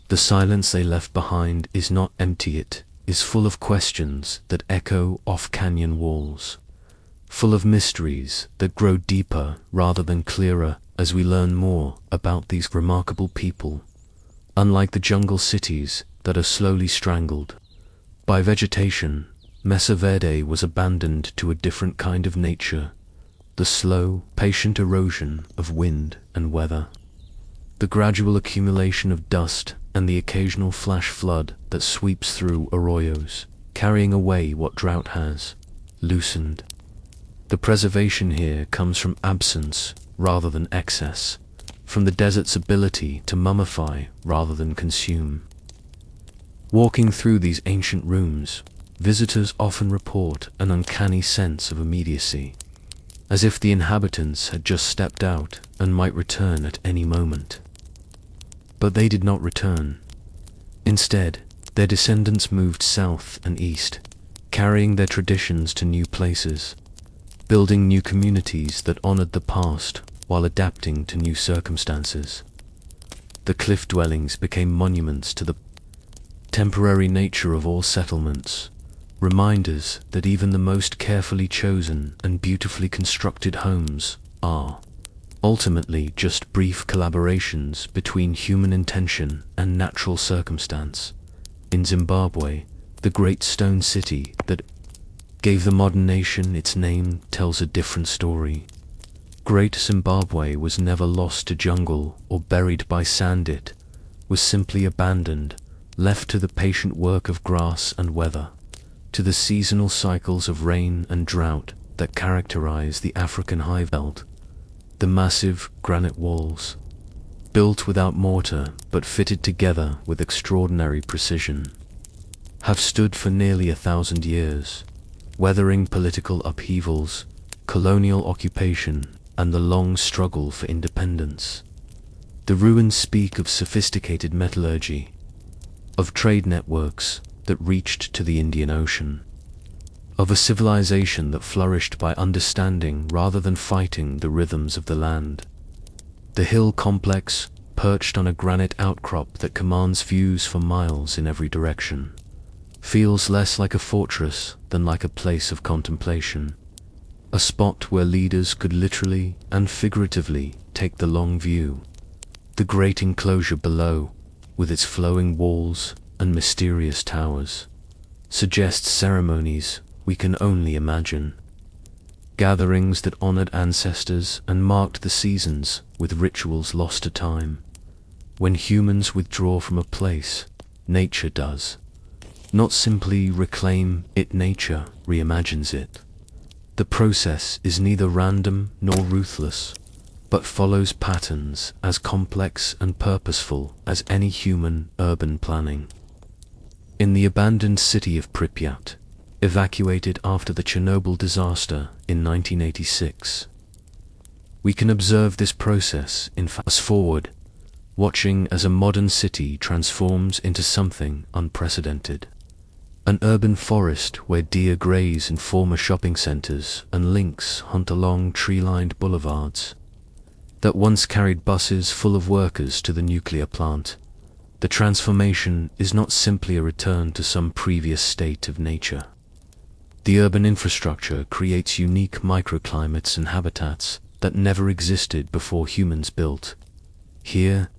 The silence they left behind is not empty, it is full of questions that echo off canyon walls, full of mysteries that grow deeper rather than clearer as we learn more about these remarkable people. Unlike the jungle cities that are slowly strangled by vegetation, Mesa Verde was abandoned to a different kind of nature, the slow, patient erosion of wind and weather, the gradual accumulation of dust and the occasional flash flood that sweeps through arroyos, carrying away what drought has loosened. The preservation here comes from absence rather than excess, from the desert's ability to mummify rather than consume. Walking through these ancient rooms, visitors often report an uncanny sense of immediacy, as if the inhabitants had just stepped out and might return at any moment. But they did not return. Instead, their descendants moved south and east, carrying their traditions to new places, building new communities that honored the past while adapting to new circumstances. The cliff dwellings became monuments to the temporary nature of all settlements, reminders that even the most carefully chosen and beautifully constructed homes are ultimately just brief collaborations between human intention and natural circumstance. In Zimbabwe, the great stone city that gave the modern nation its name tells a different story. Great Zimbabwe was never lost to jungle or buried by sand, it was simply abandoned, left to the patient work of grass and weather, to the seasonal cycles of rain and drought that characterize the African highveld. The massive granite walls, built without mortar but fitted together with extraordinary precision, have stood for nearly 1,000 years, weathering political upheavals, colonial occupation, and the long struggle for independence. The ruins speak of sophisticated metallurgy, of trade networks that reached to the Indian Ocean, of a civilization that flourished by understanding rather than fighting the rhythms of the land. The hill complex, perched on a granite outcrop that commands views for miles in every direction, feels less like a fortress than like a place of contemplation, a spot where leaders could literally and figuratively take the long view. The great enclosure below, with its flowing walls and mysterious towers, suggests ceremonies we can only imagine. Gatherings that honored ancestors and marked the seasons with rituals lost to time. When humans withdraw from a place, nature does. Not simply reclaim it, nature reimagines it. The process is neither random nor ruthless, but follows patterns as complex and purposeful as any human urban planning. In the abandoned city of Pripyat, evacuated after the Chernobyl disaster in 1986, we can observe this process in fast forward, watching as a modern city transforms into something unprecedented. An urban forest where deer graze in former shopping centers and lynx hunt along tree-lined boulevards that once carried buses full of workers to the nuclear plant. The transformation is not simply a return to some previous state of nature. The urban infrastructure creates unique microclimates and habitats that never existed before humans built. Here,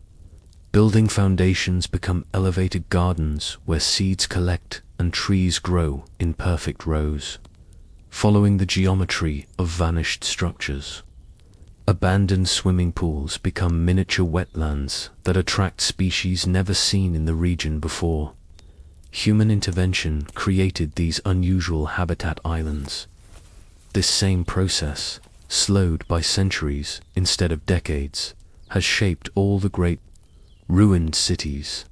building foundations become elevated gardens where seeds collect and trees grow in perfect rows, following the geometry of vanished structures. Abandoned swimming pools become miniature wetlands that attract species never seen in the region before. Human intervention created these unusual habitat islands. This same process, slowed by centuries instead of decades, has shaped all the great ruined cities.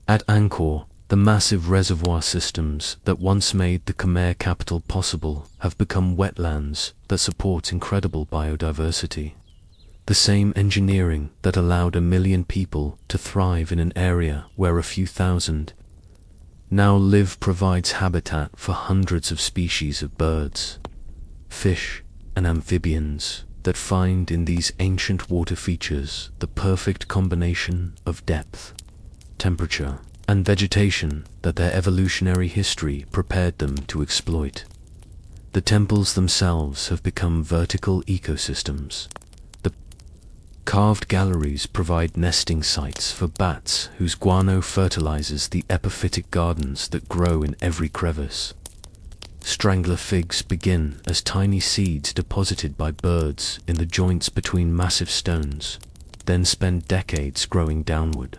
At Angkor, the massive reservoir systems that once made the Khmer capital possible have become wetlands that support incredible biodiversity. The same engineering that allowed 1 million people to thrive in an area where a few thousand now live provides habitat for hundreds of species of birds, fish, and amphibians that find in these ancient water features the perfect combination of depth, temperature, and vegetation that their evolutionary history prepared them to exploit. The temples themselves have become vertical ecosystems. The carved galleries provide nesting sites for bats whose guano fertilizes the epiphytic gardens that grow in every crevice. Strangler figs begin as tiny seeds deposited by birds in the joints between massive stones, then spend decades growing downward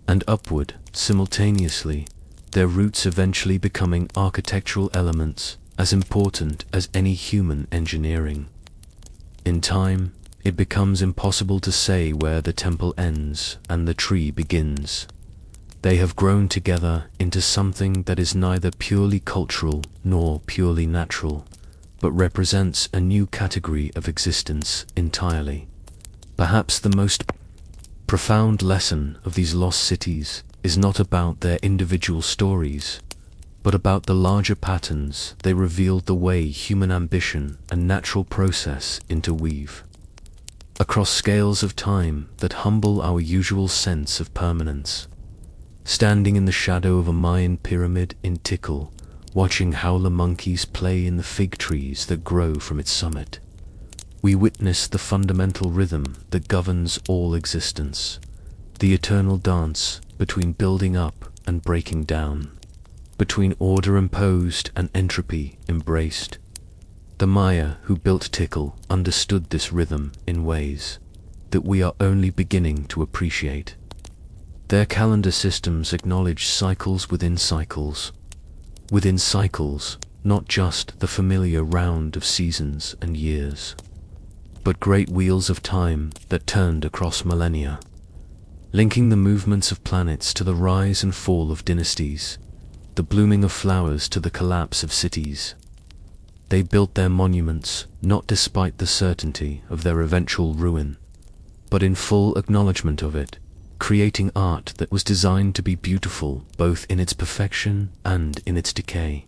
and upward simultaneously, their roots eventually becoming architectural elements as important as any human engineering. In time, it becomes impossible to say where the temple ends and the tree begins. They have grown together into something that is neither purely cultural nor purely natural, but represents a new category of existence entirely. Perhaps the most profound lesson of these lost cities is not about their individual stories, but about the larger patterns they revealed, the way human ambition and natural process interweave across scales of time that humble our usual sense of permanence. Standing in the shadow of a Mayan pyramid in Tikal, watching howler monkeys play in the fig trees that grow from its summit, we witness the fundamental rhythm that governs all existence, the eternal dance between building up and breaking down, between order imposed and entropy embraced. The Maya who built Tikal understood this rhythm in ways that we are only beginning to appreciate. Their calendar systems acknowledge cycles within cycles. Within cycles, not just the familiar round of seasons and years, but great wheels of time that turned across millennia, linking the movements of planets to the rise and fall of dynasties, the blooming of flowers to the collapse of cities. They built their monuments not despite the certainty of their eventual ruin, but in full acknowledgement of it, creating art that was designed to be beautiful both in its perfection and in its decay.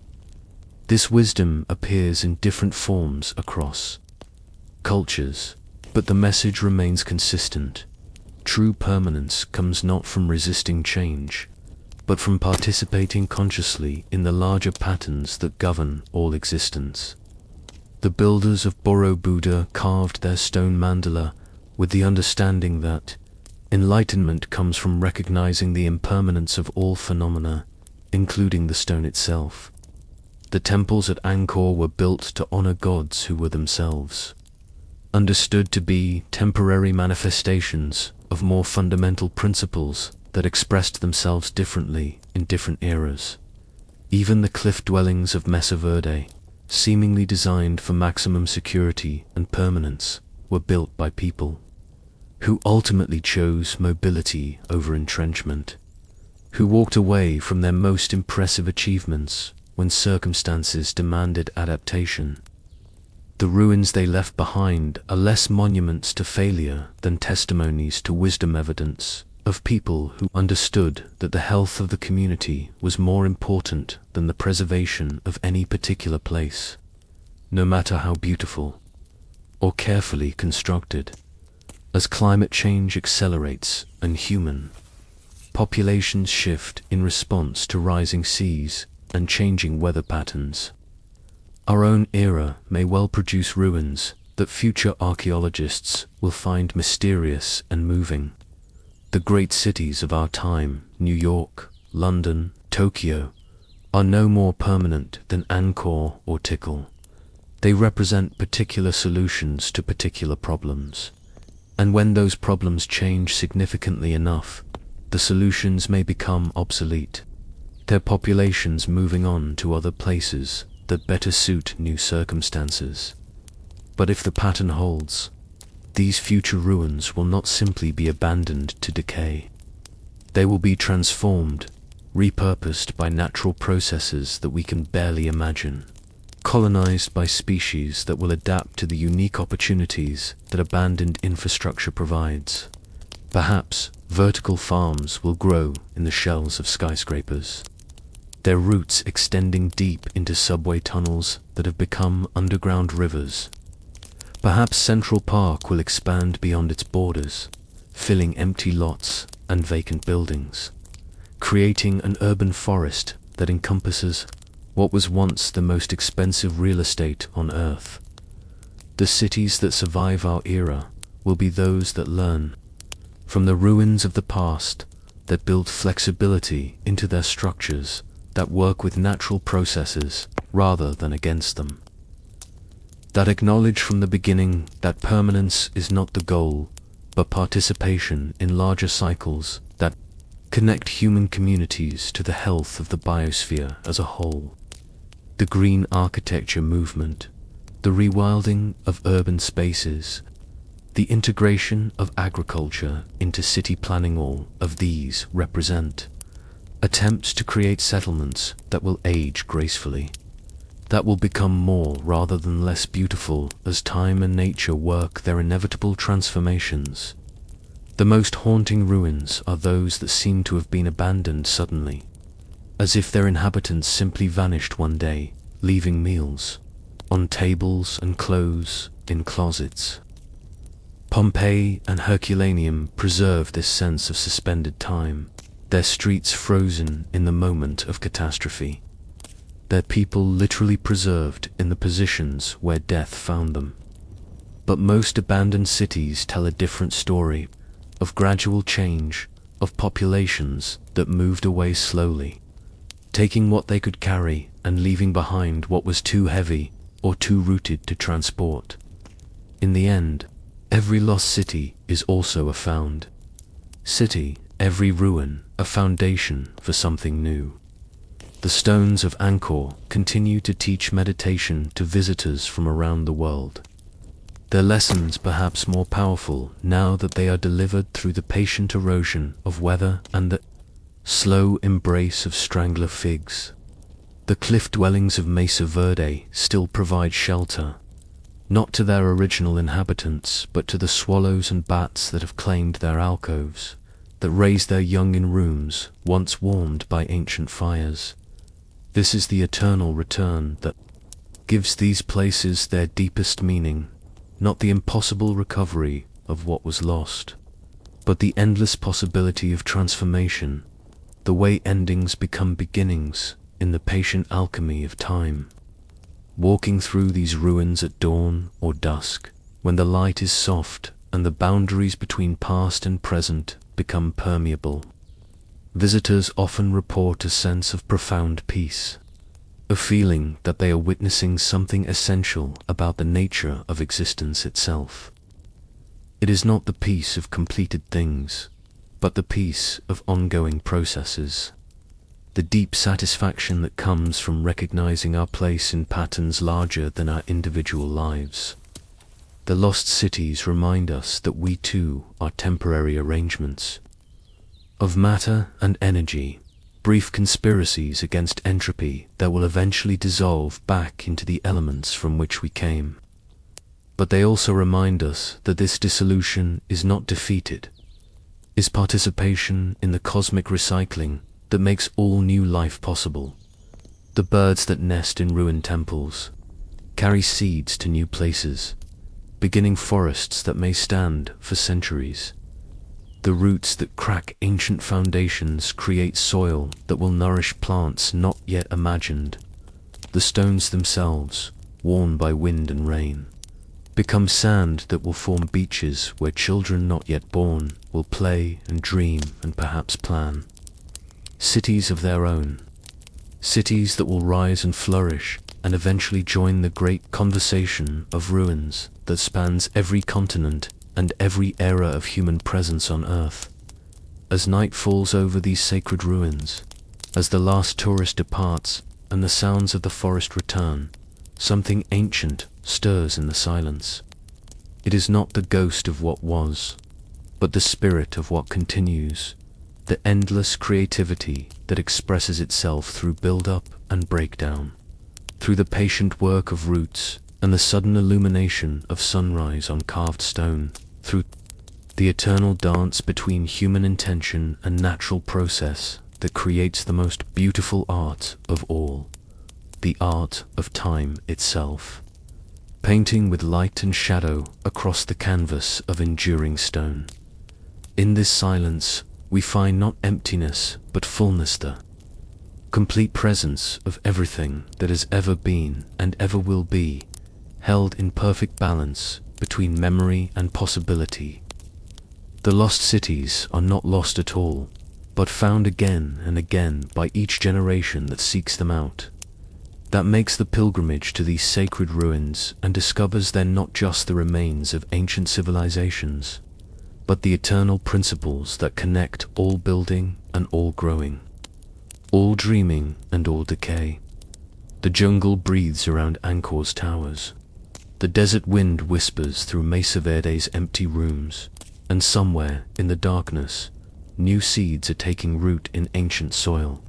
This wisdom appears in different forms across cultures, but the message remains consistent. True permanence comes not from resisting change, but from participating consciously in the larger patterns that govern all existence. The builders of Borobudur carved their stone mandala with the understanding that enlightenment comes from recognizing the impermanence of all phenomena, including the stone itself. The temples at Angkor were built to honor gods who were themselves understood to be temporary manifestations of more fundamental principles that expressed themselves differently in different eras. Even the cliff dwellings of Mesa Verde, seemingly designed for maximum security and permanence, were built by people who ultimately chose mobility over entrenchment, who walked away from their most impressive achievements when circumstances demanded adaptation. The ruins they left behind are less monuments to failure than testimonies to wisdom, evidence of people who understood that the health of the community was more important than the preservation of any particular place, no matter how beautiful or carefully constructed. As climate change accelerates and human populations shift in response to rising seas and changing weather patterns, our own era may well produce ruins that future archaeologists will find mysterious and moving. The great cities of our time, New York, London, Tokyo, are no more permanent than Angkor or Tikal. They represent particular solutions to particular problems. And when those problems change significantly enough, the solutions may become obsolete, their populations moving on to other places that better suit new circumstances. But if the pattern holds, these future ruins will not simply be abandoned to decay. They will be transformed, repurposed by natural processes that we can barely imagine, colonized by species that will adapt to the unique opportunities that abandoned infrastructure provides. Perhaps vertical farms will grow in the shells of skyscrapers, their roots extending deep into subway tunnels that have become underground rivers. Perhaps Central Park will expand beyond its borders, filling empty lots and vacant buildings, creating an urban forest that encompasses what was once the most expensive real estate on Earth. The cities that survive our era will be those that learn from the ruins of the past, that build flexibility into their structures, that work with natural processes rather than against them, that acknowledge from the beginning that permanence is not the goal, but participation in larger cycles that connect human communities to the health of the biosphere as a whole. The green architecture movement, the rewilding of urban spaces, the integration of agriculture into city planning, all of these represent attempts to create settlements that will age gracefully, that will become more rather than less beautiful as time and nature work their inevitable transformations. The most haunting ruins are those that seem to have been abandoned suddenly, as if their inhabitants simply vanished one day, leaving meals on tables and clothes in closets. Pompeii and Herculaneum preserve this sense of suspended time, their streets frozen in the moment of catastrophe, their people literally preserved in the positions where death found them. But most abandoned cities tell a different story, of gradual change, of populations that moved away slowly, taking what they could carry and leaving behind what was too heavy or too rooted to transport. In the end, every lost city is also a found city, every ruin a foundation for something new. The stones of Angkor continue to teach meditation to visitors from around the world. Their lessons perhaps more powerful now that they are delivered through the patient erosion of weather and the slow embrace of strangler figs. The cliff dwellings of Mesa Verde still provide shelter, not to their original inhabitants, but to the swallows and bats that have claimed their alcoves, that raise their young in rooms once warmed by ancient fires. This is the eternal return that gives these places their deepest meaning, not the impossible recovery of what was lost, but the endless possibility of transformation, the way endings become beginnings in the patient alchemy of time. Walking through these ruins at dawn or dusk, when the light is soft and the boundaries between past and present become permeable, visitors often report a sense of profound peace, a feeling that they are witnessing something essential about the nature of existence itself. It is not the peace of completed things, but the peace of ongoing processes, the deep satisfaction that comes from recognizing our place in patterns larger than our individual lives. The lost cities remind us that we too are temporary arrangements of matter and energy, brief conspiracies against entropy that will eventually dissolve back into the elements from which we came. But they also remind us that this dissolution is not defeated, is participation in the cosmic recycling that makes all new life possible. The birds that nest in ruined temples carry seeds to new places, beginning forests that may stand for centuries. The roots that crack ancient foundations create soil that will nourish plants not yet imagined. The stones themselves, worn by wind and rain, become sand that will form beaches where children not yet born will play and dream and perhaps plan. Cities of their own, cities that will rise and flourish and eventually join the great conversation of ruins that spans every continent and every era of human presence on Earth. As night falls over these sacred ruins, as the last tourist departs and the sounds of the forest return, something ancient stirs in the silence. It is not the ghost of what was, but the spirit of what continues, the endless creativity that expresses itself through build-up and breakdown, through the patient work of roots and the sudden illumination of sunrise on carved stone, through the eternal dance between human intention and natural process that creates the most beautiful art of all, the art of time itself, painting with light and shadow across the canvas of enduring stone. In this silence, we find not emptiness but fullness, the complete presence of everything that has ever been and ever will be, held in perfect balance between memory and possibility. The lost cities are not lost at all, but found again and again by each generation that seeks them out, that makes the pilgrimage to these sacred ruins and discovers they're not just the remains of ancient civilizations, but the eternal principles that connect all building and all growing, all dreaming and all decay. The jungle breathes around Angkor's towers. The desert wind whispers through Mesa Verde's empty rooms, and somewhere in the darkness, new seeds are taking root in ancient soil,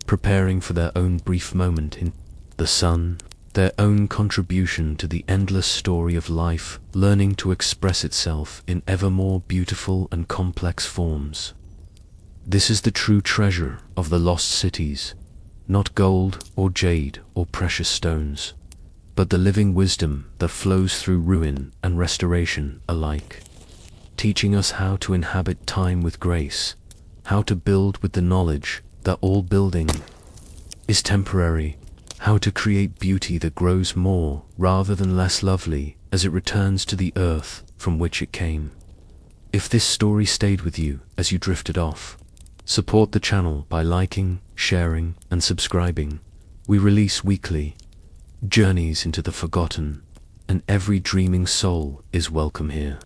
preparing for their own brief moment in the sun, their own contribution to the endless story of life, learning to express itself in ever more beautiful and complex forms. This is the true treasure of the lost cities, not gold or jade or precious stones, but the living wisdom that flows through ruin and restoration alike, teaching us how to inhabit time with grace, how to build with the knowledge that all building is temporary, how to create beauty that grows more rather than less lovely as it returns to the earth from which it came. If this story stayed with you as you drifted off, support the channel by liking, sharing, and subscribing. We release weekly journeys into the forgotten, and every dreaming soul is welcome here.